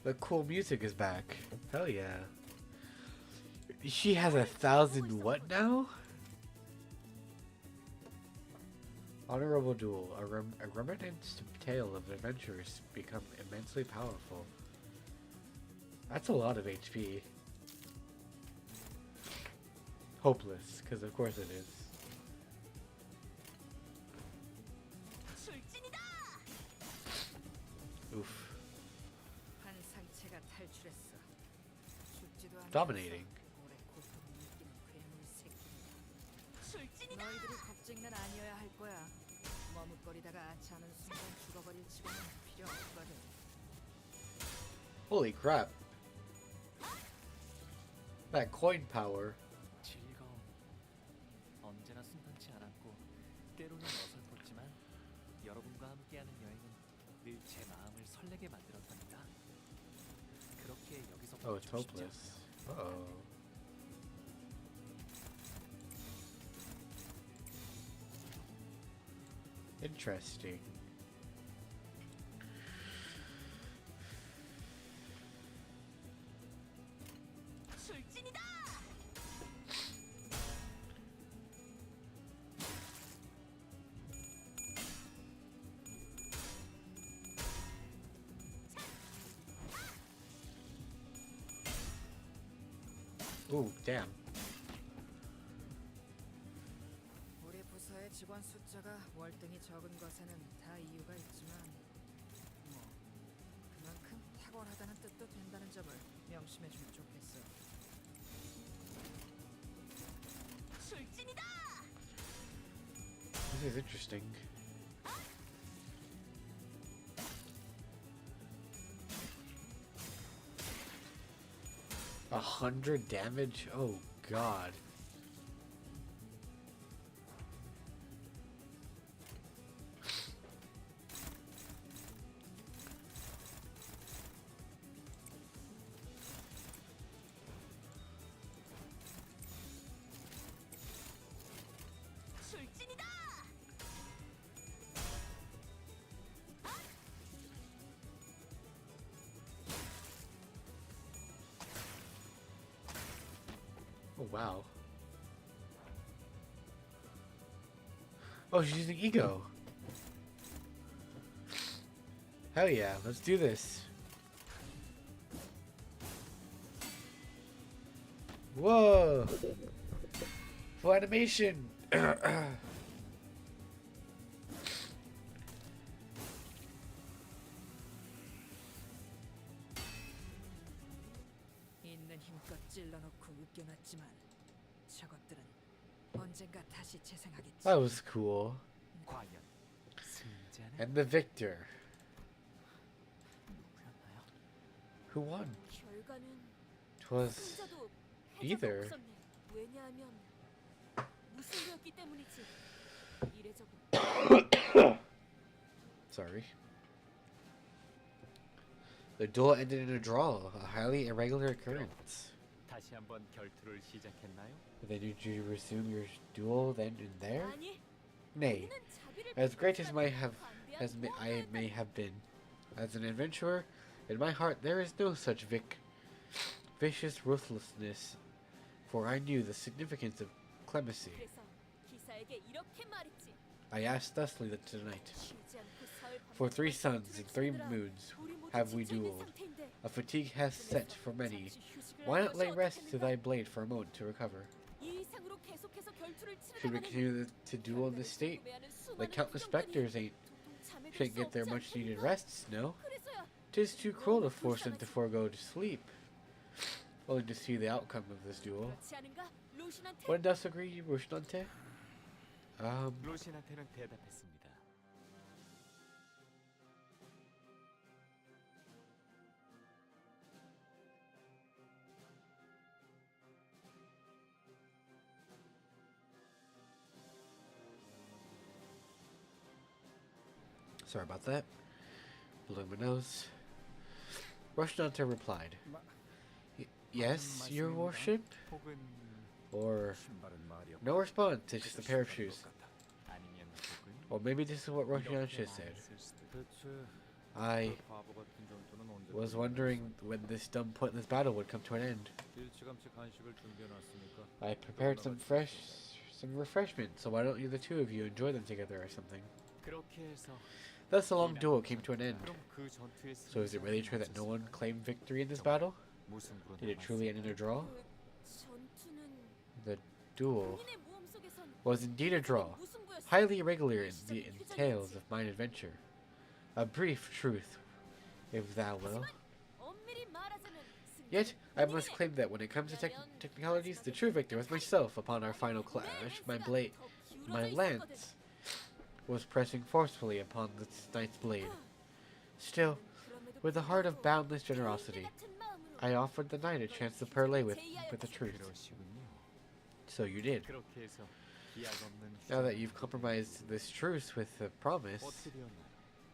The cool music is back. Hell yeah. She has 1,000 what now? Honorable duel. A reminiscent tale of adventurers become immensely powerful. That's a lot of HP. Hopeless, because of course it is. Oof. 한 상체가 탈출했어. 죽지도 않으면서 Dominating. 오래 고통을 느끼는 괴물 새끼. 너희들이 겁쟁이는 아니어야 할 거야. 머뭇거리다가 아차하는 순간 죽어버릴 직원은 필요 없거든. Holy crap. That coin power. 즐거움. 언제나 순탄치 않았고 때로는 어설펐지만 여러분과 함께하는 여행은 늘 제 마음을 설레게 만들었답니다. 그렇게 여기서 Oh, it's 멈추고 싶지 hopeless. 않아요. Uh-oh. Interesting. Ooh, damn. 우리 직원 숫자가 월등히 적은 것에는 다 이유가 있지만 뭐 그만큼 탁월하다는 뜻도 된다는 점을 명심해주면 좋겠어. 출진이다! This is interesting. A 100 damage? Oh god. 출진이다! Oh wow. Oh, she's using ego. Hell yeah, let's do this. Whoa! Full animation! 있는 힘껏 찔러놓고 으깨놨지만 저것들은 언젠가 다시 재생하겠지. That was cool. 과연 승자는 And the victor. 누구였나요? Who won? 결과는 'Twas 승자도 either. 해자도 없었네. 왜냐하면 무승부였기 때문이지. 이래저래 Sorry. The duel ended in a draw, a highly irregular occurrence. 다시 한번 결투를 시작했나요? Then did you resume your duel then and there? 아니, Nay, 우리는 자비를 as great as 관대한 I may have been, as an adventurer, in my heart there is no such vicious ruthlessness, for I knew the significance of clemency. 그래서 기사에게 이렇게 말했지. I asked thusly that tonight, 쉬지 않고 사흘 for 3 밤낮 suns and 3 전투를 moons 치르느라 우리 모두 have we 지쳐 있는 dueled. 상태인데 A fatigue has set for many. 잠시 휴식을 Why 하는 not lay 것이 rest to 어떻겠는가? thy blade for a moment to recover? 이 이상으로 계속해서 결투를 Should we 치르다가는 continue to duel in this state? 궁금해하는 The 수많은 countless 구경꾼이 specters 도통 잠에 들 shouldn't 수 get their 없지 much needed 않겠는가? rests, no? 그래서야 'Tis too cruel to force them to forego to sleep, only to see the outcome of this duel. 그렇지 않은가? 로신한테 Wouldn't thus agree, Roshnante? 로신한테는 대답했습니다. Sorry about that. Blowing my nose. Roshnante replied, Yes, your worship? 혹은 Or 신발은 말이 없고 no response, it's just a pair of shoes. 아니면 혹은 Or maybe this is what 이렇게 Roshnante said. 말했을 수도 대체 I 그 바보 같은 전투는 언제 was 끝나겠어? wondering when this dumb pointless battle would come to an end. 일찌감치 간식을 준비해놨으니까 I prepared some refreshments, so why don't you the two of you enjoy them together or something? 그렇게 해서 Thus the long duel came to an end. 그럼 그 전투의 So is it really true that no 승자는 one claimed victory in this battle? 무승부로 Did it truly end in a draw? 그 전투는 The duel 본인의 모험 속에선 was indeed a draw, 무승부였어. highly irregular in the entails of mine adventure. A brief truth, if thou will. 엄밀히 말하자면 Yet, I must 승자는 claim that when it comes to technicalities, the true victor was myself. Upon our final clash, my lance was pressing forcefully upon the knight's blade. Still, with a heart of boundless generosity, I offered the knight a chance to parley with the truth. 그러시군요. So you did. 그렇게 해서 기약 없는 Now that you've compromised this truce with a 어떻게 되었나요?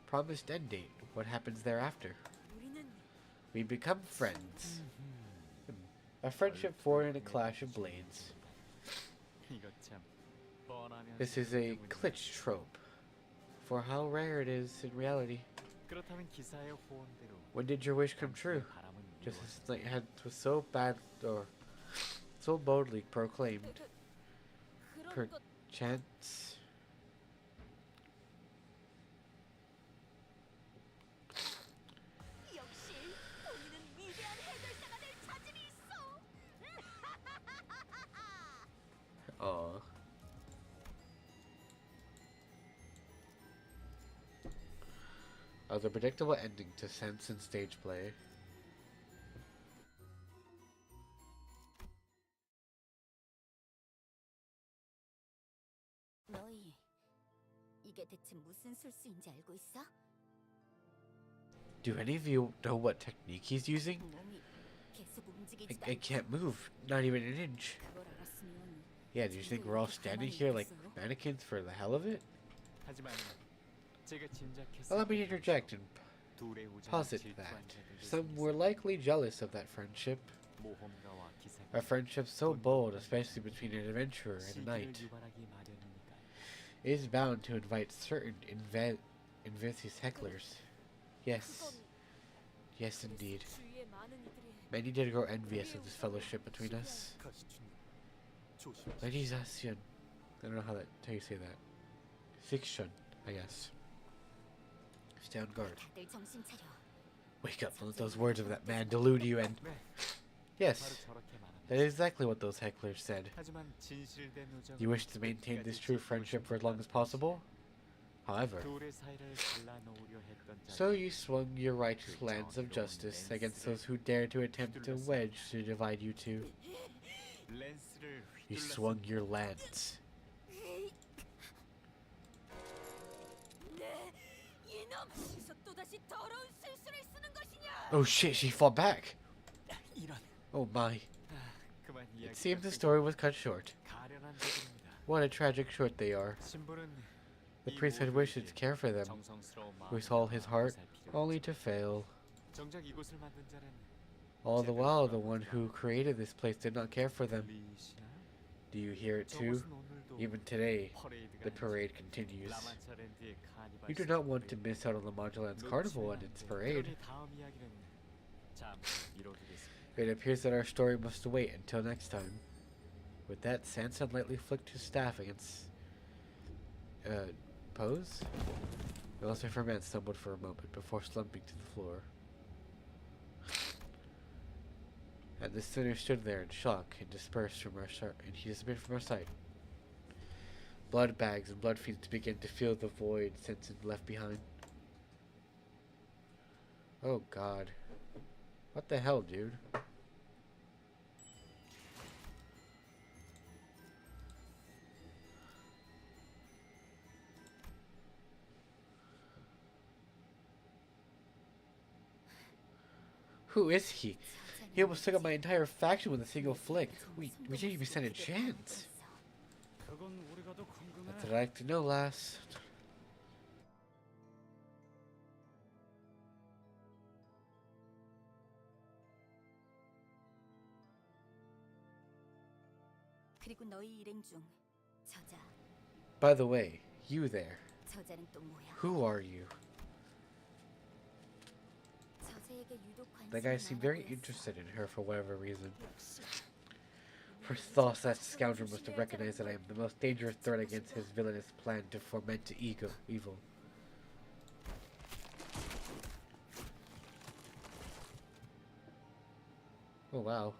promised end date, what happens thereafter? 우리는 We become friends. A friendship formed in a clash of blades. 이거 참 뻔하면 This is a glitch trope. For how rare it is in reality. 그렇다면 기사의 호언대로 When did your wish come true? 바람은 Just 이루어졌- as the knight had was so bad or so boldly proclaimed. 그런 것 Perchance. 역시 본인은 위대한 해결사가 될 자질이 있어. Aw. The predictable ending to sense and stage play. 너희 이게 대체 무슨 술수인지 알고 있어? Do any of you know what technique he's using? 몸이 계속 움직이지도 I can't move, not even an inch. 그걸 알았으면 Yeah, do you think we're all standing here like mannequins for the hell of it? 하지만 제가 Allow me to interject and 둘의 우정을 posit 질투한 that 자들이 some were likely jealous of that friendship. 모험가와 기사 A friendship so bold, especially between an adventurer and a 시기를 knight, 유발하기 마련이니까. is bound to invite certain envious hecklers. Yes. Yes, indeed. 주위에 많은 이들이 Many did grow envious of this fellowship between us. 가시춘 조심. Realization. I don't know how you say that. Fiction, I guess. Stay on guard. 다들 정신 차려. Wake up, don't let those words of that man delude you and... 바로 Yes, 저렇게 말합니다. that is exactly what those hecklers said. 하지만 진실된 우정은 You wish to maintain this true friendship for as long as possible? However, 둘의 사이를 갈라놓으려 했던 so 자들. you swung your righteous lance of justice against those who dared to attempt a wedge to divide you two. 랜스를 You 휘둘렀습니다. swung your lance. 네, 이놈! 어디서 또다시 더러운 술수를 쓰는 것이냐? Oh shit, she fought back! 이런. Oh my. 그만 It 이야기. seems the story was cut short. 가련한 자들입니다. What a tragic short they are. 신부는 The 이 priest had 모든 wished 일에 to care for them, 정성스러운 with 마음으로 all his heart, 보살피려 only 했죠. to fail. 정작 이곳을 만든 자는 All the while, the one who created this place did not care for them. 들리시나요? Do you hear it too? 저곳은 오늘도 Even today, 퍼레이드가 the parade 행해지고 continues. 라만차랜드의 카니발 You do not want to 시스템을 miss out on the Modulan's 놓치면 carnival 안 and its 돼요. parade. 그러니 다음 이야기는 잠시 미뤄두겠습니다. It appears that our story must wait until next time. With that, Sanson lightly flicked his staff against... pose? The Lucifer man stumbled for a moment before slumping to the floor. And the sinner stood there in shock and dispersed from and he disappeared from our sight. Blood bags and blood fiends began to fill the void Sanson left behind. Oh god. What the hell, dude? Who is he? He almost took out my entire faction with a single flick. We didn't even stand a chance. 그건 우리가 더 궁금해. That's what I'd like to know, lass. 그리고 너희 일행 중 저자, By the way, you there. 저자는 또 뭐야? Who are you? 저자에게 유독 That guy 관심이 seemed 많아 very 보였어. interested in her for whatever reason. First thought, that scoundrel must have recognized that I am the most dangerous threat against his villainous plan to foment evil. Oh wow.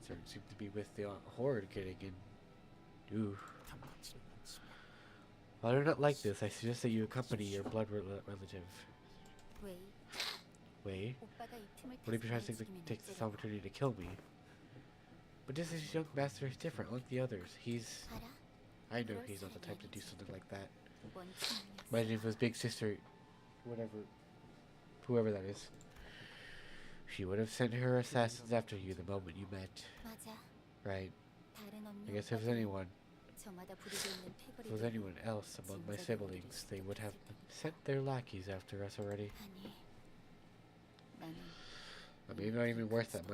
Certain seem to be with the horde getting in. Ooh. I do not like this. I suggest that you accompany your blood relative. 왜? Wei. 오빠가 이 틈을 What if he tries 타서 to 죽이면 take this 어쩌려고? opportunity to kill me? But this young master is different, like the others. He's... 알아? I know he's not the type to do something like that. 뭔 친구냐? Imagine if his big sister... Whoever that is. She would have sent her assassins after you the moment you met. 맞아. Right. 다른 언니 I guess if it was 오빠들은 anyone, 저마다 부리고 있는 if it was anyone else among my siblings, they would have sent their lackeys after us already. 아니, 나는 I mean, not even worth that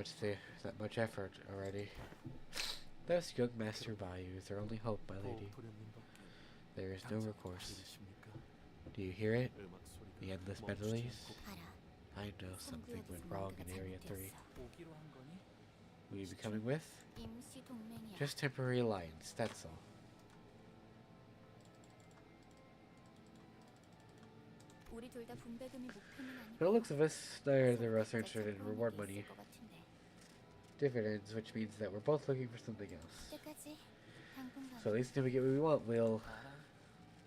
much effort already. Thus, young Master Bayou is our only hope, my lady. There is no recourse. Do you hear it? The endless melodies? 알아. I know something went wrong in Area 3. 오기로 한 거니? Will you be coming with? 임시 동맹이야. Just temporary alliance, that's all. 우리 둘 다 분배금이 목표는 아니고. From the looks of us, neither of us are interested in reward 있을 money. 것 같은데. Dividends, which means that we're both looking for something else. 그때까지 당분간 So at least if we get what we want, we'll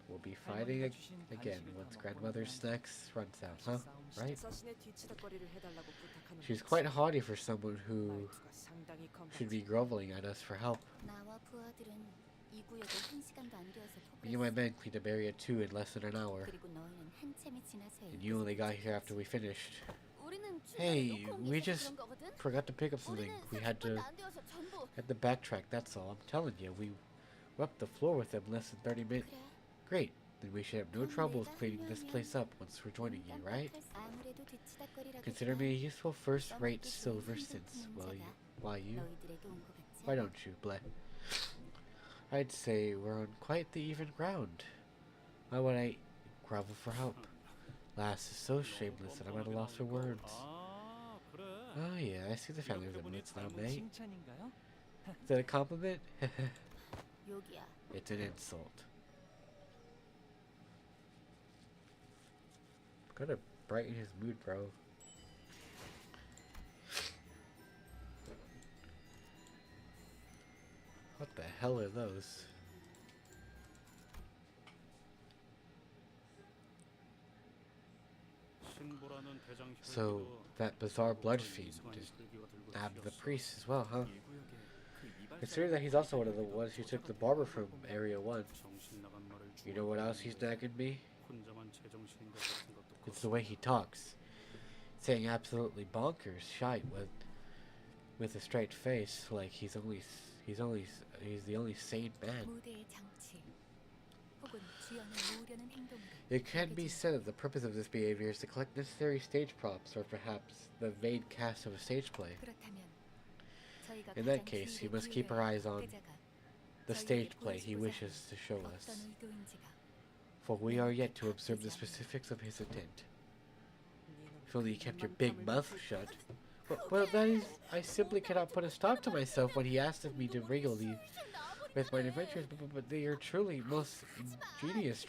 We'll be fighting again once grandmother's snacks runs out, huh? Right? 자신의 뒤치다거리를 해달라고 부탁하는 She's 거지. quite haughty for someone who 말투가 상당히 should be 건방져. groveling at us for help. 나와 부하들은 이 구역에 1시간도 안 되어서 Me and my 포기했어. men cleaned up area 2 in less than an hour, 그리고 너희는 한참이 지나서 and you only got here after we finished. 우리는 Hey, 중간에 놓고 온 we 게 just 그런 거거든? forgot to pick up something. 우리는 We had to 30분도 안 되어서 전부 backtrack, that's all. I'm telling you, we swept the floor with them less than 30 minutes. 그래. Great. Then we should have no troubles cleaning this place up once we're joining you, right? 아무래도 뒤치다거리라고 Consider me a useful first-rate silver since, well, you, 너희들에게 온 거 같지? why don't you, bleh? I'd say we're on quite the even ground. Why would I grovel for help? Lass is so shameless that I'm at a loss for words. 아, 그래. Oh yeah, I see the family resemblance now, 닮은 mate. 칭찬인가요? Is that a compliment? 여기야. It's an insult. Gotta brighten his mood, bro. What the hell are those? So, that bizarre blood fiend nabbed the priest as well, huh? Considering that he's also one of the ones who took the barber from Area 1. You know what else he's nagging me? It's the way he talks. Saying absolutely bonkers shite with a straight face, like he's the only sane man. 무대의 장치 혹은 주연을 모으려는 행동으로 It can be said that the purpose of this behavior is to collect necessary stage props, or perhaps the main cast of a stage play. 그렇다면 저희가 In that 가장 case, he 주의를 must keep our 기울여야 eyes on 의자가 the 저희에게 stage play he 보여주고자 wishes to show 하는 us, 어떤 의도인지가 for we are yet to observe the specifics of his intent. If only you kept your big mouth shut. Well, that is, I simply cannot put a stop to myself when he asked of me to regale thee with my adventures, but they are truly most ingenious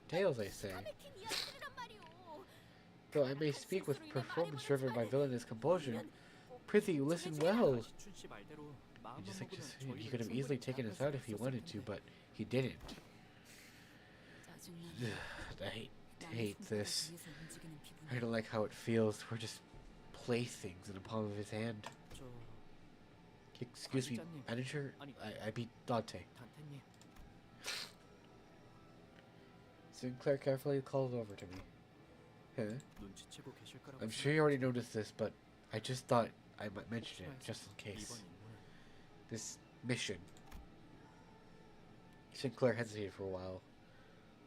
tales, I say. Though I may speak with performance driven by villainous composure, prithee, listen well. And he could have easily taken us out if he wanted to, but he didn't. I hate this. I don't like how it feels. We're just playthings in the palm of his hand. 저 Excuse me, manager? I beat Dante. 단테님. Sinclair carefully calls over to me. Huh? 눈치채고 계실 거라고 I'm sure you already noticed this, but I just thought I might mention it, just in case. 이번 임무는 This mission. Sinclair hesitated for a while,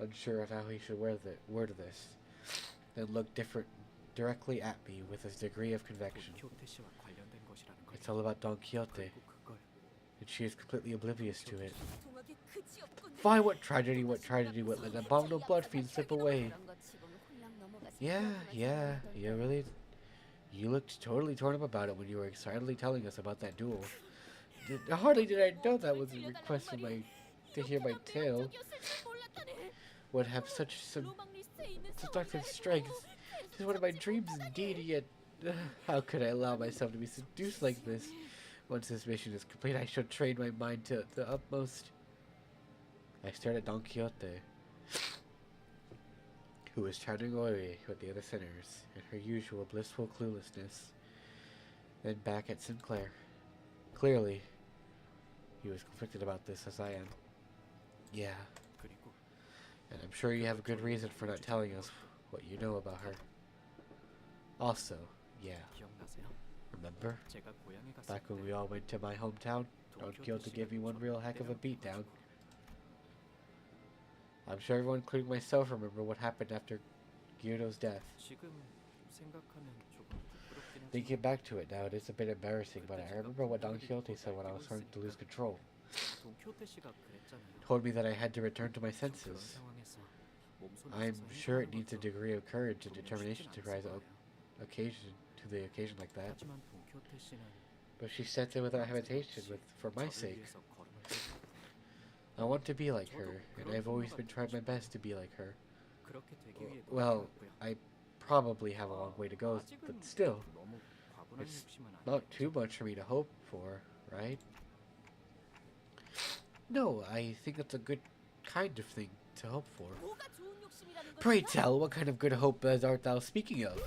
unsure of how he should word this, then looked directly at me with a degree of conviction. 돈키호테 씨와 관련된 것이라는 걸. It's all about Don Quixote, 그리고 그걸 and she is completely oblivious to it. 동학의 그지없군. Fine, what tragedy would let an abominable blood fiend slip away? 그런 거 치고는 홀랑 넘어가서 Yeah, you looked totally torn up about it when you were excitedly telling us about that duel. Hardly did I know that was a request to hear my tale would have such seductive strength. Just one of my dreams indeed, yet how could I allow myself to be seduced like this? Once this mission is complete, I shall train my mind to the utmost. I stared at Don Quixote, who was chatting away with the other sinners in her usual blissful cluelessness, then back at Sinclair. Clearly, he was conflicted about this as I am. Yeah, 그리고 and I'm sure you have a good reason for not telling us what you know about her. Also, yeah, 기억나세요? remember? 제가 고향에 갔을 Back when 때 we all went to my hometown, Don Quixote gave me one real heck of a beatdown. I'm sure everyone, including myself, remember what happened after Gyuto's death. 지금 생각하면 조금 부끄럽긴 Thinking 하지만 back to it now, it is a bit embarrassing, but I remember what Don Quixote said when I was starting to lose control. 돈키호테 씨가 그랬잖아요. Told me that I had to return to my 그런 senses. 상황에서 몸소 I'm 나서서 sure it 행동하는 needs a 것도 degree of courage and 그러면 determination 쉽진 to 않았을 rise 거예요. to the occasion like that. 하지만 돈키호테 씨는 But she said it without hesitation, for my 저를 sake. 위해서 걸음을 떼고 I want to be like her, and I've always been trying my best to be like her. 그렇게 되기 위해 Well, 노력했고요. I probably have a long way to go, but 아직은 still, 너무 과분한 it's 욕심은 not 아니겠죠. too much for me to hope for, right? No, I think that's a good kind of thing to hope for. 뭐가 좋은 욕심이라는 Pray 것이야? tell, what kind of good hope art thou speaking of?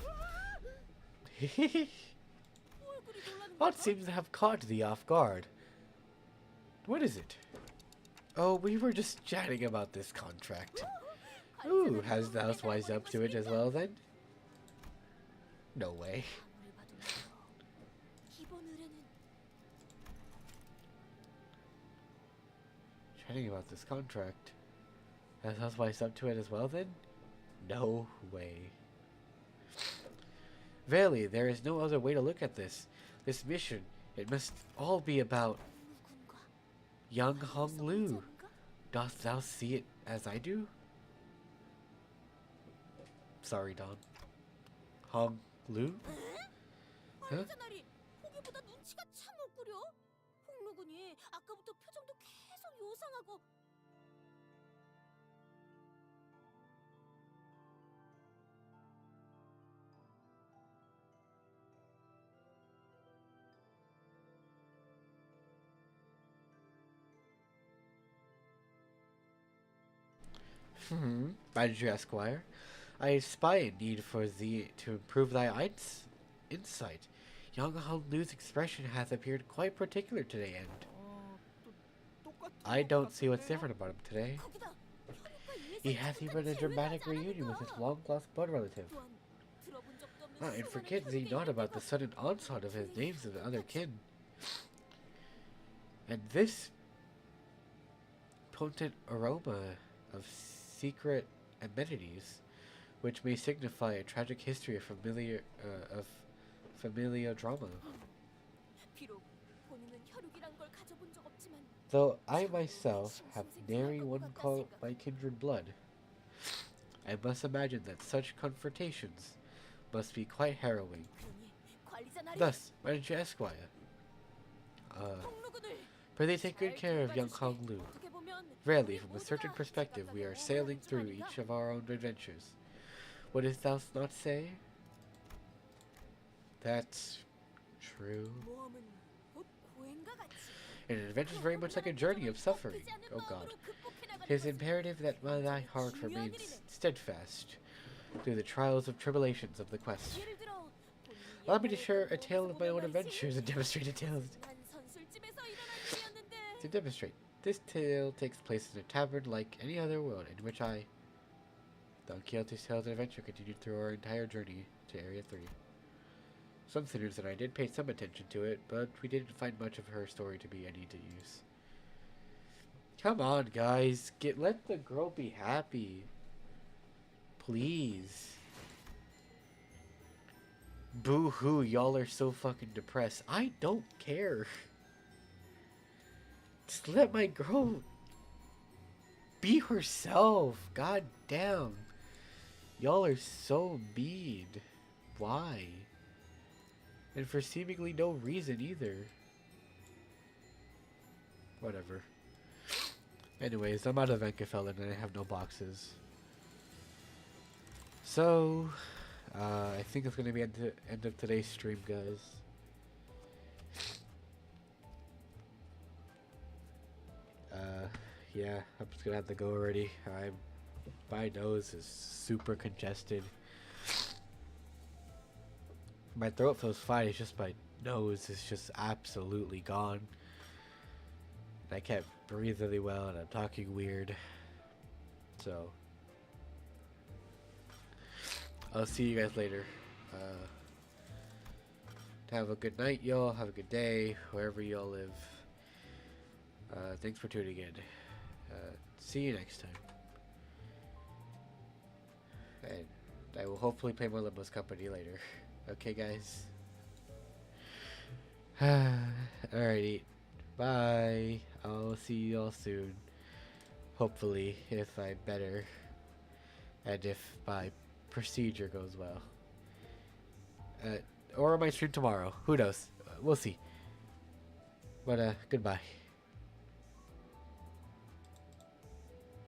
얼굴이 놀라는 What 건가? seems to have caught thee off guard? What is it? Oh, we were just chatting about this contract. Ooh, has thou wised up to it as well then? No way. 아무리 봐도 말고 이번 의뢰는 Chatting about this contract. Has thou wised up to it as well then? No way. Verily, there is no other way to look at this. This mission, it must all be about 누군가 young Hong Lu. 성장인가? Dost thou see it as I do? Sorry, Don. Hong Lu? 아니잖아리. 호기보다 눈치가 참 없구려. 홍루군이 아까부터 표정도 계속 요상하고 My dear Esquire, I spy indeed for thee to improve thy insight. Young Hong Lu's expression hath appeared quite particular today, and I don't see what's different about him today. 거기다 He hath even a dramatic reunion with his long-lost blood relative. 또한 들어본 적도 없는 And 수많은 forget thee 혈육의 not about the 이름과 sudden onslaught of his names and other kin. And this potent aroma of secret amenities, which may signify a tragic history of familial drama. 비록 본인은 혈육이란 걸 가져본 적 없지만 Though I myself have nary one call my kindred blood, I must imagine that such confrontations must be quite harrowing. 그러니 관리자 나리 Thus, my dear Esquire, 홍루군을 prithee take good care of young Hong Lu. 어떻게 보면 Rarely, from a certain perspective, we are sailing through each of our own adventures. What dost thou not say? That's true. 모험은 곧 고행과 같이 An adventure is very much like a journey of suffering. Oh God. It is imperative that thy heart remains steadfast through the trials of tribulations of the quest. 예를 들어 Allow me to share a tale of my own adventures and demonstrate a tale 한 선술집에서 일어난 일이었는데 to demonstrate. This tale takes place in a tavern like any other world in which Don Quixote's tales and adventure continued through our entire journey to Area 3. Some sinners and I did pay some attention to it, but we didn't find much of her story to be any to use. Come on, guys. Let the girl be happy. Please. Boo-hoo, y'all are so fucking depressed. I don't care. Just let my girl be herself. God damn. Y'all are so mean. Why? And for seemingly no reason either. Whatever. Anyways, I'm out of Venkefellen and I have no boxes. So, I think it's going to be end of today's stream, guys. Yeah, I'm just gonna have to go already. My nose is super congested. My throat feels fine, it's just my nose is just absolutely gone. I can't breathe really well and I'm talking weird. So, I'll see you guys later. Have a good night, y'all. Have a good day, wherever y'all live. Thanks for tuning in. See you next time. And I will hopefully play more Limbus Company later. Okay, guys? Alrighty. Bye. I'll see y'all soon. Hopefully, if I'm better. And if my procedure goes well. Or I might stream tomorrow. Who knows? We'll see. But, goodbye.